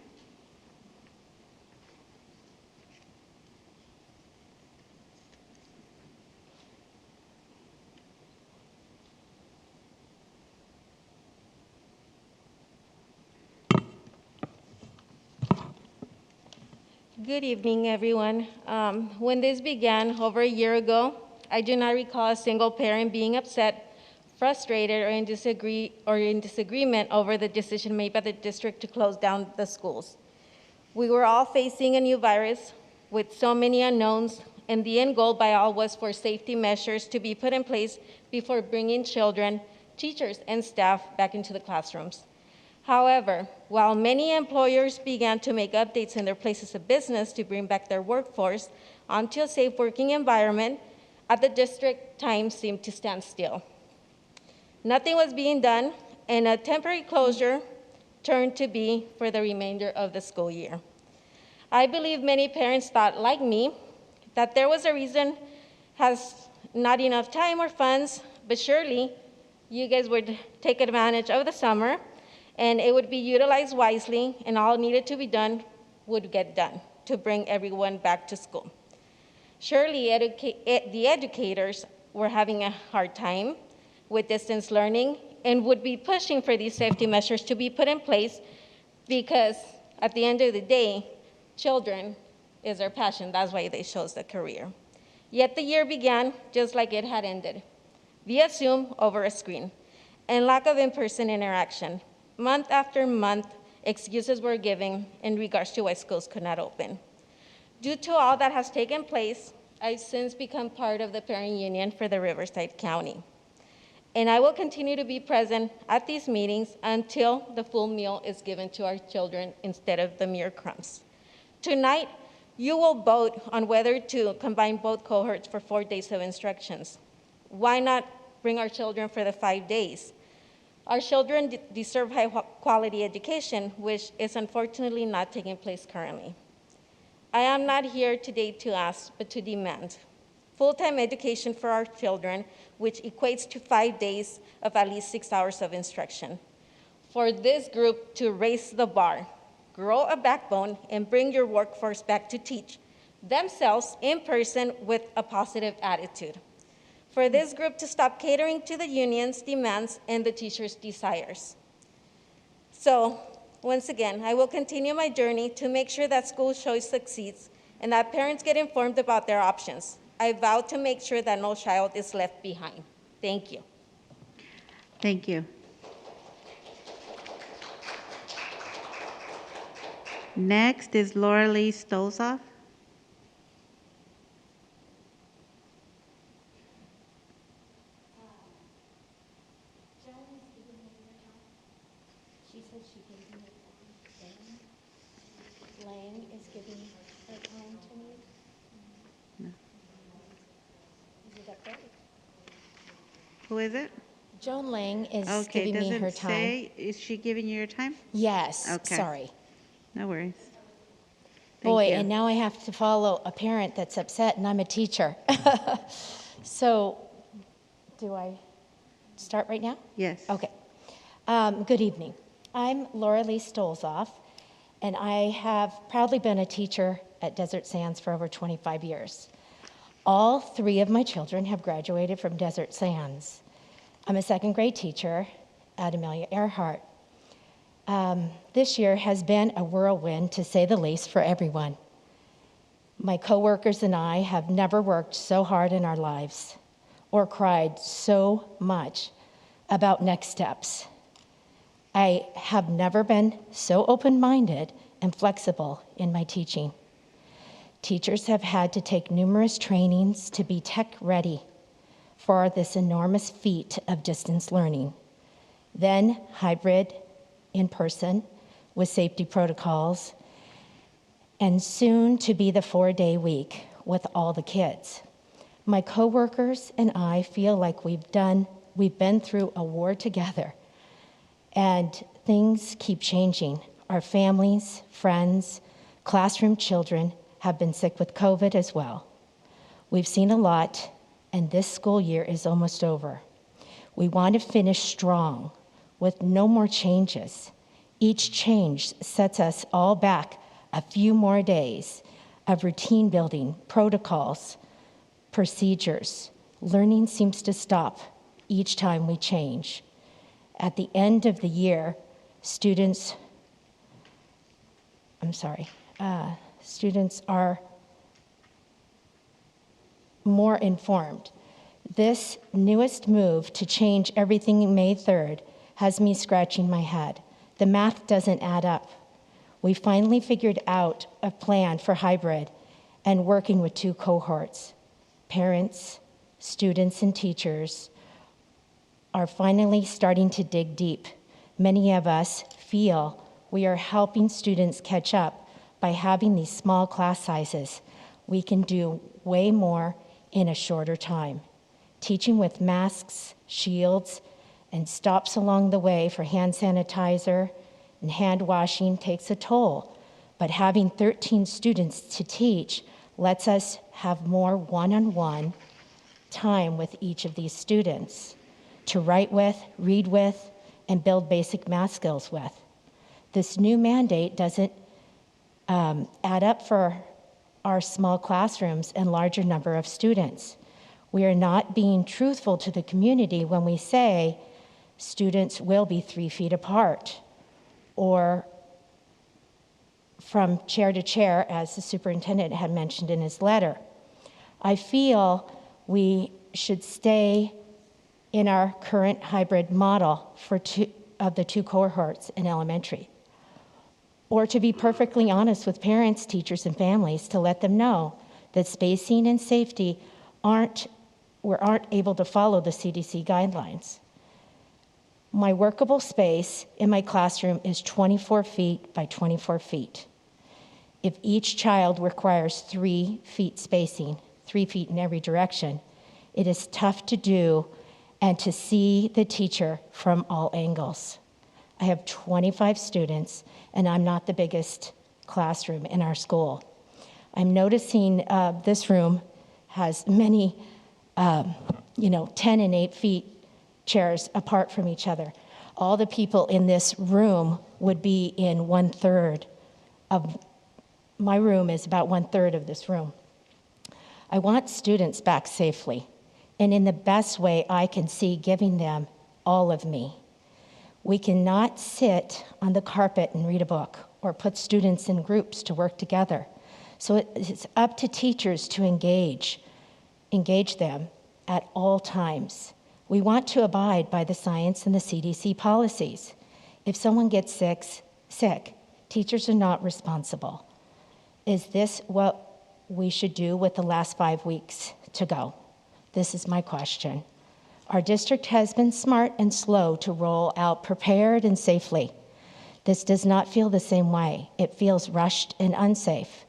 Speaker 4: Good evening, everyone. When this began over a year ago, I do not recall a single parent being upset, frustrated, or in disagreement over the decision made by the district to close down the schools. We were all facing a new virus with so many unknowns, and the end goal by all was for safety measures to be put in place before bringing children, teachers, and staff back into the classrooms. However, while many employers began to make updates in their places of business to bring back their workforce onto a safe working environment, at the district, time seemed to stand still. Nothing was being done, and a temporary closure turned to be for the remainder of the school year. I believe many parents thought, like me, that there was a reason, has not enough time or funds, but surely you guys would take advantage of the summer, and it would be utilized wisely, and all needed to be done would get done to bring everyone back to school. Surely the educators were having a hard time with distance learning and would be pushing for these safety measures to be put in place because at the end of the day, children is their passion. That's why they chose the career. Yet the year began just like it had ended, via Zoom over a screen, and lack of in-person interaction. Month after month, excuses were given in regards to why schools could not open. Due to all that has taken place, I've since become part of the parent union for the Riverside County. And I will continue to be present at these meetings until the full meal is given to our children instead of the mere crumbs. Tonight, you will vote on whether to combine both cohorts for 4 days of instructions. Why not bring our children for the 5 days. Our children deserve high quality education, which is unfortunately not taking place currently. I am not here today to ask, but to demand full-time education for our children, which equates to 5 days of at least 6 hours of instruction. For this group to raise the bar, grow a backbone, and bring your workforce back to teach themselves in person with a positive attitude. For this group to stop catering to the union's demands and the teachers' desires. So, once again, I will continue my journey to make sure that school choice succeeds and that parents get informed about their options. I vow to make sure that no child is left behind. Thank you.
Speaker 7: Thank you. Next is Laura Lee Stolzoff.
Speaker 13: She said she gave me Lang is giving her time to me.
Speaker 7: No.
Speaker 13: Is it up there?
Speaker 7: Who is it?
Speaker 13: Joan Lang is
Speaker 7: Okay,
Speaker 13: giving me
Speaker 7: does
Speaker 13: her
Speaker 7: it
Speaker 13: time.
Speaker 7: say, is she giving you your time?
Speaker 13: Yes,
Speaker 7: Okay.
Speaker 13: sorry.
Speaker 7: No worries.
Speaker 13: Boy,
Speaker 7: you.
Speaker 13: and now I have to follow a parent that's upset, and I'm a teacher. So, do I start right now?
Speaker 7: Yes.
Speaker 13: Okay. Good evening. I'm Laura Lee Stolzoff, and I have proudly been a teacher at Desert Sands for over 25 years. All 3 of my children have graduated from Desert Sands. I'm a second grade teacher at Amelia Earhart. This year has been a whirlwind, to say the least, for everyone. My coworkers and I have never worked so hard in our lives or cried so much about next steps. I have never been so open-minded and flexible in my teaching. Teachers have had to take numerous trainings to be tech-ready for this enormous feat of distance learning. Then hybrid, in person, with safety protocols, and soon to be the 4-day week with all the kids. My coworkers and I feel like we've been through a war together, and things keep changing. Our families, friends, classroom children have been sick with COVID as well. We've seen a lot, and this school year is almost over. We want to finish strong with no more changes. Each change sets us all back a few more days of routine building, protocols, procedures. Learning seems to stop each time we change. At the end of the year, students are more informed. This newest move to change everything May 3rd has me scratching my head. The math doesn't add up. We finally figured out a plan for hybrid and working with 2 cohorts. Parents, students, and teachers are finally starting to dig deep. Many of us feel we are helping students catch up by having these small class sizes. We can do way more in a shorter time. Teaching with masks, shields, and stops along the way for hand sanitizer and hand washing takes a toll. But having 13 students to teach lets us have more one-on-one time with each of these students to write with, read with, and build basic math skills with. This new mandate doesn't add up for our small classrooms and larger number of students. We are not being truthful to the community when we say students will be 3 feet apart or from chair to chair, as the superintendent had mentioned in his letter. I feel we should stay in our current hybrid model for 2 of the 2 cohorts in elementary. Or to be perfectly honest with parents, teachers, and families, to let them know that spacing and safety aren't able to follow the CDC guidelines. My workable space in my classroom is 24 feet by 24 feet. If each child requires 3 feet spacing, 3 feet in every direction, it is tough to do and to see the teacher from all angles. I have 25 students, and I'm not the biggest classroom in our school. I'm noticing this room has many, 10 and 8 feet chairs apart from each other. All the people in this room would be in 1/3 of, my room is about 1/3 of this room. I want students back safely, and in the best way I can see, giving them all of me. We cannot sit on the carpet and read a book or put students in groups to work together. So it's up to teachers to engage them at all times. We want to abide by the science and the CDC policies. If someone gets sick, teachers are not responsible. Is this what we should do with the last 5 weeks to go? This is my question. Our district has been smart and slow to roll out prepared and safely. This does not feel the same way. It feels rushed and unsafe.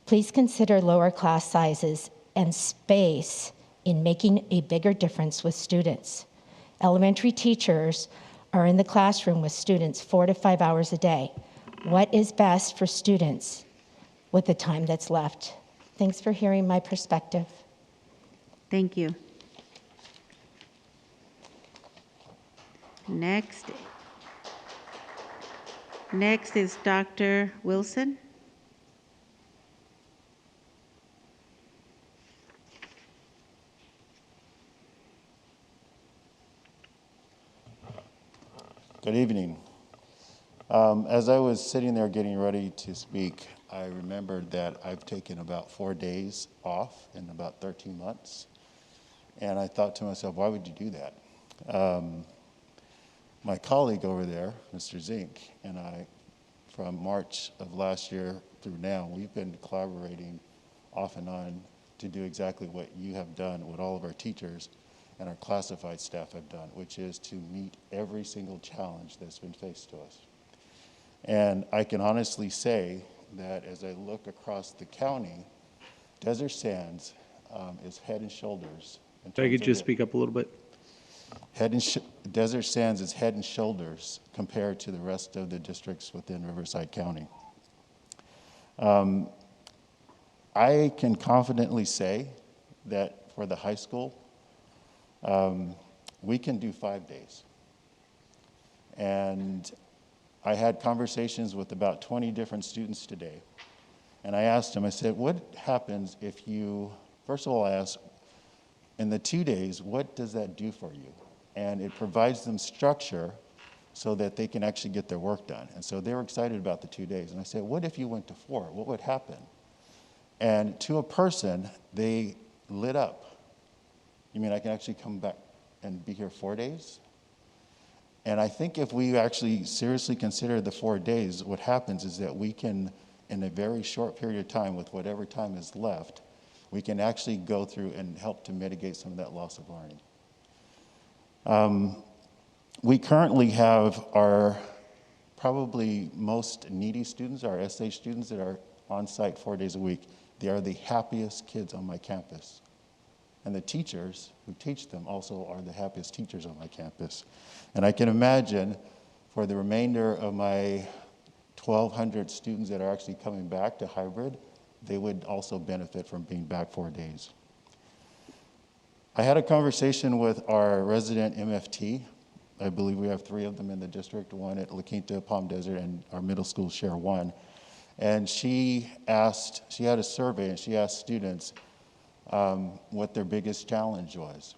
Speaker 13: Please consider lower class sizes and space in making a bigger difference with students. Elementary teachers are in the classroom with students 4 to 5 hours a day. What is best for students with the time that's left? Thanks for hearing my perspective.
Speaker 7: Thank you. Next is Dr. Wilson.
Speaker 14: Good evening. As I was sitting there getting ready to speak, I remembered that I've taken about 4 days off in about 13 months. And I thought to myself, why would you do that? My colleague over there, Mr. Zink, and I, from March of last year through now, we've been collaborating off and on to do exactly what you have done, what all of our teachers and our classified staff have done, which is to meet every single challenge that's been faced to us. And I can honestly say that as I look across the county, Desert Sands is head and shoulders.
Speaker 1: If I could just speak up a little bit.
Speaker 14: Desert Sands is head and shoulders compared to the rest of the districts within Riverside County. I can confidently say that for the high school, we can do 5 days. And I had conversations with about 20 different students today. And I asked them, I said, what happens if you, first of all, I asked, in the 2 days, what does that do for you? And it provides them structure so that they can actually get their work done. And so they were excited about the 2 days. And I said, what if you went to 4? What would happen? And to a person, they lit up. You mean I can actually come back and be here 4 days? And I think if we actually seriously consider the 4 days, what happens is that we can, in a very short period of time, with whatever time is left, we can actually go through and help to mitigate some of that loss of learning. We currently have our probably most needy students, our SA students that are on site 4 days a week. They are the happiest kids on my campus. And the teachers who teach them also are the happiest teachers on my campus. And I can imagine for the remainder of my 1,200 students that are actually coming back to hybrid, they would also benefit from being back 4 days. I had a conversation with our resident MFT. I believe we have 3 of them in the district, one at La Quinta, Palm Desert, and our middle school share one. And she had a survey and she asked students what their biggest challenge was.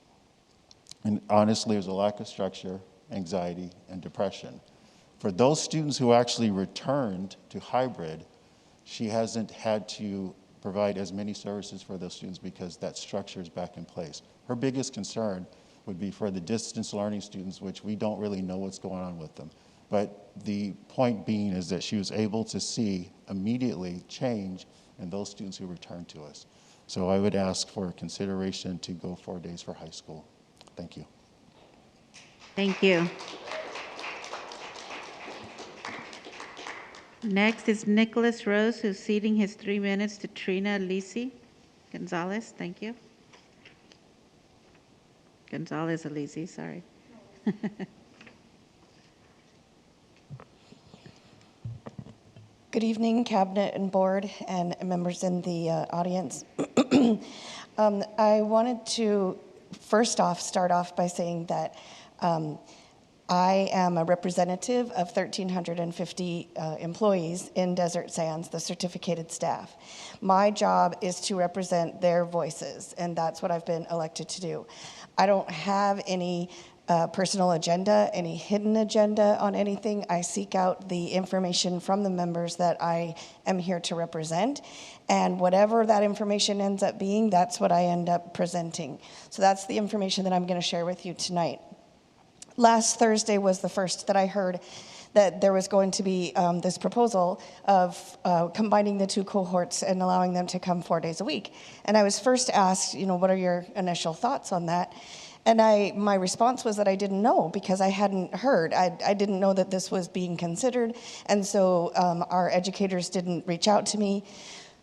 Speaker 14: And honestly, it was a lack of structure, anxiety, and depression. For those students who actually returned to hybrid, she hasn't had to provide as many services for those students because that structure is back in place. Her biggest concern would be for the distance learning students, which we don't really know what's going on with them. But the point being is that she was able to see immediately change in those students who returned to us. So I would ask for consideration to go 4 days for high school. Thank you.
Speaker 7: Thank you. Next is Nicholas Rose, who's ceding his 3 minutes to Trina Lisi Gonzalez. Thank you. Gonzalez Alizi, sorry.
Speaker 16: Good evening, Cabinet and Board and members in the audience. I wanted to first off start off by saying that I am a representative of 1,350 employees in Desert Sands, the certificated staff. My job is to represent their voices, and that's what I've been elected to do. I don't have any personal agenda, any hidden agenda on anything. I seek out the information from the members that I am here to represent, and whatever that information ends up being, that's what I end up presenting. So that's the information that I'm going to share with you tonight. Last Thursday was the first that I heard that there was going to be this proposal of combining the two cohorts and allowing them to come 4 days a week. And I was first asked, what are your initial thoughts on that? And my response was that I didn't know because I hadn't heard. I didn't know that this was being considered, and so our educators didn't reach out to me.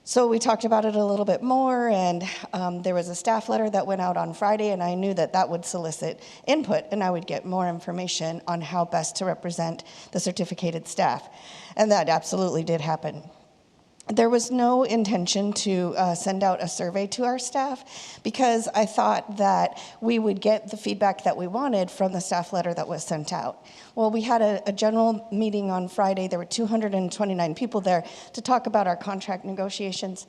Speaker 16: So we talked about it a little bit more, and there was a staff letter that went out on Friday, and I knew that that would solicit input, and I would get more information on how best to represent the certificated staff. And that absolutely did happen. There was no intention to send out a survey to our staff because I thought that we would get the feedback that we wanted from the staff letter that was sent out. Well, we had a general meeting on Friday. There were 229 people there to talk about our contract negotiations.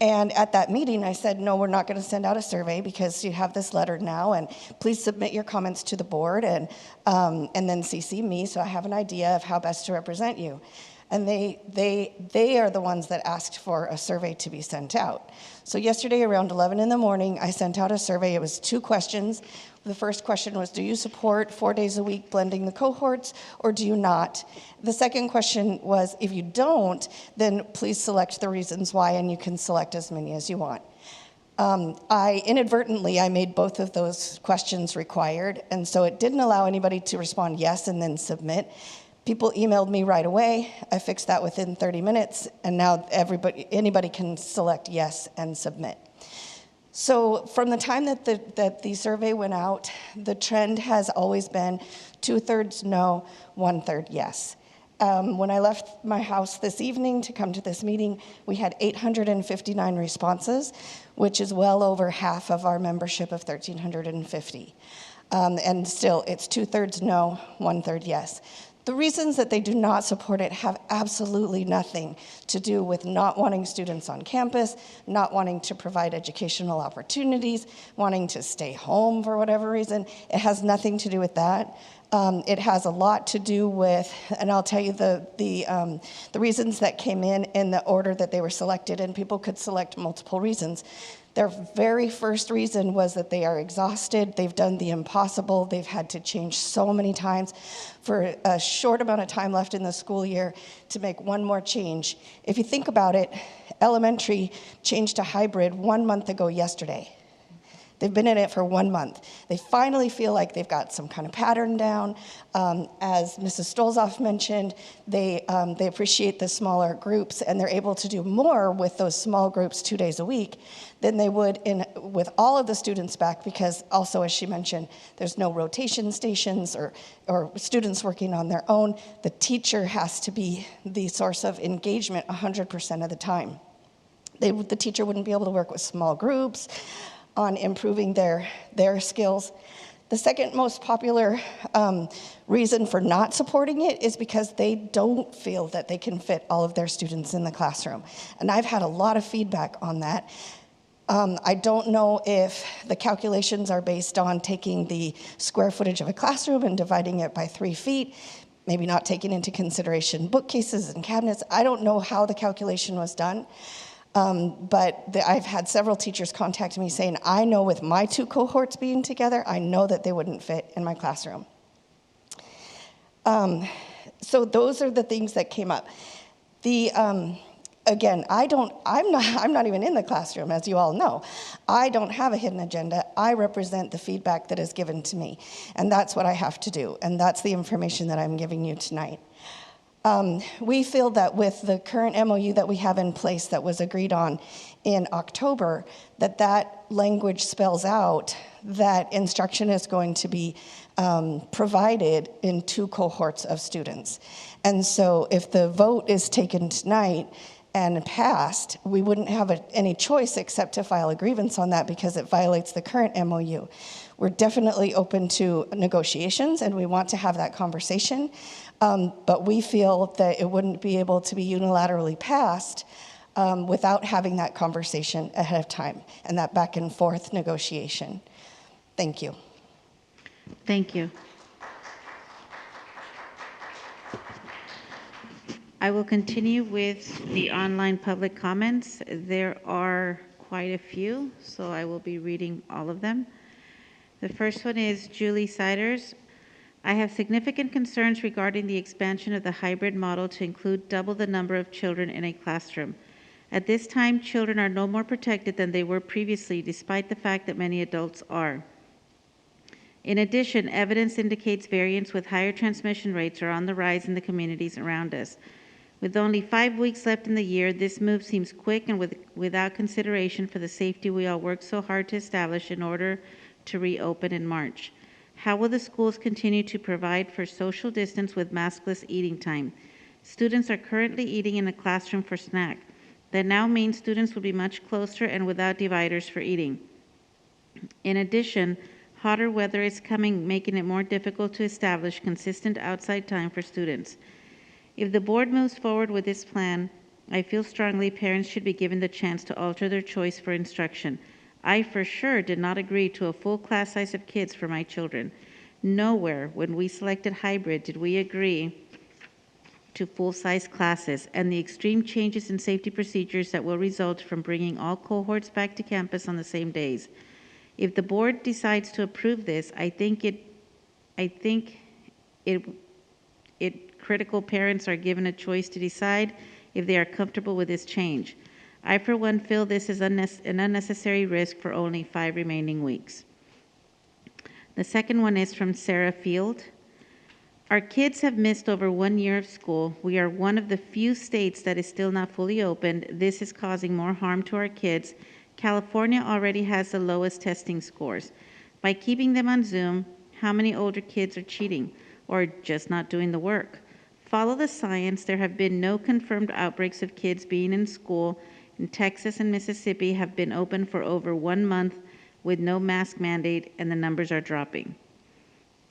Speaker 16: And at that meeting, I said, no, we're not going to send out a survey because you have this letter now, and please submit your comments to the board and then CC me so I have an idea of how best to represent you. And they are the ones that asked for a survey to be sent out. So yesterday around 11 in the morning, I sent out a survey. It was 2 questions. The first question was, do you support 4 days a week blending the cohorts, or do you not? The second question was, if you don't, then please select the reasons why, and you can select as many as you want. I made both of those questions required, and so it didn't allow anybody to respond yes and then submit. People emailed me right away. I fixed that within 30 minutes, and now anybody can select yes and submit. So from the time that the survey went out, the trend has always been 2/3 no, 1/3 yes. When I left my house this evening to come to this meeting, we had 859 responses, which is well over half of our membership of 1,350. And still, it's 2/3 no, 1/3 yes. The reasons that they do not support it have absolutely nothing to do with not wanting students on campus, not wanting to provide educational opportunities, wanting to stay home for whatever reason. It has nothing to do with that. It has a lot to do with, and I'll tell you the reasons that came in the order that they were selected, and people could select multiple reasons. Their very first reason was that they are exhausted. They've done the impossible. They've had to change so many times for a short amount of time left in the school year to make one more change. If you think about it, elementary changed to hybrid 1 month ago yesterday. They've been in it for 1 month. They finally feel like they've got some kind of pattern down. As Mrs. Stolzoff mentioned, they appreciate the smaller groups, and they're able to do more with those small groups 2 days a week than they would with all of the students back, because also, as she mentioned, there's no rotation stations or students working on their own. The teacher has to be the source of engagement 100% of the time. The teacher wouldn't be able to work with small groups on improving their skills. The second most popular reason for not supporting it is because they don't feel that they can fit all of their students in the classroom. And I've had a lot of feedback on that. I don't know if the calculations are based on taking the square footage of a classroom and dividing it by 3 feet, maybe not taking into consideration bookcases and cabinets. I don't know how the calculation was done. But I've had several teachers contact me saying, I know with my 2 cohorts being together, I know that they wouldn't fit in my classroom. So those are the things that came up. Again, I'm not even in the classroom, as you all know. I don't have a hidden agenda. I represent the feedback that is given to me, and that's what I have to do, and that's the information that I'm giving you tonight. We feel that with the current MOU that we have in place that was agreed on in October, that language spells out that instruction is going to be provided in 2 cohorts of students. And so if the vote is taken tonight and passed, we wouldn't have any choice except to file a grievance on that because it violates the current MOU. We're definitely open to negotiations and we want to have that conversation, but we feel that it wouldn't be able to be unilaterally passed without having that conversation ahead of time and that back and forth negotiation. Thank you.
Speaker 7: Thank you. I will continue with the online public comments. There are quite a few, so I will be reading all of them. The first one is Julie Siders. I have significant concerns regarding the expansion of the hybrid model to include double the number of children in a classroom. At this time, children are no more protected than they were previously, despite the fact that many adults are. In addition, evidence indicates variants with higher transmission rates are on the rise in the communities around us. With only 5 weeks left in the year, this move seems quick and without consideration for the safety we all worked so hard to establish in order to reopen in March. How will the schools continue to provide for social distance with maskless eating time? Students are currently eating in a classroom for snack. That now means students will be much closer and without dividers for eating. In addition, hotter weather is coming, making it more difficult to establish consistent outside time for students. If the board moves forward with this plan, I feel strongly parents should be given the chance to alter their choice for instruction. I for sure did not agree to a full class size of kids for my children. Nowhere when we selected hybrid did we agree to full-size classes and the extreme changes in safety procedures that will result from bringing all cohorts back to campus on the same days. If the board decides to approve this, I think critical parents are given a choice to decide if they are comfortable with this change. I, for one, feel this is an unnecessary risk for only 5 remaining weeks. The second one is from Sarah Field. Our kids have missed over 1 year of school. We are one of the few states that is still not fully opened. This is causing more harm to our kids. California already has the lowest testing scores. By keeping them on Zoom, how many older kids are cheating or just not doing the work? Follow the science. There have been no confirmed outbreaks of kids being in school. In Texas and Mississippi have been open for over 1 month with no mask mandate, and the numbers are dropping.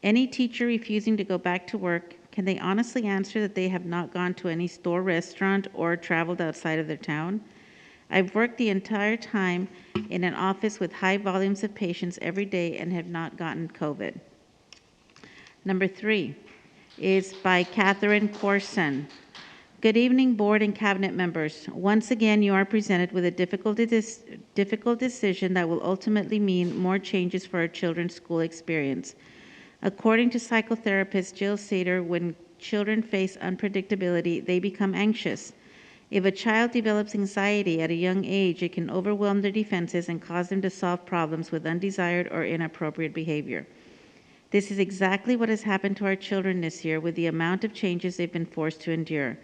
Speaker 7: Any teacher refusing to go back to work, can they honestly answer that they have not gone to any store, restaurant, or traveled outside of their town? I've worked the entire time in an office with high volumes of patients every day and have not gotten COVID. Number 3 is by Catherine Corson. Good evening, board and cabinet members. Once again, you are presented with a difficult decision that will ultimately mean more changes for our children's school experience. According to psychotherapist Jill Sater, when children face unpredictability, they become anxious. If a child develops anxiety at a young age, it can overwhelm their defenses and cause them to solve problems with undesired or inappropriate behavior. This is exactly what has happened to our children this year with the amount of changes they've been forced to endure.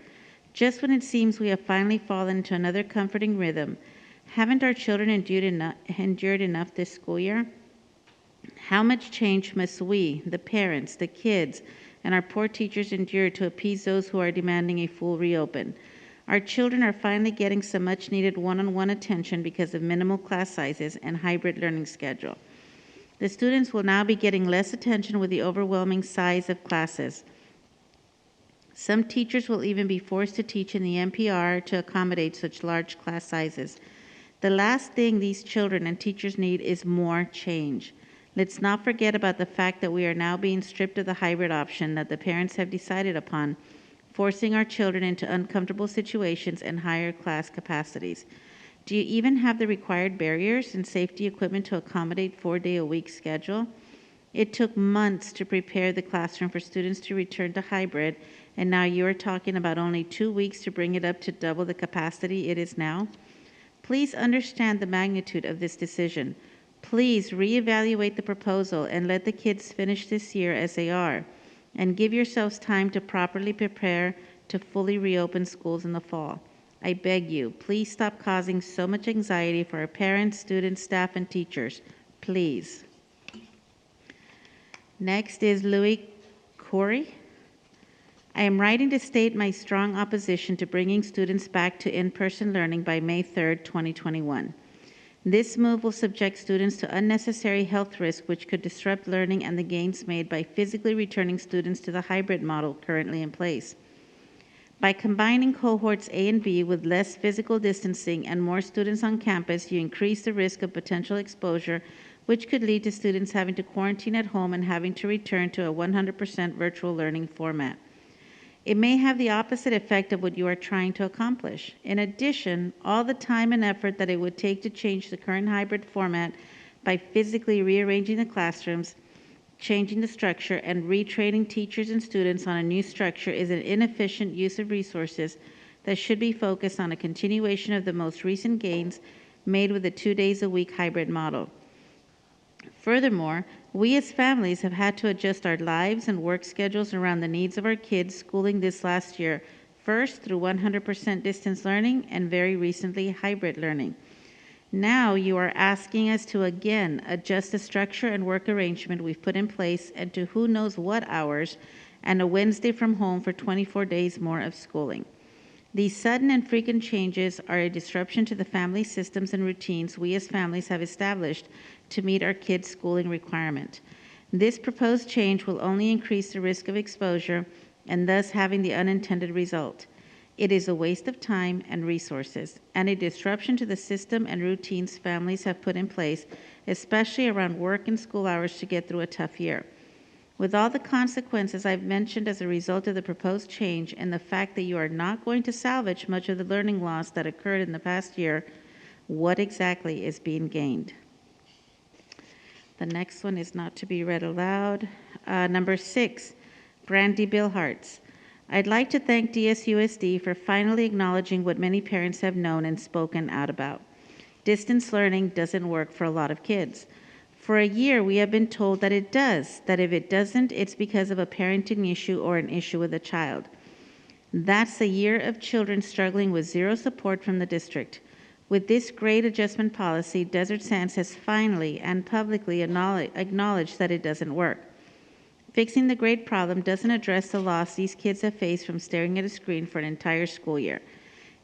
Speaker 7: Just when it seems we have finally fallen into another comforting rhythm, haven't our children endured enough this school year? How much change must we, the parents, the kids, and our poor teachers endure to appease those who are demanding a full reopen? Our children are finally getting some much-needed one-on-one attention because of minimal class sizes and hybrid learning schedule. The students will now be getting less attention with the overwhelming size of classes. Some teachers will even be forced to teach in the NPR to accommodate such large class sizes. The last thing these children and teachers need is more change. Let's not forget about the fact that we are now being stripped of the hybrid option that the parents have decided upon, forcing our children into uncomfortable situations and higher class capacities. Do you even have the required barriers and safety equipment to accommodate 4-day-a-week schedule? It took months to prepare the classroom for students to return to hybrid, and now you are talking about only 2 weeks to bring it up to double the capacity it is now? Please understand the magnitude of this decision. Please reevaluate the proposal and let the kids finish this year as they are, and give yourselves time to properly prepare to fully reopen schools in the fall. I beg you, please stop causing so much anxiety for our parents, students, staff, and teachers. Please. Next is Louis Corey. I am writing to state my strong opposition to bringing students back to in-person learning by May 3rd, 2021. This move will subject students to unnecessary health risks which could disrupt learning and the gains made by physically returning students to the hybrid model currently in place. By combining cohorts A and B with less physical distancing and more students on campus, you increase the risk of potential exposure, which could lead to students having to quarantine at home and having to return to a 100% virtual learning format. It may have the opposite effect of what you are trying to accomplish. In addition, all the time and effort that it would take to change the current hybrid format by physically rearranging the classrooms, changing the structure, and retraining teachers and students on a new structure is an inefficient use of resources that should be focused on a continuation of the most recent gains made with the 2 days a week hybrid model. Furthermore, we as families have had to adjust our lives and work schedules around the needs of our kids schooling this last year, first through 100% distance learning and very recently hybrid learning. Now you are asking us to again adjust the structure and work arrangement we've put in place and to who knows what hours and a Wednesday from home for 24 days more of schooling. These sudden and frequent changes are a disruption to the family systems and routines we as families have established to meet our kids' schooling requirement. This proposed change will only increase the risk of exposure and thus having the unintended result. It is a waste of time and resources and a disruption to the system and routines families have put in place, especially around work and school hours to get through a tough year. With all the consequences I've mentioned as a result of the proposed change and the fact that you are not going to salvage much of the learning loss that occurred in the past year, what exactly is being gained? The next one is not to be read aloud. Number 6, Brandy Billhartz. I'd like to thank DSUSD for finally acknowledging what many parents have known and spoken out about. Distance learning doesn't work for a lot of kids. For a year, we have been told that it does, that if it doesn't, it's because of a parenting issue or an issue with a child. That's a year of children struggling with zero support from the district. With this grade adjustment policy, Desert Sands has finally and publicly acknowledged that it doesn't work. Fixing the grade problem doesn't address the loss these kids have faced from staring at a screen for an entire school year.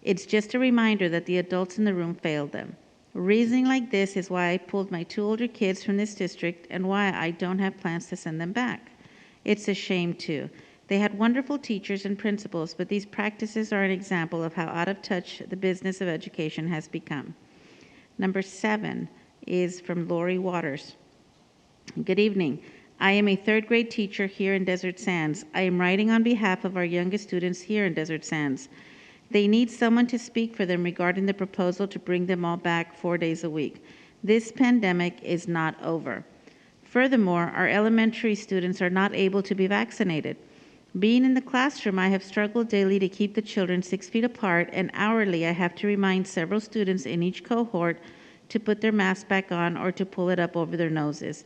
Speaker 7: It's just a reminder that the adults in the room failed them. Reasoning like this is why I pulled my 2 older kids from this district and why I don't have plans to send them back. It's a shame, too. They had wonderful teachers and principals, but these practices are an example of how out of touch the business of education has become. Number 7 is from Lori Waters. Good evening. I am a 3rd grade teacher here in Desert Sands. I am writing on behalf of our youngest students here in Desert Sands. They need someone to speak for them regarding the proposal to bring them all back 4 days a week. This pandemic is not over. Furthermore, our elementary students are not able to be vaccinated. Being in the classroom, I have struggled daily to keep the children 6 feet apart, and hourly I have to remind several students in each cohort to put their mask back on or to pull it up over their noses.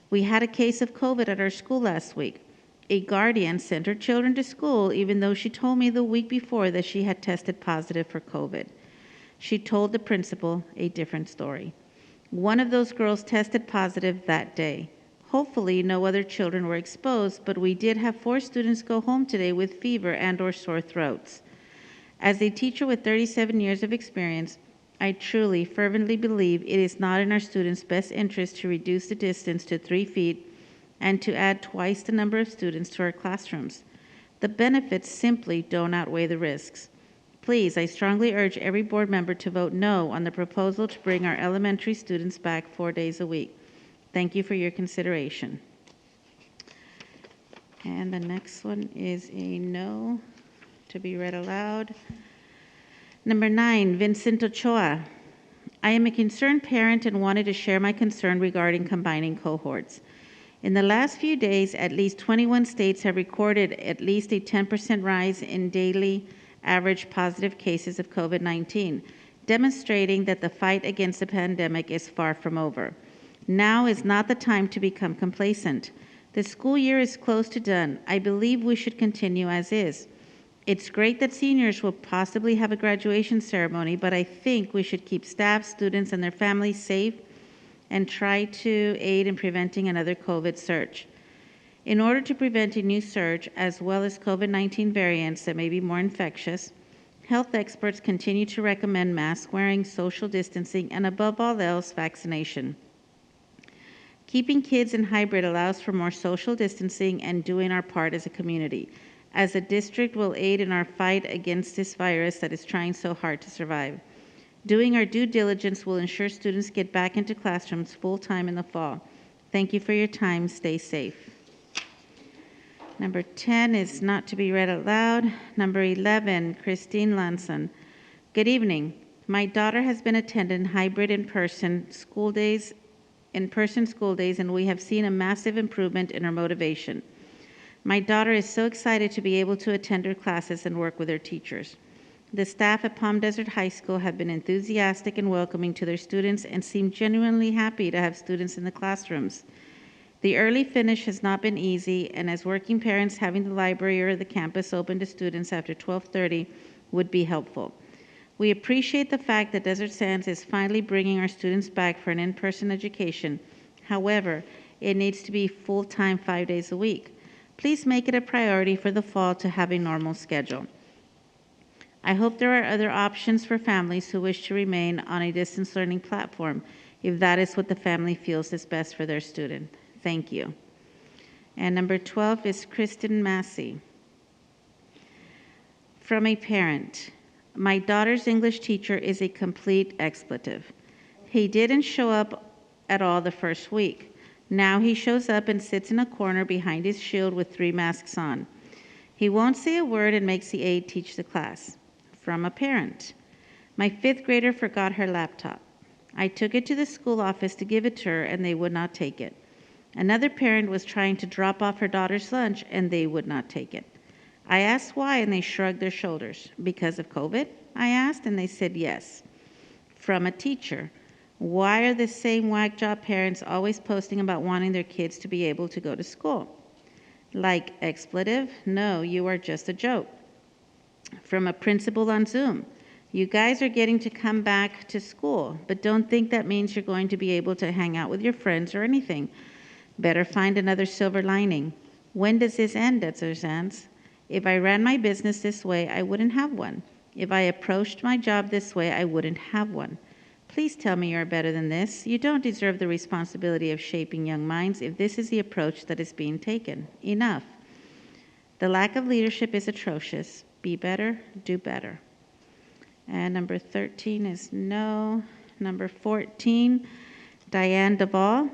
Speaker 7: We had a case of COVID at our school last week. A guardian sent her children to school even though she told me the week before that she had tested positive for COVID. She told the principal a different story. One of those girls tested positive that day. Hopefully, no other children were exposed, but we did have 4 students go home today with fever and/or sore throats. As a teacher with 37 years of experience, I truly, fervently believe it is not in our students' best interest to reduce the distance to 3 feet and to add twice the number of students to our classrooms. The benefits simply don't outweigh the risks. Please, I strongly urge every board member to vote no on the proposal to bring our elementary students back 4 days a week. Thank you for your consideration. And the next one is a no to be read aloud. Number 9, Vincent Ochoa. I am a concerned parent and wanted to share my concern regarding combining cohorts. In the last few days, at least 21 states have recorded at least a 10% rise in daily average positive cases of COVID-19, demonstrating that the fight against the pandemic is far from over. Now is not the time to become complacent. The school year is close to done. I believe we should continue as is. It's great that seniors will possibly have a graduation ceremony, but I think we should keep staff, students, and their families safe and try to aid in preventing another COVID surge. In order to prevent a new surge, as well as COVID-19 variants that may be more infectious, health experts continue to recommend mask wearing, social distancing, and above all else, vaccination. Keeping kids in hybrid allows for more social distancing and doing our part as a community. As a district, will aid in our fight against this virus that is trying so hard to survive. Doing our due diligence will ensure students get back into classrooms full-time in the fall. Thank you for your time. Stay safe. Number 10 is not to be read out loud. Number 11, Christine Lanson. Good evening. My daughter has been attending hybrid in-person school days, and we have seen a massive improvement in her motivation. My daughter is so excited to be able to attend her classes and work with her teachers. The staff at Palm Desert High School have been enthusiastic and welcoming to their students and seem genuinely happy to have students in the classrooms. The early finish has not been easy, and as working parents, having the library or the campus open to students after 12:30 would be helpful. We appreciate the fact that Desert Sands is finally bringing our students back for an in-person education. However, it needs to be full-time 5 days a week. Please make it a priority for the fall to have a normal schedule. I hope there are other options for families who wish to remain on a distance learning platform, if that is what the family feels is best for their student. Thank you. And number 12 is Kristen Massey. From a parent, my daughter's English teacher is a complete expletive. He didn't show up at all the first week. Now he shows up and sits in a corner behind his shield with 3 masks on. He won't say a word and makes the aide teach the class. From a parent, my 5th grader forgot her laptop. I took it to the school office to give it to her and they would not take it. Another parent was trying to drop off her daughter's lunch and they would not take it. I asked why and they shrugged their shoulders. Because of COVID? I asked and they said yes. From a teacher, why are the same whack job parents always posting about wanting their kids to be able to go to school? Like expletive? No, you are just a joke. From a principal on Zoom, you guys are getting to come back to school, but don't think that means you're going to be able to hang out with your friends or anything. Better find another silver lining. When does this end, Desert Sands? If I ran my business this way, I wouldn't have one. If I approached my job this way, I wouldn't have one. Please tell me you're better than this. You don't deserve the responsibility of shaping young minds if this is the approach that is being taken. Enough. The lack of leadership is atrocious. Be better, do better. And number 13 is no. Number 14, Diane Duvall.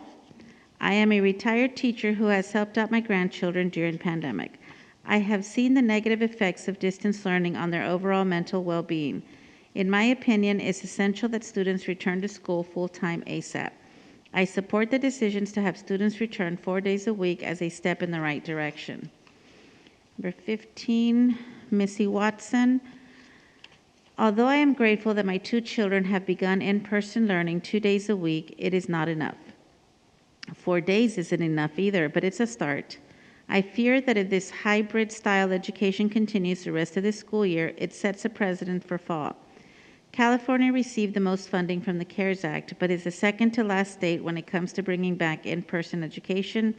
Speaker 7: I am a retired teacher who has helped out my grandchildren during pandemic. I have seen the negative effects of distance learning on their overall mental well-being. In my opinion, it's essential that students return to school full-time ASAP. I support the decisions to have students return 4 days a week as a step in the right direction. Number 15, Missy Watson. Although I am grateful that my 2 children have begun in-person learning 2 days a week, it is not enough. 4 days isn't enough either, but it's a start. I fear that if this hybrid-style education continues the rest of the school year, it sets a precedent for fall. California received the most funding from the CARES Act, but is the second to last state when it comes to bringing back in-person education,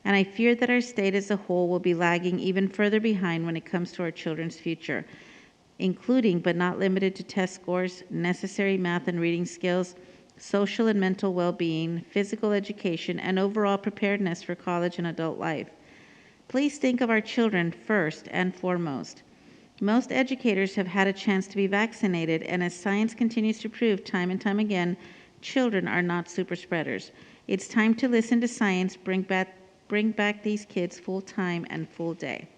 Speaker 7: and I fear that our state as a whole will be lagging even further behind when it comes to our children's future, including but not limited to test scores, necessary math and reading skills, social and mental well-being, physical education, and overall preparedness for college and adult life. Please think of our children first and foremost. Most educators have had a chance to be vaccinated, and as science continues to prove time and time again, children are not super spreaders. It's time to listen to science, bring back these kids full time and full day.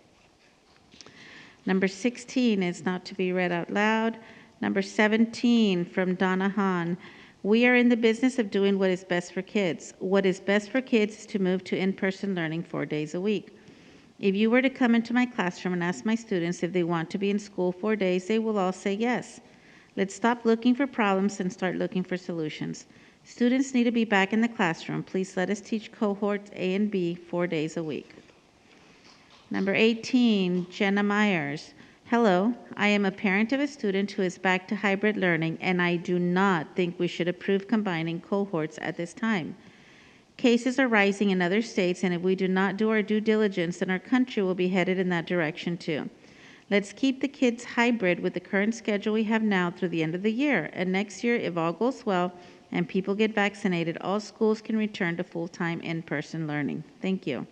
Speaker 7: Number 16 is not to be read out loud. Number 17 from Donna Hahn. We are in the business of doing what is best for kids. What is best for kids is to move to in-person learning 4 days a week. If you were to come into my classroom and ask my students if they want to be in school 4 days, they will all say yes. Let's stop looking for problems and start looking for solutions. Students need to be back in the classroom. Please let us teach cohorts A and B 4 days a week. Number 18, Jenna Myers. Hello, I am a parent of a student who is back to hybrid learning, and I do not think we should approve combining cohorts at this time. Cases are rising in other states, and if we do not do our due diligence, then our country will be headed in that direction too. Let's keep the kids hybrid with the current schedule we have now through the end of the year. And next year, if all goes well and people get vaccinated, all schools can return to full-time in-person learning. Thank you.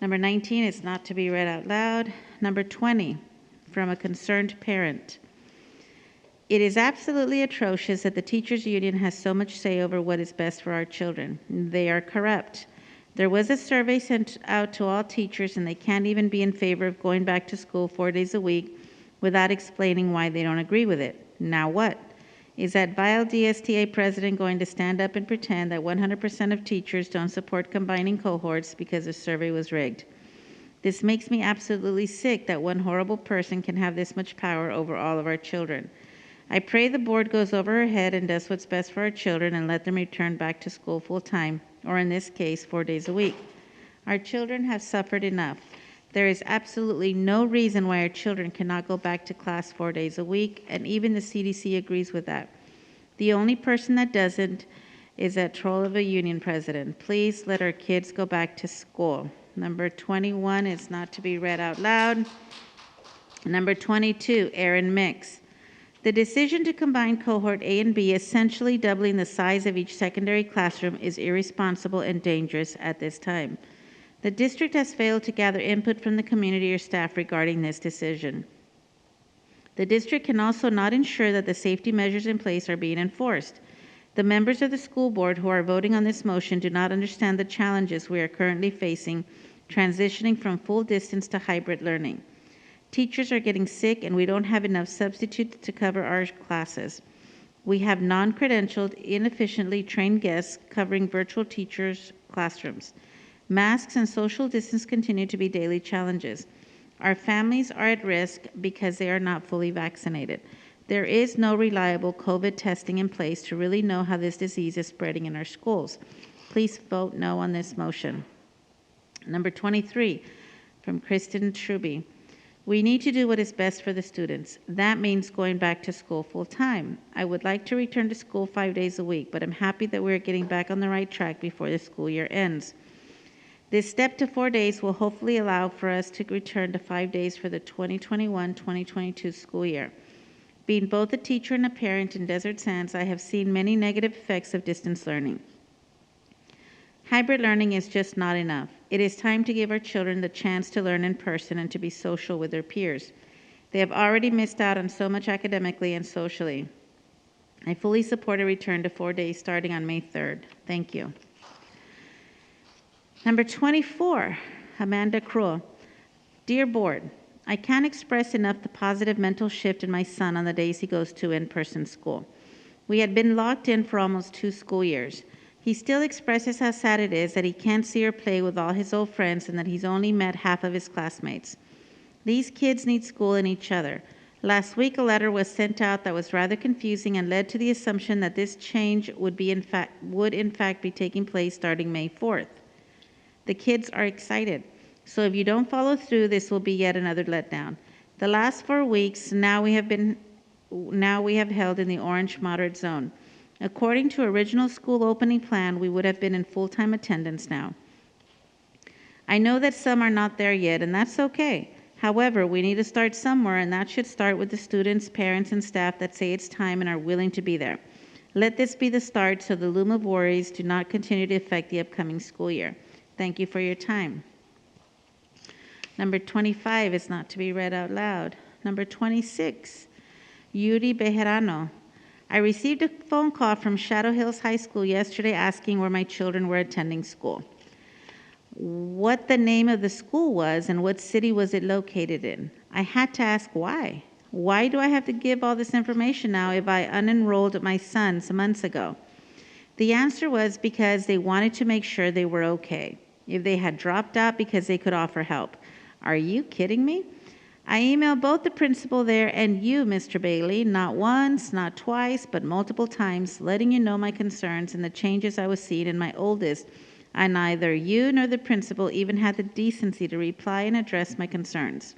Speaker 7: Number 19 is not to be read out loud. Number 20, from a concerned parent. It is absolutely atrocious that the teachers' union has so much say over what is best for our children. They are corrupt. There was a survey sent out to all teachers, and they can't even be in favor of going back to school 4 days a week without explaining why they don't agree with it. Now what? Is that vile DSTA president going to stand up and pretend that 100% of teachers don't support combining cohorts because the survey was rigged? This makes me absolutely sick that one horrible person can have this much power over all of our children. I pray the board goes over her head and does what's best for our children and let them return back to school full time, or in this case, 4 days a week. Our children have suffered enough. There is absolutely no reason why our children cannot go back to class 4 days a week, and even the CDC agrees with that. The only person that doesn't is that troll of a union president. Please let our kids go back to school. Number 21 is not to be read out loud. Number 22, Aaron Mix. The decision to combine cohort A and B, essentially doubling the size of each secondary classroom, is irresponsible and dangerous at this time. The district has failed to gather input from the community or staff regarding this decision. The district can also not ensure that the safety measures in place are being enforced. The members of the school board who are voting on this motion do not understand the challenges we are currently facing transitioning from full distance to hybrid learning. Teachers are getting sick, and we don't have enough substitutes to cover our classes. We have non-credentialed, inefficiently trained guests covering virtual teachers' classrooms. Masks and social distance continue to be daily challenges. Our families are at risk because they are not fully vaccinated. There is no reliable COVID testing in place to really know how this disease is spreading in our schools. Please vote no on this motion. Number 23, from Kristen Truby. We need to do what is best for the students. That means going back to school full time. I would like to return to school 5 days a week, but I'm happy that we're getting back on the right track before the school year ends. This step to 4 days will hopefully allow for us to return to 5 days for the 2021-2022 school year. Being both a teacher and a parent in Desert Sands, I have seen many negative effects of distance learning. Hybrid learning is just not enough. It is time to give our children the chance to learn in person and to be social with their peers. They have already missed out on so much academically and socially. I fully support a return to 4 days starting on May 3rd. Thank you. Number 24, Amanda Krull. Dear Board, I can't express enough the positive mental shift in my son on the days he goes to in-person school. We had been locked in for almost 2 school years. He still expresses how sad it is that he can't see or play with all his old friends and that he's only met half of his classmates. These kids need school and each other. Last week, a letter was sent out that was rather confusing and led to the assumption that this change would in fact be taking place starting May 4th. The kids are excited. So if you don't follow through, this will be yet another letdown. The last 4 weeks, now we have held in the orange moderate zone. According to original school opening plan, we would have been in full-time attendance now. I know that some are not there yet, and that's okay. However, we need to start somewhere, and that should start with the students, parents, and staff that say it's time and are willing to be there. Let this be the start so the loom of worries do not continue to affect the upcoming school year. Thank you for your time. Number 25 is not to be read out loud. Number 26, Yuri Bejarano. I received a phone call from Shadow Hills High School yesterday asking where my children were attending school, what the name of the school was, and what city was it located in. I had to ask why. Why do I have to give all this information now if I unenrolled my son some months ago? The answer was because they wanted to make sure they were okay, if they had dropped out because they could offer help. Are you kidding me? I emailed both the principal there and you, Mr. Bailey, not once, not twice, but multiple times, letting you know my concerns and the changes I was seeing in my oldest, and neither you nor the principal even had the decency to reply and address my concerns.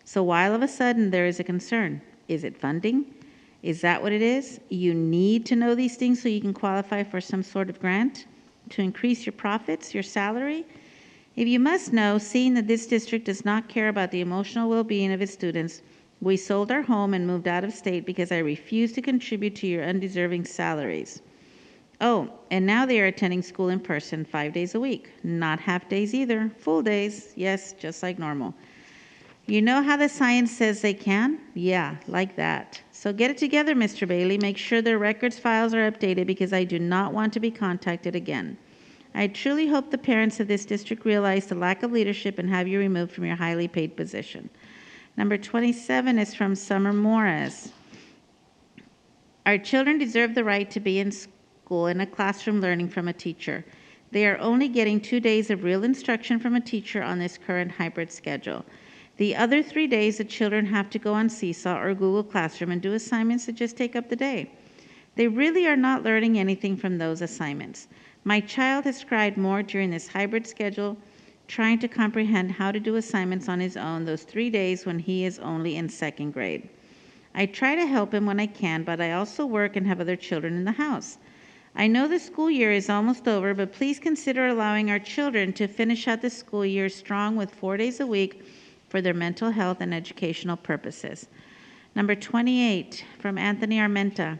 Speaker 7: So why all of a sudden there is a concern? Is it funding? Is that what it is? You need to know these things so you can qualify for some sort of grant to increase your profits, your salary? If you must know, seeing that this district does not care about the emotional well-being of its students, we sold our home and moved out of state because I refused to contribute to your undeserving salaries. Oh, and now they are attending school in person 5 days a week. Not half days either, full days. Yes, just like normal. You know how the science says they can? Yeah, like that. So get it together, Mr. Bailey. Make sure their records files are updated because I do not want to be contacted again. I truly hope the parents of this district realize the lack of leadership and have you removed from your highly paid position. Number 27 is from Summer Morris. Our children deserve the right to be in school in a classroom learning from a teacher. They are only getting 2 days of real instruction from a teacher on this current hybrid schedule. The other 3 days, the children have to go on Seesaw or Google Classroom and do assignments that just take up the day. They really are not learning anything from those assignments. My child has cried more during this hybrid schedule, trying to comprehend how to do assignments on his own those 3 days when he is only in second grade. I try to help him when I can, but I also work and have other children in the house. I know the school year is almost over, but please consider allowing our children to finish out the school year strong with 4 days a week for their mental health and educational purposes. Number 28, from Anthony Armenta.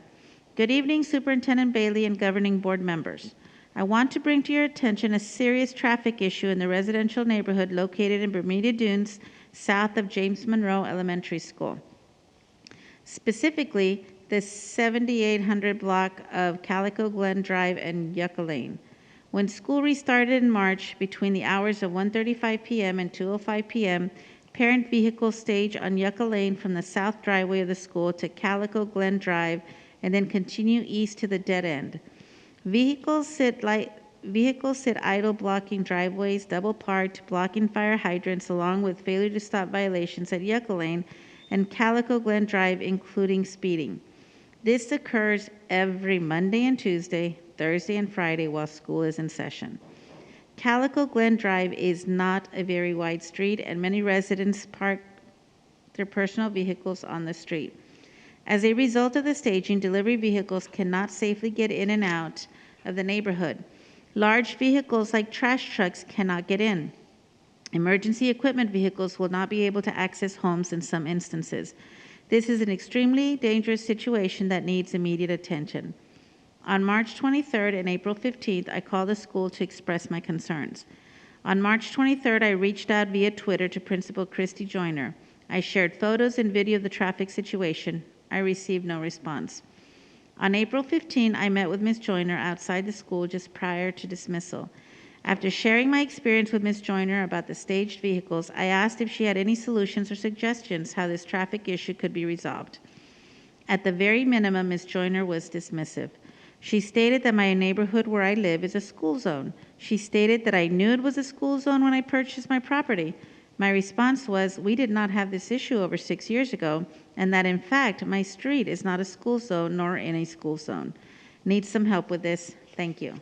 Speaker 7: Good evening, Superintendent Bailey and governing board members. I want to bring to your attention a serious traffic issue in the residential neighborhood located in Bermuda Dunes, south of James Monroe Elementary School. Specifically, the 7800 block of Calico Glen Drive and Yucca Lane. When school restarted in March, between the hours of 1:35 p.m. and 2:05 p.m., parent vehicles stage on Yucca Lane from the south driveway of the school to Calico Glen Drive and then continue east to the dead end. Vehicles sit idle, blocking driveways, double parked, blocking fire hydrants, along with failure to stop violations at Yucca Lane and Calico Glen Drive, including speeding. This occurs every Monday and Tuesday, Thursday and Friday while school is in session. Calico Glen Drive is not a very wide street, and many residents park their personal vehicles on the street. As a result of the staging, delivery vehicles cannot safely get in and out of the neighborhood. Large vehicles like trash trucks cannot get in. Emergency equipment vehicles will not be able to access homes in some instances. This is an extremely dangerous situation that needs immediate attention. On March 23rd and April 15th, I called the school to express my concerns. On March 23rd, I reached out via Twitter to Principal Christy Joyner. I shared photos and video of the traffic situation. I received no response. On April 15, I met with Ms. Joyner outside the school just prior to dismissal. After sharing my experience with Ms. Joyner about the staged vehicles, I asked if she had any solutions or suggestions how this traffic issue could be resolved. At the very minimum, Ms. Joyner was dismissive. She stated that my neighborhood where I live is a school zone. She stated that I knew it was a school zone when I purchased my property. My response was, we did not have this issue over 6 years ago, and that in fact, my street is not a school zone nor in a school zone. Need some help with this? Thank you.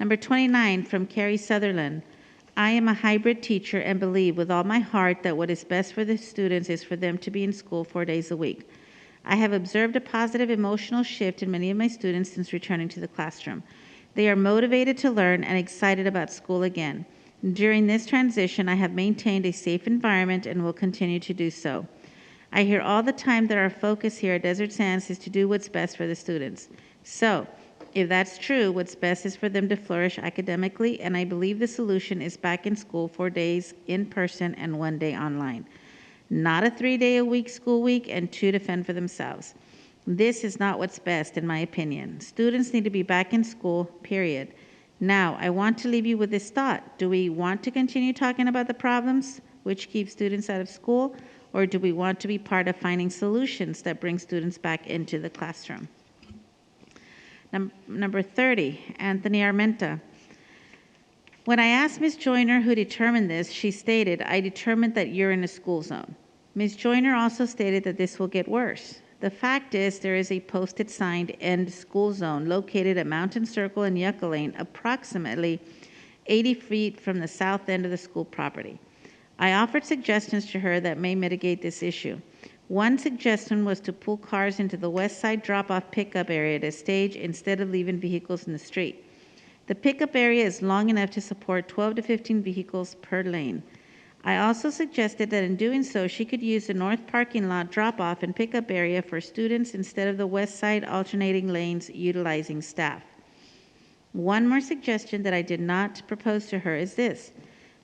Speaker 7: Number 29, from Carrie Sutherland. I am a hybrid teacher and believe with all my heart that what is best for the students is for them to be in school 4 days a week. I have observed a positive emotional shift in many of my students since returning to the classroom. They are motivated to learn and excited about school again. During this transition, I have maintained a safe environment and will continue to do so. I hear all the time that our focus here at Desert Sands is to do what's best for the students. So, if that's true, what's best is for them to flourish academically, and I believe the solution is back in school 4 days in person and 1 day online. Not a 3-day-a-week school week and 2 to fend for themselves. This is not what's best, in my opinion. Students need to be back in school, period. Now, I want to leave you with this thought. Do we want to continue talking about the problems which keep students out of school, or do we want to be part of finding solutions that bring students back into the classroom? Number 30, Anthony Armenta. When I asked Ms. Joyner who determined this, she stated, I determined that you're in a school zone. Ms. Joyner also stated that this will get worse. The fact is there is a posted signed end school zone located at Mountain Circle and Yucca Lane, approximately 80 feet from the south end of the school property. I offered suggestions to her that may mitigate this issue. One suggestion was to pull cars into the west side drop-off pickup area to stage instead of leaving vehicles in the street. The pickup area is long enough to support 12 to 15 vehicles per lane. I also suggested that in doing so, she could use the north parking lot drop-off and pickup area for students instead of the west side alternating lanes utilizing staff. One more suggestion that I did not propose to her is this.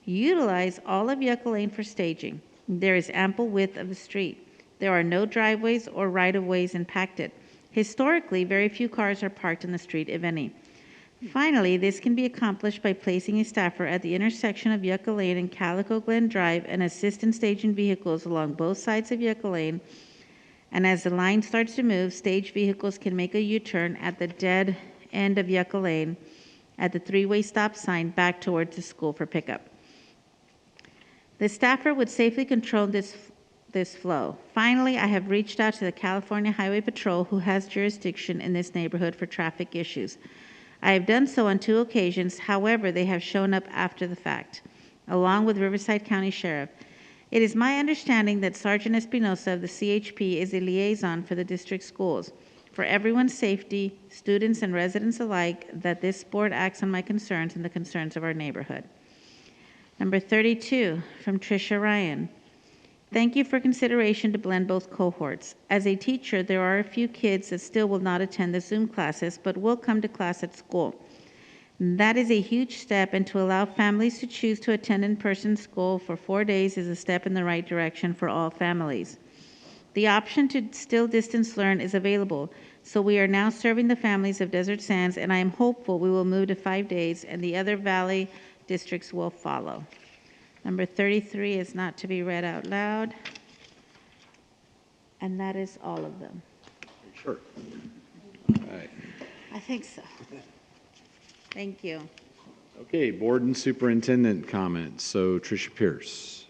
Speaker 7: Utilize all of Yucca Lane for staging. There is ample width of the street. There are no driveways or right-of-ways impacted. Historically, very few cars are parked in the street, if any. Finally, this can be accomplished by placing a staffer at the intersection of Yucca Lane and Calico Glen Drive and assist in staging vehicles along both sides of Yucca Lane. And as the line starts to move, staged vehicles can make a U-turn at the dead end of Yucca Lane at the three-way stop sign back towards the school for pickup. The staffer would safely control this flow. Finally, I have reached out to the California Highway Patrol, who has jurisdiction in this neighborhood for traffic issues. I have done so on 2 occasions. However, they have shown up after the fact, along with Riverside County Sheriff. It is my understanding that Sergeant Espinosa of the CHP is a liaison for the district schools. For everyone's safety, students and residents alike, that this board acts on my concerns and the concerns of our neighborhood. Number 32, from Tricia Ryan. Thank you for consideration to blend both cohorts. As a teacher, there are a few kids that still will not attend the Zoom classes, but will come to class at school. That is a huge step, and to allow families to choose to attend in-person school for 4 days is a step in the right direction for all families. The option to still distance learn is available, so we are now serving the families of Desert Sands, and I am hopeful we will move to 5 days and the other Valley districts will follow. Number 33 is not to be read out loud. And that is all of them.
Speaker 1: Sure. All right.
Speaker 7: I think so. Thank you.
Speaker 1: Okay, board and superintendent comments. So Tricia Pierce.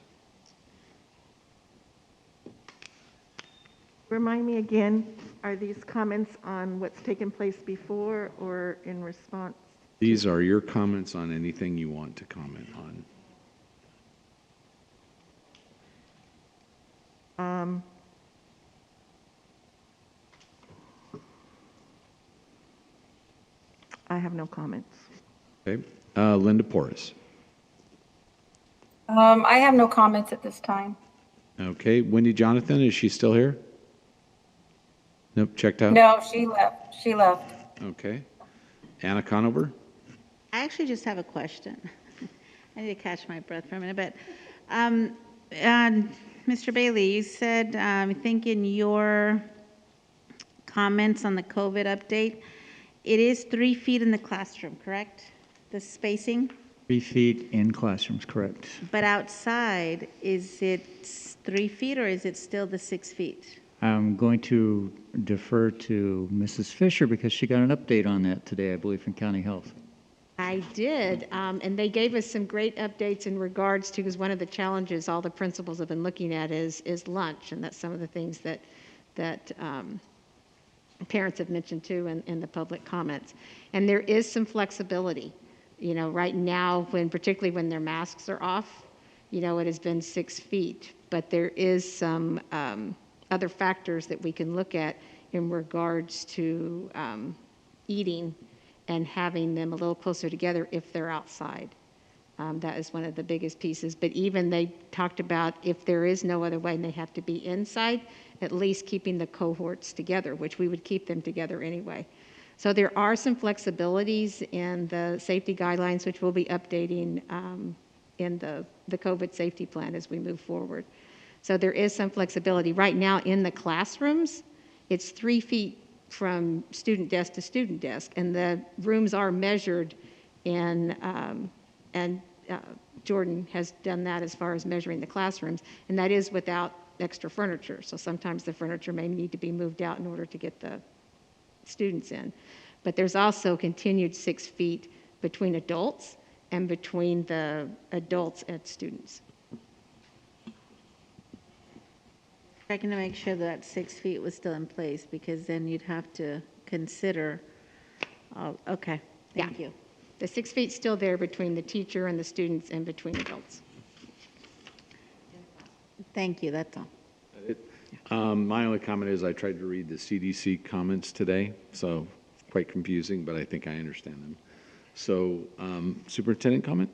Speaker 8: Remind me again, are these comments on what's taken place before or in response?
Speaker 1: These are your comments on anything you want to comment on.
Speaker 8: I have no comments.
Speaker 1: Okay. Linda Porras.
Speaker 6: I have no comments at this time.
Speaker 1: Okay. Wendy Jonathan, is she still here? Nope, checked out?
Speaker 6: No, she left. She left.
Speaker 1: Okay. Anna Conover?
Speaker 7: I actually just have a question. I need to catch my breath for a minute, but Mr. Bailey, you said, I think in your comments on the COVID update, it is 3 feet in the classroom, correct? The spacing?
Speaker 3: 3 feet in classrooms, correct.
Speaker 7: But outside, is it 3 feet or is it still the 6 feet?
Speaker 3: I'm going to defer to Mrs. Fisher because she got an update on that today, I believe, from County Health.
Speaker 18: I did, and they gave us some great updates in regards to, because one of the challenges all the principals have been looking at is lunch, and that's some of the things that parents have mentioned too in the public comments. And there is some flexibility, you know, right now, particularly when their masks are off, you know, it has been 6 feet, but there is some other factors that we can look at in regards to eating and having them a little closer together if they're outside. That is one of the biggest pieces. But even they talked about if there is no other way and they have to be inside, at least keeping the cohorts together, which we would keep them together anyway. So there are some flexibilities in the safety guidelines, which we'll be updating in the COVID safety plan as we move forward. So there is some flexibility. Right now in the classrooms, it's 3 feet from student desk to student desk, and the rooms are measured and Jordan has done that as far as measuring the classrooms, and that is without extra furniture. So sometimes the furniture may need to be moved out in order to get the students in. But there's also continued 6 feet between adults and between the adults and students.
Speaker 7: Checking to make sure that 6 feet was still in place, because then you'd have to consider, okay, thank you.
Speaker 18: The 6 feet's still there between the teacher and the students and between adults.
Speaker 7: Thank you, that's all.
Speaker 1: My only comment is I tried to read the CDC comments today, so quite confusing, but I think I understand them. So, superintendent comment?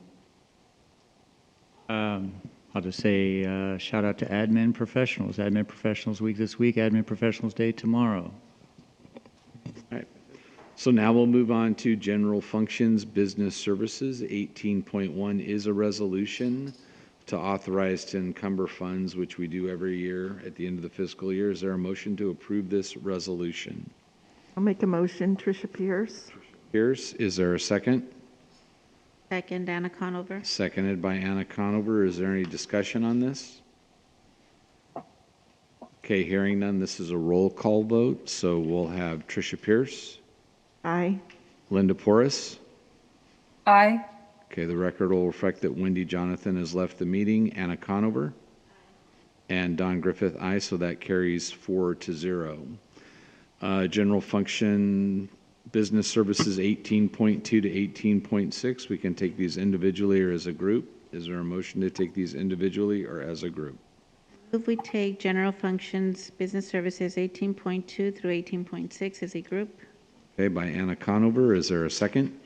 Speaker 3: I'll just say shout out to admin professionals. Admin professionals week this week, admin professionals day tomorrow.
Speaker 1: All right. So now we'll move on to general functions, business services. 18.1 is a resolution to authorize to encumber funds, which we do every year at the end of the fiscal year. Is there a motion to approve this resolution?
Speaker 8: I'll make a motion. Tricia Pierce.
Speaker 1: Pierce, is there a second?
Speaker 7: Second, Anna Conover.
Speaker 1: Seconded by Anna Conover. Is there any discussion on this? Okay, hearing none, this is a roll call vote. So we'll have Tricia Pierce.
Speaker 8: Aye.
Speaker 1: Linda Porras.
Speaker 6: Aye.
Speaker 1: Okay, the record will reflect that Wendy Jonathan has left the meeting. Anna Conover. And Don Griffith, aye, so that carries 4-0. General function business services 18.2 to 18.6. We can take these individually or as a group. Is there a motion to take these individually or as a group?
Speaker 7: Move we take general functions, business services 18.2 through 18.6 as a group.
Speaker 1: Okay, by Anna Conover. Is there a second?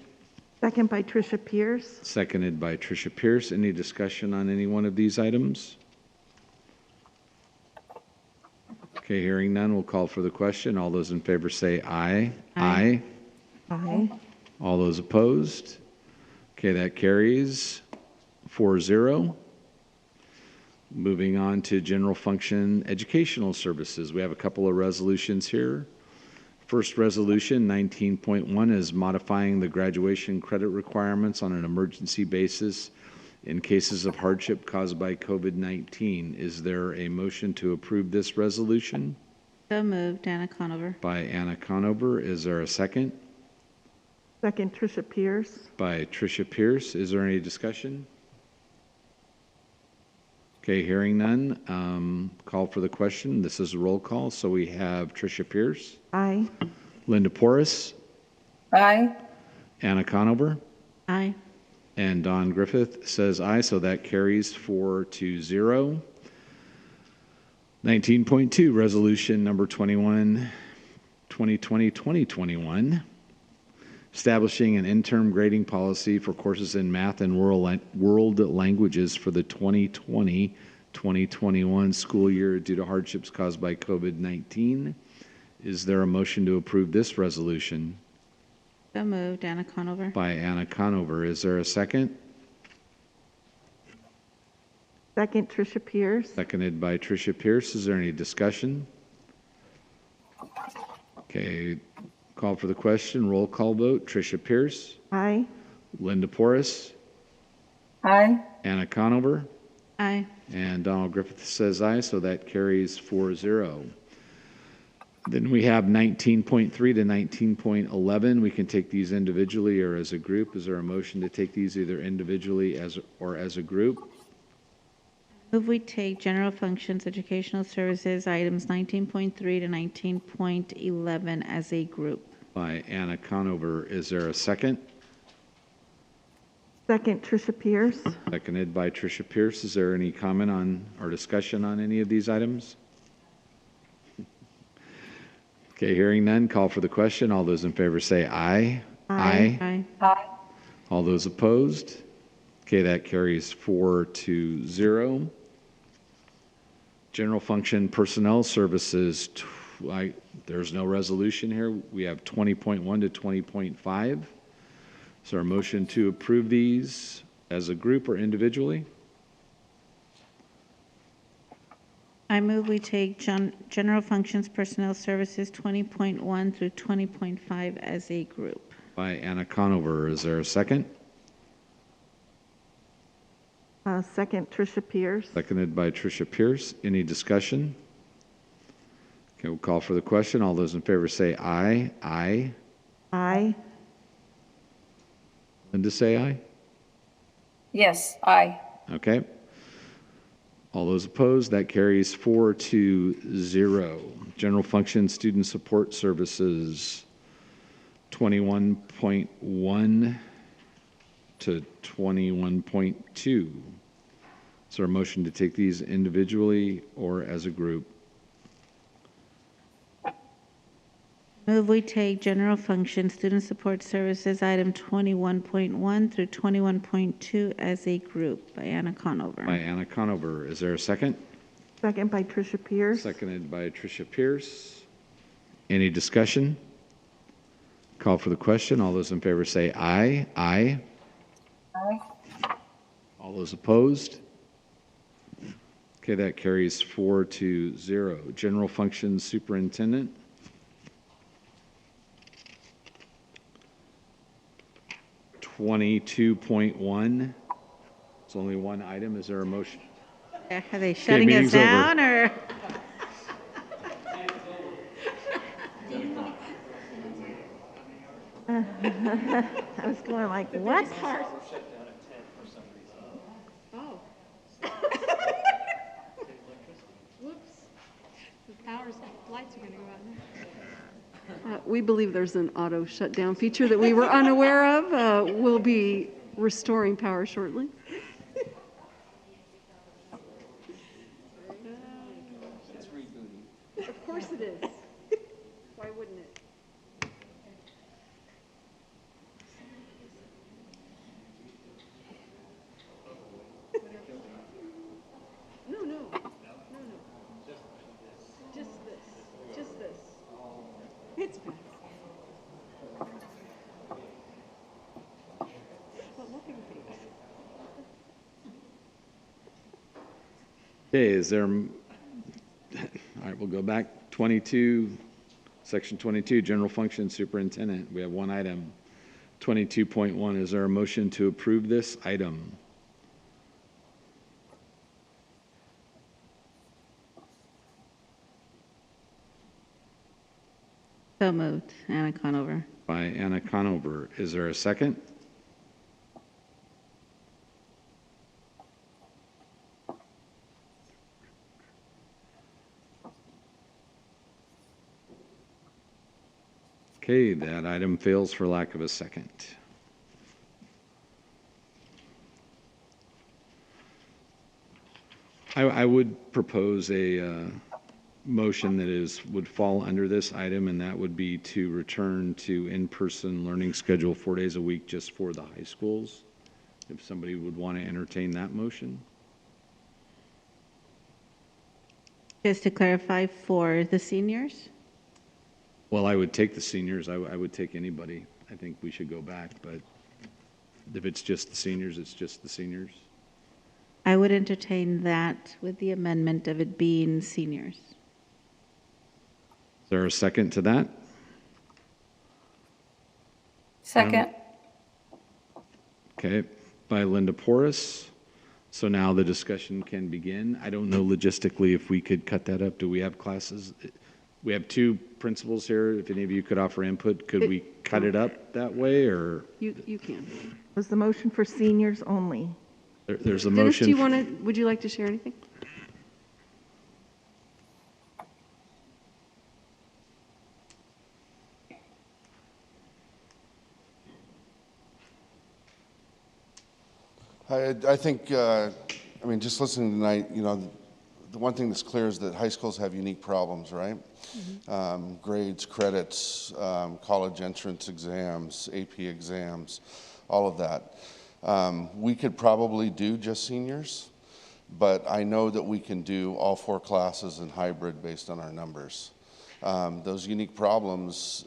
Speaker 8: Second by Tricia Pierce.
Speaker 1: Seconded by Tricia Pierce. Any discussion on any one of these items? Okay, hearing none, we'll call for the question. All those in favor say aye. Aye.
Speaker 8: Aye.
Speaker 1: All those opposed? Okay, that carries 4-0. Moving on to general function educational services. We have a couple of resolutions here. First resolution, 19.1, is modifying the graduation credit requirements on an emergency basis in cases of hardship caused by COVID-19. Is there a motion to approve this resolution?
Speaker 7: So moved, Anna Conover.
Speaker 1: By Anna Conover. Is there a second?
Speaker 8: Second, Tricia Pierce.
Speaker 1: By Tricia Pierce. Is there any discussion? Okay, hearing none, call for the question. This is a roll call, so we have Tricia Pierce.
Speaker 8: Aye.
Speaker 1: Linda Porras.
Speaker 6: Aye.
Speaker 1: Anna Conover.
Speaker 7: Aye.
Speaker 1: And Don Griffith says aye, so that carries 4-0. 19.2, resolution number 21, 2020-2021, establishing an interim grading policy for courses in math and world languages for the 2020-2021 school year due to hardships caused by COVID-19. Is there a motion to approve this resolution?
Speaker 7: So moved, Anna Conover.
Speaker 1: By Anna Conover. Is there a second?
Speaker 8: Second, Tricia Pierce.
Speaker 1: Seconded by Tricia Pierce. Is there any discussion? Okay, call for the question. Roll call vote. Tricia Pierce.
Speaker 8: Aye.
Speaker 1: Linda Porras.
Speaker 6: Aye.
Speaker 1: Anna Conover.
Speaker 7: Aye.
Speaker 1: And Donald Griffith says aye, so that carries 4-0. Then we have 19.3 to 19.11. We can take these individually or as a group. Is there a motion to take these either individually or as a group?
Speaker 7: Move we take general functions, educational services, items 19.3 to 19.11 as a group.
Speaker 1: By Anna Conover. Is there a second?
Speaker 8: Second, Tricia Pierce.
Speaker 1: Seconded by Tricia Pierce. Is there any comment on or discussion on any of these items? Okay, hearing none, call for the question. All those in favor say aye.
Speaker 7: Aye. Aye.
Speaker 6: Aye.
Speaker 1: All those opposed? Okay, that carries 4-0. General function personnel services, there's no resolution here. We have 20.1 to 20.5. Is there a motion to approve these as a group or individually?
Speaker 7: I move we take general functions, personnel services 20.1 through 20.5 as a group.
Speaker 1: By Anna Conover. Is there a second?
Speaker 8: Second, Tricia Pierce.
Speaker 1: Seconded by Tricia Pierce. Any discussion? Okay, we'll call for the question. All those in favor say aye. Aye.
Speaker 8: Aye.
Speaker 1: Linda, say aye.
Speaker 6: Yes, aye.
Speaker 1: Okay. All those opposed, that carries 4-0. General function student support services, 21.1 to 21.2. Is there a motion to take these individually or as a group?
Speaker 7: Move we take general function student support services item 21.1 through 21.2 as a group by Anna Conover.
Speaker 1: By Anna Conover. Is there a second?
Speaker 8: Second by Tricia Pierce.
Speaker 1: Seconded by Tricia Pierce. Any discussion? Call for the question. All those in favor say aye. Aye.
Speaker 6: Aye.
Speaker 1: All those opposed? Okay, that carries 4-0. General functions superintendent. $22.1. It's only one item. Is there a motion?
Speaker 7: Are they shutting us
Speaker 1: meeting's over.
Speaker 7: down or?
Speaker 8: I was going like, what?
Speaker 17: Oh. Whoops. The lights are going to go out now. We believe there's an auto shutdown feature that we were unaware of. We'll be restoring power shortly.
Speaker 5: It's rebooting.
Speaker 17: Of course it is. Why wouldn't it? No. Just this. It's bad. But look at these.
Speaker 1: Okay, is there, all right, we'll go back. 22, section 22, general function superintendent. We have one item. 22.1, is there a motion to approve this item?
Speaker 7: So moved. Anna Conover.
Speaker 1: By Anna Conover. Is there a second? Okay, that item fails for lack of a second. I would propose a motion that would fall under this item, and that would be to return to in-person learning schedule 4 days a week just for the high schools. If somebody would want to entertain that motion.
Speaker 7: Just to clarify, for the seniors?
Speaker 1: Well, I would take the seniors. I would take anybody. I think we should go back, but if it's just the seniors, it's just the seniors.
Speaker 7: I would entertain that with the amendment of it being seniors.
Speaker 1: Is there a second to that?
Speaker 6: Second.
Speaker 1: Okay, by Linda Porras. So now the discussion can begin. I don't know logistically if we could cut that up. Do we have classes? We have two principals here. If any of you could offer input, could we cut it up that way, or?
Speaker 17: You can.
Speaker 8: Was the motion for seniors only?
Speaker 1: There's a
Speaker 17: Dennis,
Speaker 1: motion.
Speaker 17: would you like to share anything?
Speaker 14: I think, I mean, just listening tonight, you know, the one thing that's clear is that high schools have unique problems, right? Mm-hmm. Grades, credits, college entrance exams, AP exams, all of that. We could probably do just seniors, but I know that we can do all 4 classes in hybrid based on our numbers. Those unique problems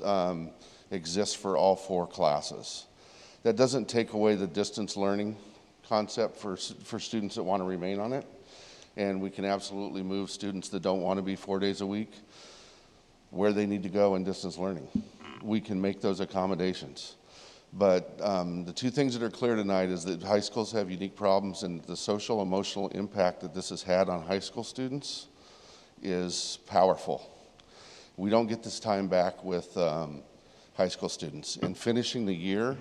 Speaker 14: exist for all 4 classes. That doesn't take away the distance learning concept for students that want to remain on it. And we can absolutely move students that don't want to be 4 days a week where they need to go in distance learning. We can make those accommodations. But the two things that are clear tonight is that high schools have unique problems, and the social emotional impact that this has had on high school students is powerful. We don't get this time back with high school students. And finishing the year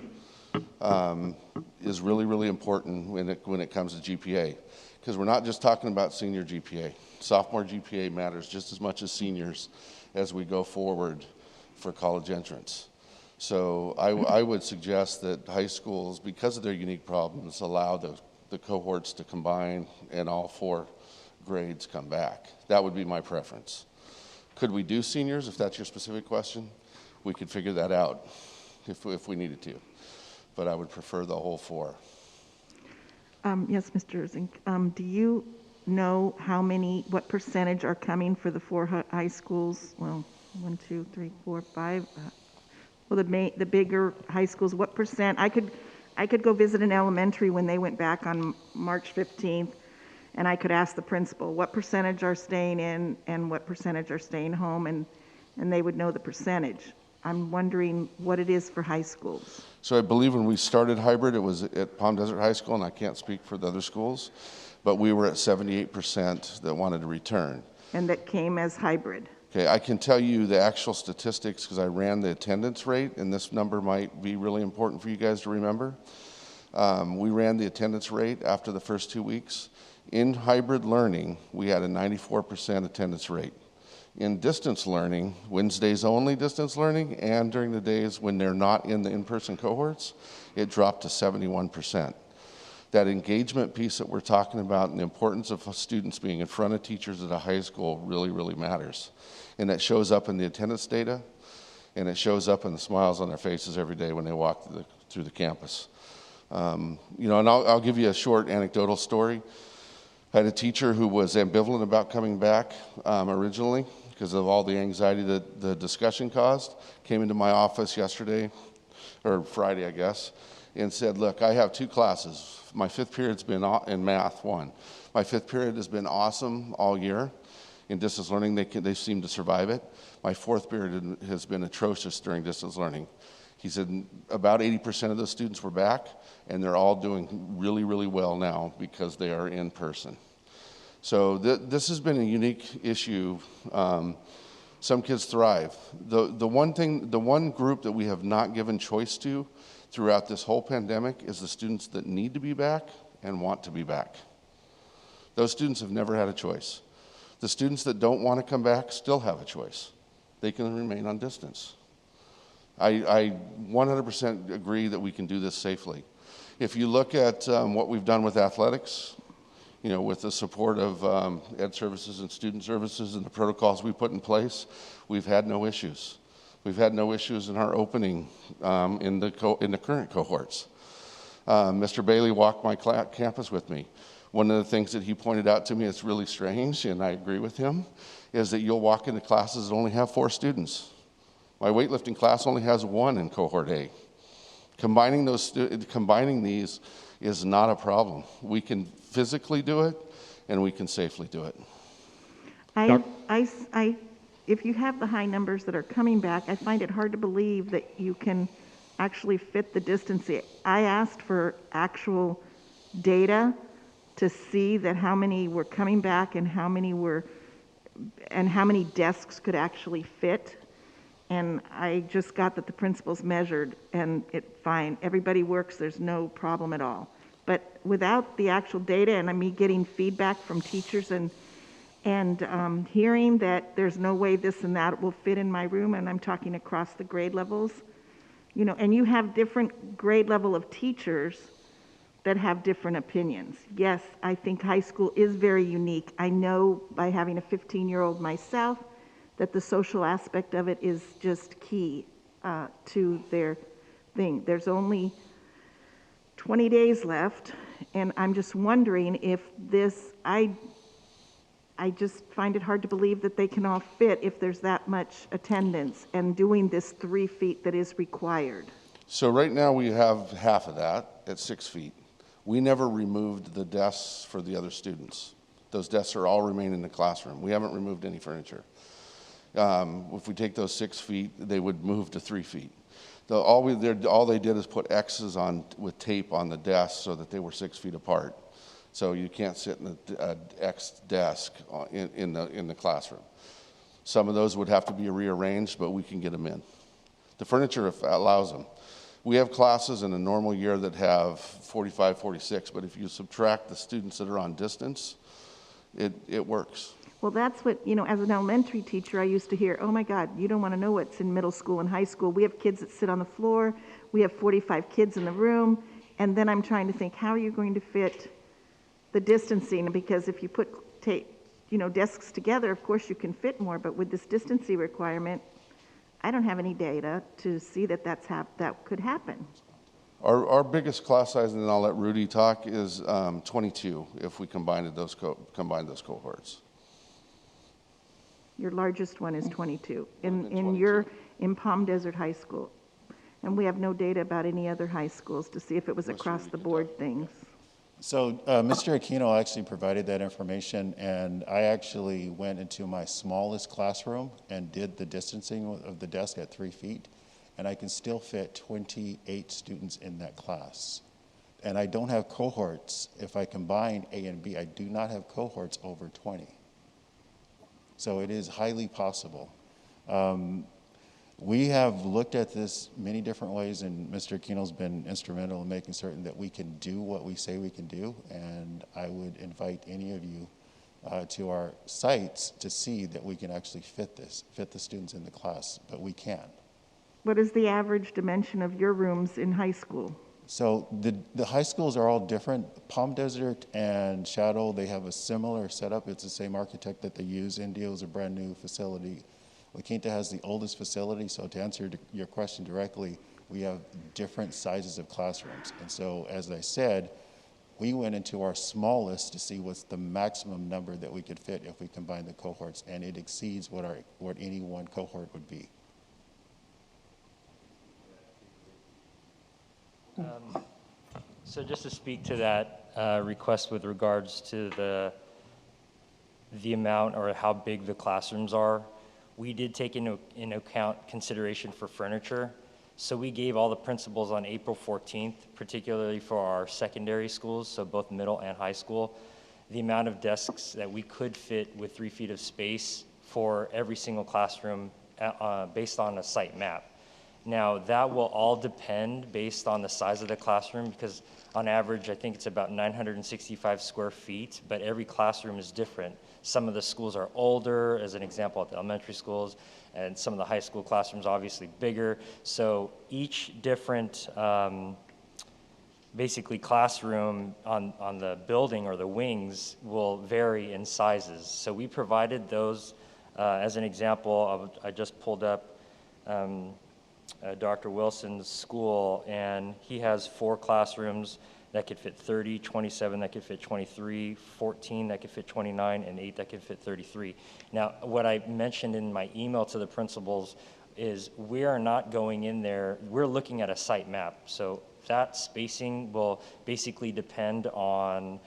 Speaker 14: is really, really important when it comes to GPA. Because we're not just talking about senior GPA. Sophomore GPA matters just as much as seniors as we go forward for college entrance. So I would suggest that high schools, because of their unique problems, allow
Speaker 19: the cohorts to combine and all 4 grades come back. That would be my preference. Could we do seniors, if that's your specific question? We could figure that out if we needed to, but I would prefer the whole 4.
Speaker 8: Yes, Mr. Zink. Do you know what percentage are coming for the 4 high schools? Well, 1, 2, 3, 4, 5. Well, the bigger high schools, what percent? I could go visit an elementary when they went back on March 15th, and I could ask the principal, what percentage are staying in and what percentage are staying home, and they would know the percentage. I'm wondering what it is for high schools.
Speaker 19: So I believe when we started hybrid, it was at Palm Desert High School, and I can't speak for the other schools, but we were at 78% that wanted to return.
Speaker 8: And that came as hybrid.
Speaker 19: Okay, I can tell you the actual statistics because I ran the attendance rate, and this number might be really important for you guys to remember. We ran the attendance rate after the first 2 weeks. In hybrid learning, we had a 94% attendance rate. In distance learning, Wednesdays only distance learning, and during the days when they're not in the in-person cohorts, it dropped to 71%. That engagement piece that we're talking about and the importance of students being in front of teachers at a high school really, really matters. And that shows up in the attendance data, and it shows up in the smiles on their faces every day when they walk through the campus. And I'll give you a short anecdotal story. I had a teacher who was ambivalent about coming back originally because of all the anxiety that the discussion caused, came into my office yesterday, or Friday, I guess, and said, look, I have 2 classes. My 5th period's been in math, 1. My 5th period has been awesome all year. In distance learning, they seem to survive it. My 4th period has been atrocious during distance learning. He said about 80% of those students were back, and they're all doing really, really well now because they are in person. So this has been a unique issue. Some kids thrive. The one group that we have not given choice to throughout this whole pandemic is the students that need to be back and want to be back. Those students have never had a choice. The students that don't want to come back still have a choice. They can remain on distance. I 100% agree that we can do this safely. If you look at what we've done with athletics, with the support of ed services and student services and the protocols we put in place, we've had no issues. We've had no issues in our opening in the current cohorts. Mr. Bailey walked my campus with me. One of the things that he pointed out to me that's really strange, and I agree with him, is that you'll walk into classes that only have 4 students. My weightlifting class only has 1 in cohort A. Combining these is not a problem. We can physically do it, and we can safely do it.
Speaker 8: If you have the high numbers that are coming back, I find it hard to believe that you can actually fit the distancing. I asked for actual data to see that how many were coming back and how many desks could actually fit. And I just got that the principals measured, and fine. Everybody works. There's no problem at all. But without the actual data and me getting feedback from teachers and hearing that there's no way this and that will fit in my room, and I'm talking across the grade levels, and you have different grade level of teachers that have different opinions. Yes, I think high school is very unique. I know by having a 15-year-old myself that the social aspect of it is just key to their thing. There's only 20 days left, and I'm just wondering if I just find it hard to believe that they can all fit if there's that much attendance and doing this 3 feet that is required.
Speaker 19: So right now we have half of that at 6 feet. We never removed the desks for the other students. Those desks are all remain in the classroom. We haven't removed any furniture. If we take those 6 feet, they would move to 3 feet. All they did is put X's on with tape on the desk so that they were 6 feet apart. So you can't sit in an X desk in the classroom. Some of those would have to be rearranged, but we can get them in. The furniture allows them. We have classes in a normal year that have 45, 46, but if you subtract the students that are on distance, it works.
Speaker 8: Well, that's what, as an elementary teacher, I used to hear, oh my God, you don't want to know what's in middle school and high school. We have kids that sit on the floor. We have 45 kids in the room. And then I'm trying to think, how are you going to fit the distancing, because if you put desks together, of course you can fit more, but with this distancing requirement, I don't have any data to see that that could happen.
Speaker 19: Our biggest class size, and then I'll let Rudy talk, is 22 if we combined those cohorts.
Speaker 8: Your largest one is 22 in Palm Desert High School. And we have no data about any other high schools to see if it was across the board things.
Speaker 14: So Mr. Aquino actually provided that information, and I actually went into my smallest classroom and did the distancing of the desk at 3 feet, and I can still fit 28 students in that class. And I don't have cohorts. If I combine A and B, I do not have cohorts over 20. So it is highly possible. We have looked at this many different ways, and Mr. Aquino's been instrumental in making certain that we can do what we say we can do, and I would invite any of you to our sites to see that we can actually fit the students in the class, but we can.
Speaker 8: What is the average dimension of your rooms in high school?
Speaker 14: So the high schools are all different. Palm Desert and Shadow, they have a similar setup. It's the same architect that they use. Indio is a brand new facility. La Quinta has the oldest facility, so to answer your question directly, we have different sizes of classrooms. And so, as I said, we went into our smallest to see what's the maximum number that we could fit if we combine the cohorts, and it exceeds what any one cohort would be.
Speaker 15: So just to speak to that request with regards to the amount or how big the classrooms are, we did take into account consideration for furniture. So we gave all the principals on April 14th, particularly for our secondary schools, so both middle and high school, the amount of desks that we could fit with 3 feet of space for every single classroom based on a site map. Now, that will all depend based on the size of the classroom, because on average, I think it's about 965 square feet, but every classroom is different. Some of the schools are older, as an example at the elementary schools, and some of the high school classrooms obviously bigger. So each different basically classroom on the building or the wings will vary in sizes. So we provided those as an example. I just pulled up Dr. Wilson's school, and he has 4 classrooms that could fit 30, 27 that could fit 23, 14 that could fit 29, and 8 that could fit 33. Now, what I mentioned in my email to the principals is we are not going in there, we're looking at a site map. So that spacing will basically depend on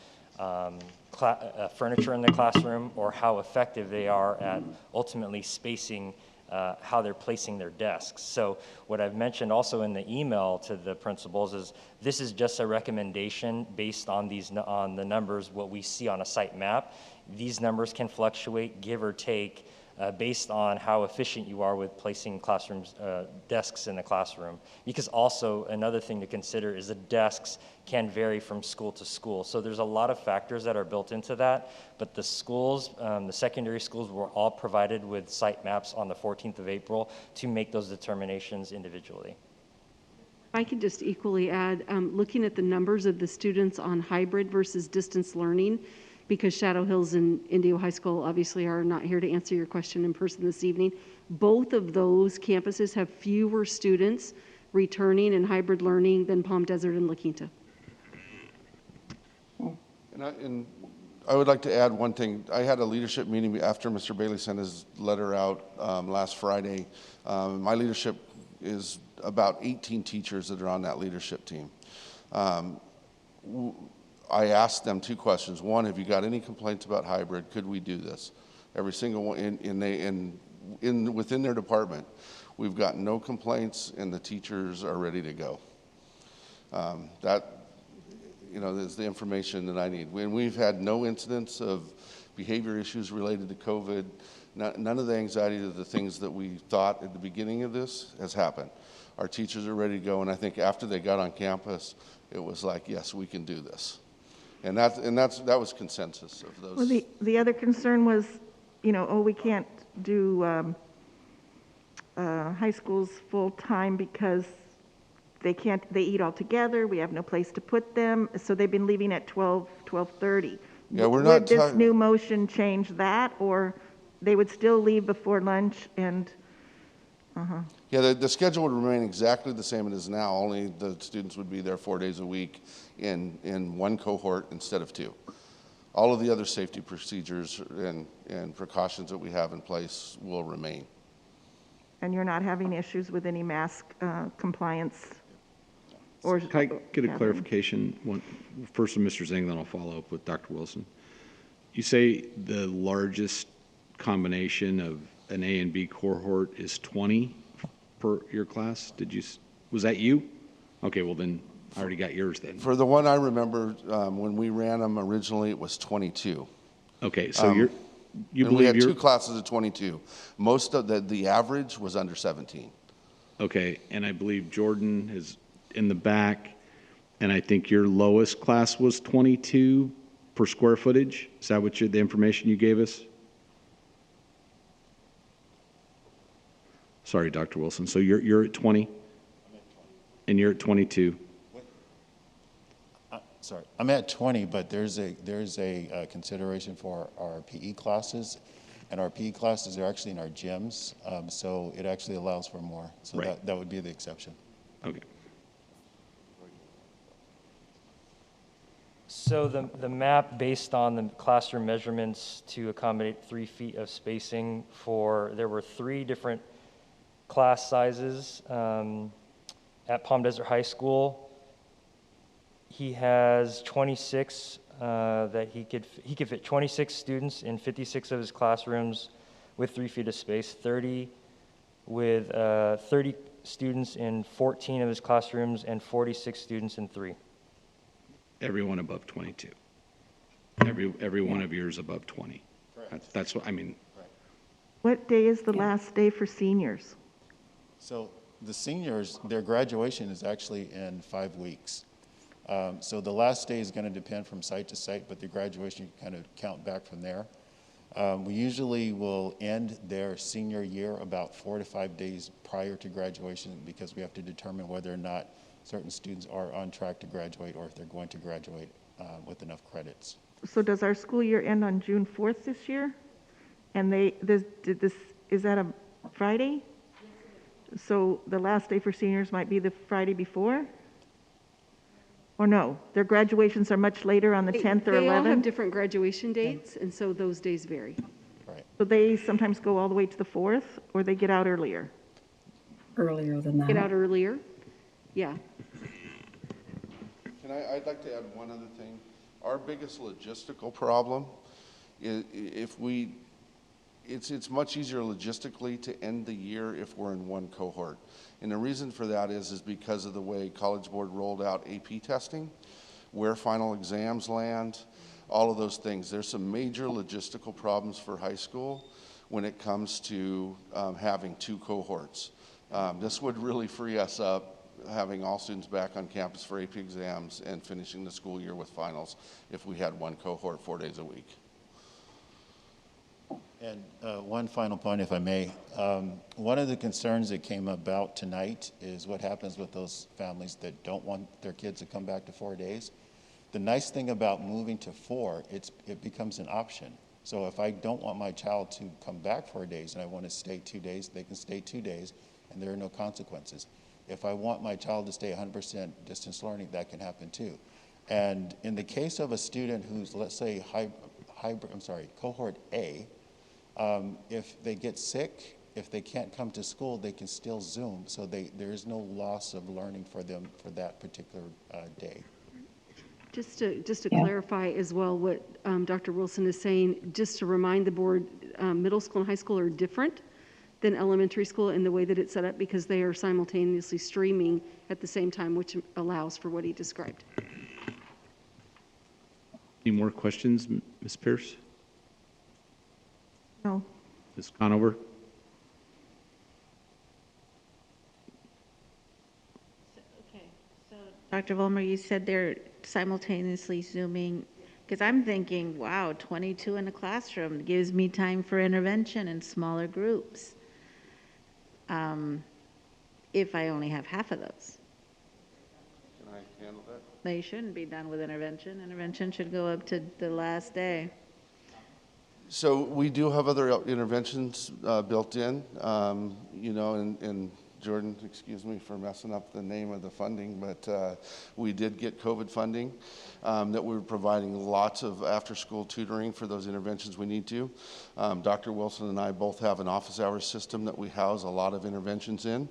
Speaker 15: furniture in the classroom or how effective they are at ultimately spacing how they're placing their desks. So what I've mentioned also in the email to the principals is this is just a recommendation based on the numbers, what we see on a site map. These numbers can fluctuate, give or take, based on how efficient you are with placing desks in the classroom. Because also another thing to consider is the desks can vary from school to school. So there's a lot of factors that are built into that, but the schools, the secondary schools were all provided with site maps on the 14th of April to make those determinations individually.
Speaker 17: If I could just equally add, looking at the numbers of the students on hybrid versus distance learning, because Shadow Hills and Indio High School obviously are not here to answer your question in person this evening. Both of those campuses have fewer students returning in hybrid learning than Palm Desert and La Quinta.
Speaker 19: And I would like to add one thing. I had a leadership meeting after Mr. Bailey sent his letter out last Friday. My leadership is about 18 teachers that are on that leadership team. I asked them 2 questions. One, have you got any complaints about hybrid? Could we do this? Every single one within their department, we've got no complaints, and the teachers are ready to go. That is the information that I need. When we've had no incidents of behavior issues related to COVID, none of the anxiety of the things that we thought at the beginning of this has happened. Our teachers are ready to go, and I think after they got on campus, it was like, yes, we can do this. And that was consensus of those.
Speaker 8: Well, the other concern was, we can't do high schools full-time because they eat all together. We have no place to put them. So they've been leaving at 12 12:30.
Speaker 19: Yeah, we're not
Speaker 8: Would this
Speaker 19: talking-
Speaker 8: new motion change that, or they would still leave before lunch and,
Speaker 19: Yeah, the schedule would remain exactly the same it is now, only the students would be there 4 days a week in one cohort instead of two. All of the other safety procedures and precautions that we have in place will remain.
Speaker 8: and you're not having issues with any mask compliance? Or
Speaker 1: Can I get a
Speaker 8: Yeah.
Speaker 1: clarification? First from Mr. Zhang, then I'll follow up with Dr. Wilson. You say the largest combination of an A and B cohort is 20 per your class? Was that you? Okay, well then, I already got yours then.
Speaker 19: For the one I remember, when we ran them originally, it was 22.
Speaker 1: Okay, so you
Speaker 19: and we
Speaker 1: believe
Speaker 19: had
Speaker 1: you're...
Speaker 19: 2 classes of 22. Most of the average was under 17.
Speaker 1: Okay, and I believe Jordan is in the back, and I think your lowest class was 22 per square footage? Is that what the information you gave us? Sorry, Dr. Wilson. So you're at 20? And you're at 22?
Speaker 14: Sorry, I'm at 20, but there's a consideration for our PE classes, and our PE classes are actually in our gyms, so it actually allows for more. So
Speaker 1: Right.
Speaker 14: that would be the exception.
Speaker 1: Okay.
Speaker 15: So the map, based on the classroom measurements to accommodate 3 feet of spacing there were 3 different class sizes at Palm Desert High School. He has 26 that he could fit 26 students in 56 of his classrooms with 3 feet of space, 30 with 30 students in 14 of his classrooms, and 46 students in 3.
Speaker 1: Everyone above 22. Every one of yours above 20. That's what I mean.
Speaker 8: what day is the last day for seniors?
Speaker 14: So the seniors, their graduation is actually in 5 weeks. So the last day is going to depend from site to site, but the graduation can kind of count back from there. We usually will end their senior year about 4 to 5 days prior to graduation, because we have to determine whether or not certain students are on track to graduate, or if they're going to graduate with enough credits.
Speaker 8: So does our school year end on June 4th this year? And is that a Friday? So the last day for seniors might be the Friday before? Or no, their graduations are much later on the 10th or 11th?
Speaker 17: They all have different graduation dates, and so those days vary.
Speaker 8: So they sometimes go all the way to the 4th, or they get out earlier?
Speaker 6: Earlier than that.
Speaker 17: Get out earlier? Yeah.
Speaker 19: I'd like to add one other thing. Our biggest logistical problem is it's much easier logistically to end the year if we're in one cohort. And the reason for that is because of the way College Board rolled out AP testing, where final exams land, all of those things. There's some major logistical problems for high school when it comes to having 2 cohorts. This would really free us up, having all students back on campus for AP exams and finishing the school year with finals if we had one cohort 4 days a week.
Speaker 14: And one final point, if I may. One of the concerns that came about tonight is what happens with those families that don't want their kids to come back to 4 days. The nice thing about moving to 4, it becomes an option. So if I don't want my child to come back 4 days and I want to stay 2 days, they can stay 2 days and there are no consequences. If I want my child to stay 100% distance learning, that can happen too. And in the case of a student who's, let's say, cohort A, if they get sick, if they can't come to school, they can still Zoom. So there is no loss of learning for them for that particular day.
Speaker 17: Just to clarify as well what Dr. Wilson is saying, just to remind the board, middle school and high school are different than elementary school in the way that it's set up, because they are simultaneously streaming at the same time, which allows for what he described.
Speaker 1: Any more questions, Ms. Pierce?
Speaker 8: No.
Speaker 1: Ms. Conover?
Speaker 7: Dr. Vollmer, you said they're simultaneously Zooming, because I'm thinking, wow, 22 in a classroom gives me time for intervention in smaller groups. If I only have half of those.
Speaker 19: Can I handle that?
Speaker 7: They shouldn't be done with intervention. Intervention should go up to the last day.
Speaker 19: So we do have other interventions built in, and Jordan, excuse me for messing up the name of the funding, but we did get COVID funding that we're providing lots of after-school tutoring for those interventions we need to. Dr. Wilson and I both have an office hours system that we house a lot of interventions in.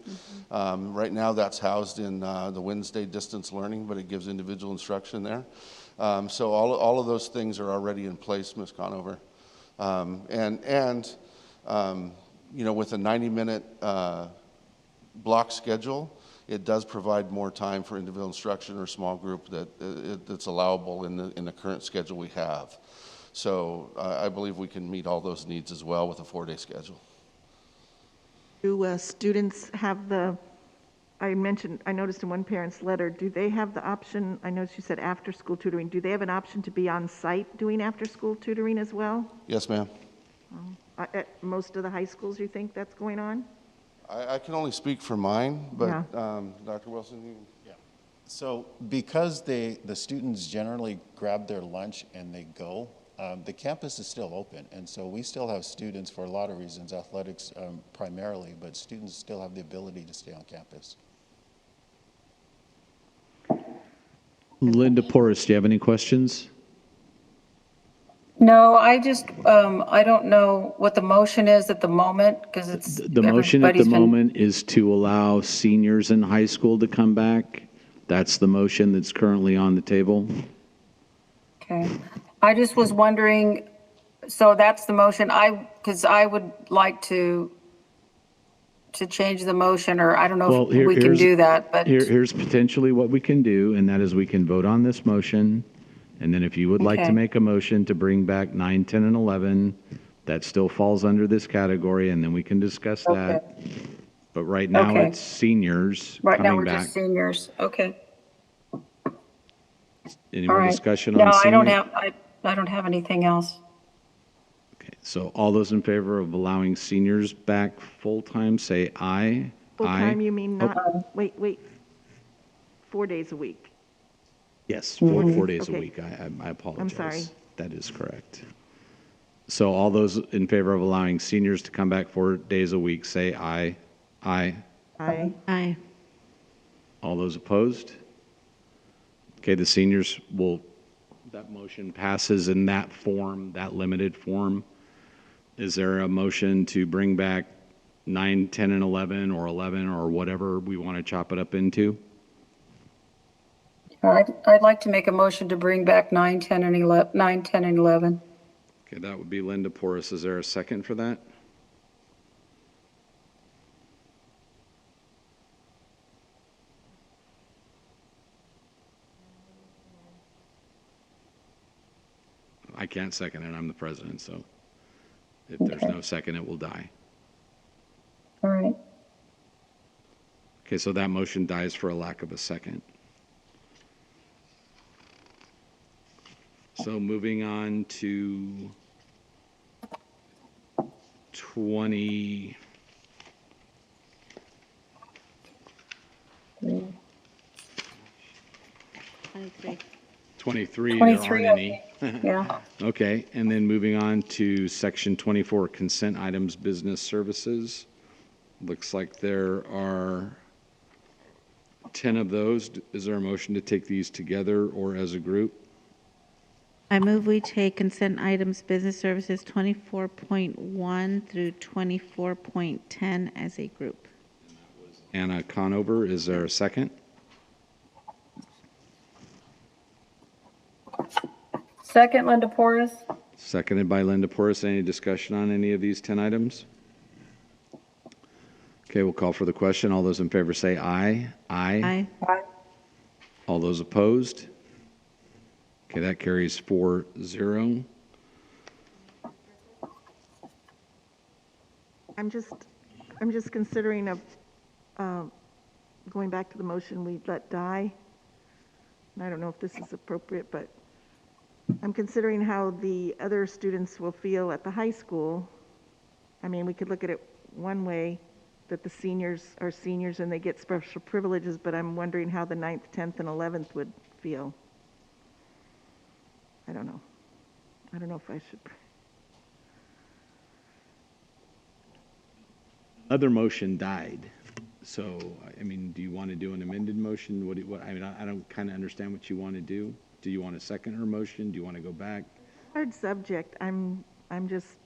Speaker 19: Right now that's housed in the Wednesday distance learning, but it gives individual instruction there. So all of those things are already in place, Ms. Conover. With a 90-minute block schedule, it does provide more time for individual instruction or small group that's allowable in the current schedule we have. So I believe we can meet all those needs as well with a 4-day schedule.
Speaker 8: Do students have I noticed in one parent's letter, do they have the option, I noticed you said after-school tutoring, do they have an option to be on site doing after-school tutoring as well?
Speaker 19: Yes, ma'am.
Speaker 8: At most of the high schools, you think that's going on?
Speaker 19: I can only speak for mine, but
Speaker 8: Yeah.
Speaker 19: Dr. Wilson,
Speaker 14: So because the students generally grab their lunch and they go, the campus is still open. And so we still have students for a lot of reasons, athletics primarily, but students still have the ability to stay on campus.
Speaker 1: Linda Porras, do you have any questions?
Speaker 6: No, I just, I don't know what the motion is at the moment, because it's.
Speaker 1: The motion at the
Speaker 6: everybody's been-
Speaker 1: moment is to allow seniors in high school to come back. That's the motion that's currently on the table.
Speaker 6: Okay. I just was wondering, so that's the motion, because I would like to change the motion, or I don't know if we can do that, but.
Speaker 1: Here's potentially what we can do, and that is we can vote on this motion. And then if you would like to
Speaker 6: Okay.
Speaker 1: make a motion to bring back 9, 10, and 11, that still falls under this category, and then we can discuss that. But right now,
Speaker 6: Okay.
Speaker 1: it's seniors
Speaker 6: Right now,
Speaker 1: coming
Speaker 6: we're
Speaker 1: back.
Speaker 6: just seniors, okay.
Speaker 1: Any
Speaker 6: All
Speaker 1: more
Speaker 6: right.
Speaker 1: discussion
Speaker 6: No,
Speaker 1: on
Speaker 6: I don't
Speaker 1: senior?
Speaker 6: have, I don't have anything else.
Speaker 1: So all those in favor of allowing seniors back full-time, say aye.
Speaker 8: Full-time,
Speaker 1: Aye.
Speaker 8: you mean
Speaker 1: Oh,
Speaker 8: not, wait, 4 days a week?
Speaker 1: Yes, four
Speaker 8: Mhm.
Speaker 1: days a
Speaker 8: Okay.
Speaker 1: week. I apologize.
Speaker 8: sorry.
Speaker 1: That is correct. So all those in favor of allowing seniors to come back 4 days a week, say aye. Aye.
Speaker 8: Aye.
Speaker 7: Aye.
Speaker 1: All those opposed? Okay, the seniors that motion passes in that form, that limited form. Is there a motion to bring back 9, 10, and 11, or 11, or whatever we want to chop it up into?
Speaker 6: I'd like to make a motion to bring back 9, 10, and 11.
Speaker 1: Okay, that would be Linda Porras. Is there a second for that? I can't second it. I'm the president, so if there's no second, it will die.
Speaker 6: All right.
Speaker 1: Okay, so that motion dies for a lack of a second. So moving on to 20.
Speaker 6: Mm.
Speaker 1: 23,
Speaker 6: 23,
Speaker 1: there aren't any.
Speaker 6: Yeah.
Speaker 1: Okay, and then moving on to section 24, consent items, business services. Looks like there are 10 of those. Is there a motion to take these together or as a group?
Speaker 7: I move we take consent items, business services 24.1 through 24.10 as a group.
Speaker 1: Anna Conover, is there a second?
Speaker 6: Second, Linda Porras.
Speaker 1: Seconded by Linda Porras. Any discussion on any of these 10 items? Okay, we'll call for the question. All those in favor say aye. Aye.
Speaker 6: Aye.
Speaker 1: All those opposed? Okay, that carries 4-0.
Speaker 8: I'm just considering going back to the motion we let die. And I don't know if this is appropriate, but I'm considering how the other students will feel at the high school. I mean, we could look at it one way, that the seniors are seniors and they get special privileges, but I'm wondering how the 9th, 10th, and 11th would feel. I don't know. I don't know if I should.
Speaker 1: Other motion died. So, I mean, do you want to do an amended motion? I mean, I don't kind of understand what you want to do. Do you want to second her motion? Do you want to go back?
Speaker 8: Hard subject. I'm just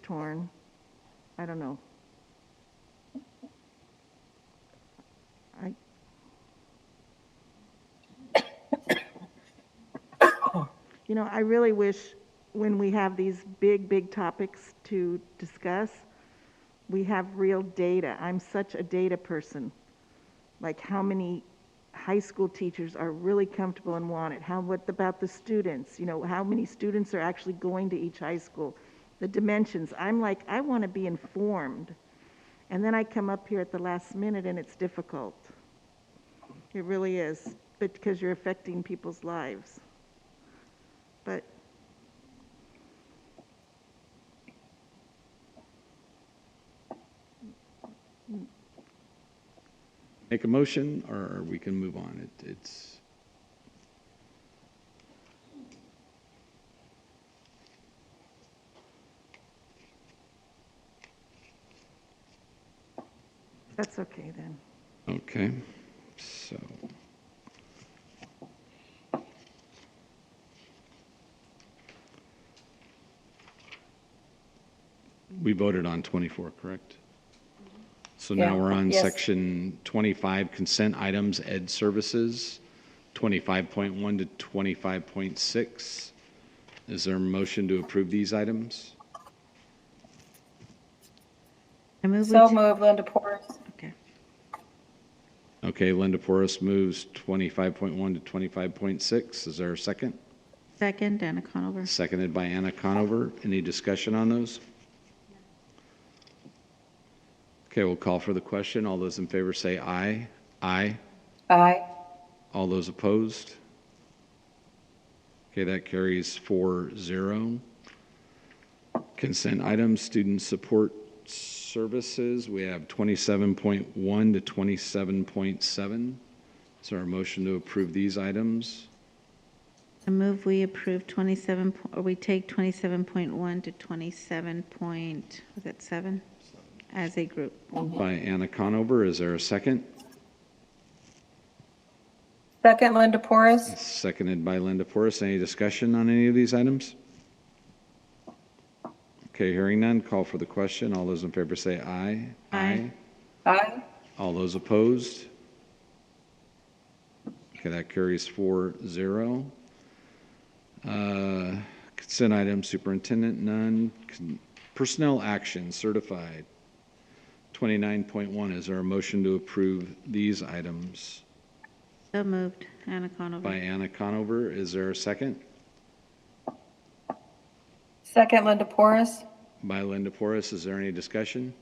Speaker 8: torn. I don't know. You know, I really wish when we have these big topics to discuss, we have real data. I'm such a data person. Like how many high school teachers are really comfortable and want it? What about the students? You know, how many students are actually going to each high school? The dimensions. I'm like, I want to be informed. And then I come up here at the last minute and it's difficult. It really is, but because you're affecting people's lives. But
Speaker 1: Make a motion, or we can move on.
Speaker 8: That's okay then.
Speaker 1: Okay, so. We voted on 24, correct? So now we're on
Speaker 6: Yes.
Speaker 1: section 25, consent items, ed services, 25.1 to 25.6. Is there a motion to approve these items?
Speaker 6: So moved, Linda Porras.
Speaker 7: Okay.
Speaker 1: Okay, Linda Porras moves 25.1 to 25.6. Is there a second?
Speaker 7: Second, Anna Conover.
Speaker 1: Seconded by Anna Conover. Any discussion on those? Okay, we'll call for the question. All those in favor say aye. Aye.
Speaker 6: Aye.
Speaker 1: All those opposed? Okay, that carries 4-0. Consent items, student support services, we have 27.1 to 27.7. Is there a motion to approve these items?
Speaker 7: I move we approve 27, or we take 27.1 to 27 point, was that 7? As a group.
Speaker 1: By Anna Conover. Is there a second?
Speaker 6: Second, Linda Porras.
Speaker 1: Seconded by Linda Porras. Any discussion on any of these items? Okay, hearing none, call for the question. All those in favor say aye.
Speaker 7: Aye.
Speaker 6: Aye.
Speaker 1: All those opposed? Okay, that carries 4-0. Consent items, superintendent, none. Personnel action, certified. 29.1, is there a motion to approve these items?
Speaker 7: So moved, Anna Conover.
Speaker 1: By Anna Conover. Is there a second?
Speaker 6: Second, Linda Porras.
Speaker 1: By Linda Porras. Is there any discussion?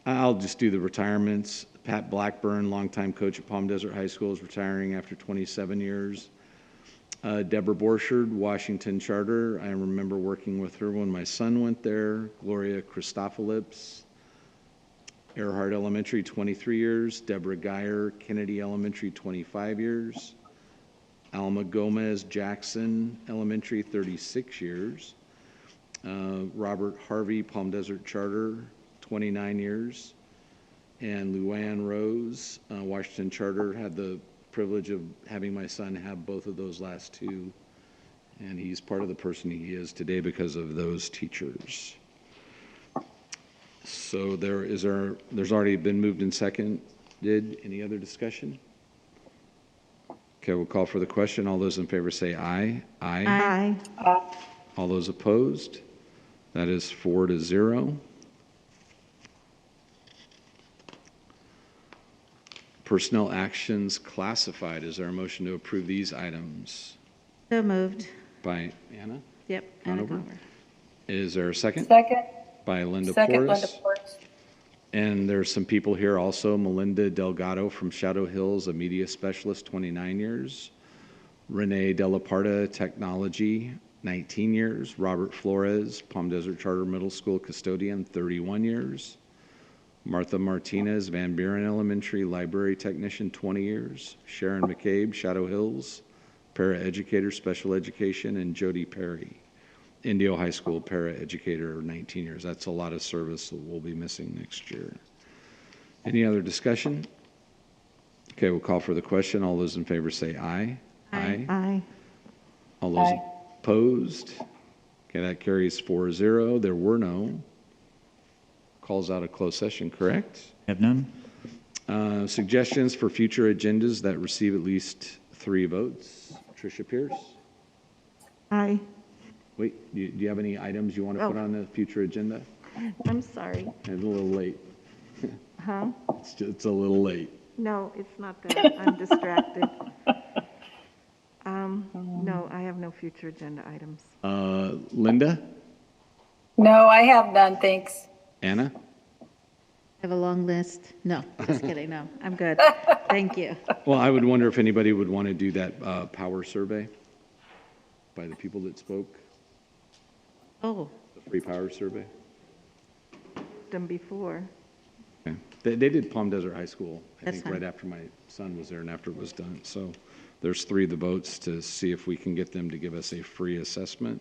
Speaker 1: I'll just do the retirements. Pat Blackburn, longtime coach at Palm Desert High School, is retiring after 27 years. Deborah Borchard, Washington Charter. I remember working with her when my son went there. Gloria Christophilips, Earhart Elementary, 23 years. Deborah Geyer, Kennedy Elementary, 25 years. Alma Gomez, Jackson Elementary, 36 years. Robert Harvey, Palm Desert Charter, 29 years. And Luann Rose, Washington Charter, had the privilege of having my son have both of those last two. And he's part of the person he is today because of those teachers. So there's already been moved and seconded. Any other discussion? Okay, we'll call for the question. All those in favor say aye. Aye.
Speaker 8: Aye.
Speaker 1: All those opposed? That is 4-0. Personnel actions classified. Is there a motion to approve these items?
Speaker 7: So moved.
Speaker 1: By Anna?
Speaker 7: Yep, Anna
Speaker 1: Conover.
Speaker 7: Conover.
Speaker 1: Is there a second?
Speaker 6: Second.
Speaker 1: By Linda
Speaker 6: Second, Linda
Speaker 1: Porras.
Speaker 6: Porras.
Speaker 1: And there's some people here also. Melinda Delgado from Shadow Hills, a media specialist, 29 years. Renee Delaparta, technology, 19 years. Robert Flores, Palm Desert Charter Middle School custodian, 31 years. Martha Martinez, Van Buren Elementary Library Technician, 20 years. Sharon McCabe, Shadow Hills, Paraeducator, Special Education, and Jody Perry, Indio High School Paraeducator, 19 years. That's a lot of service that we'll be missing next year. Any other discussion? Okay, we'll call for the question. All those in favor say aye.
Speaker 8: Aye. Aye.
Speaker 1: All those
Speaker 22: Aye.
Speaker 1: opposed? Okay, that carries 4-0. There were no calls out of closed session, correct?
Speaker 3: Have none.
Speaker 1: Suggestions for future agendas that receive at least 3 votes. Tricia Pierce?
Speaker 8: Aye.
Speaker 1: Wait, do you have any items you want to put on the future agenda?
Speaker 8: I'm sorry.
Speaker 1: It's a little late.
Speaker 8: Huh?
Speaker 1: It's a little late.
Speaker 8: No, it's not that. I'm distracted. No, I have no future agenda items.
Speaker 1: Linda?
Speaker 6: No, I have none, thanks.
Speaker 1: Anna?
Speaker 7: I have a long list. No, just kidding. No, I'm good. Thank you.
Speaker 1: Well, I would wonder if anybody would want to do that power survey by the people that spoke,
Speaker 7: Oh,
Speaker 1: the free power survey.
Speaker 8: Done before.
Speaker 1: Okay. They did Palm Desert High School, I
Speaker 7: That's
Speaker 1: think,
Speaker 7: fine.
Speaker 1: right after my son was there and after it was done. So there's 3 of the votes to see if we can get them to give us a free assessment.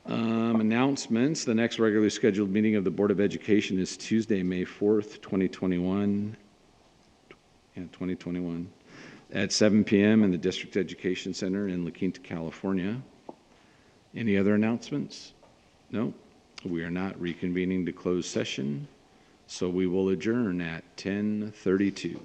Speaker 1: Announcements. The next regularly scheduled meeting of the Board of Education is Tuesday, May 4th, 2021. Yeah, 2021. At 7 p.m. in the District Education Center in La Quinta, California. Any other announcements? No? We are not reconvening to closed session, so we will adjourn at 10:32.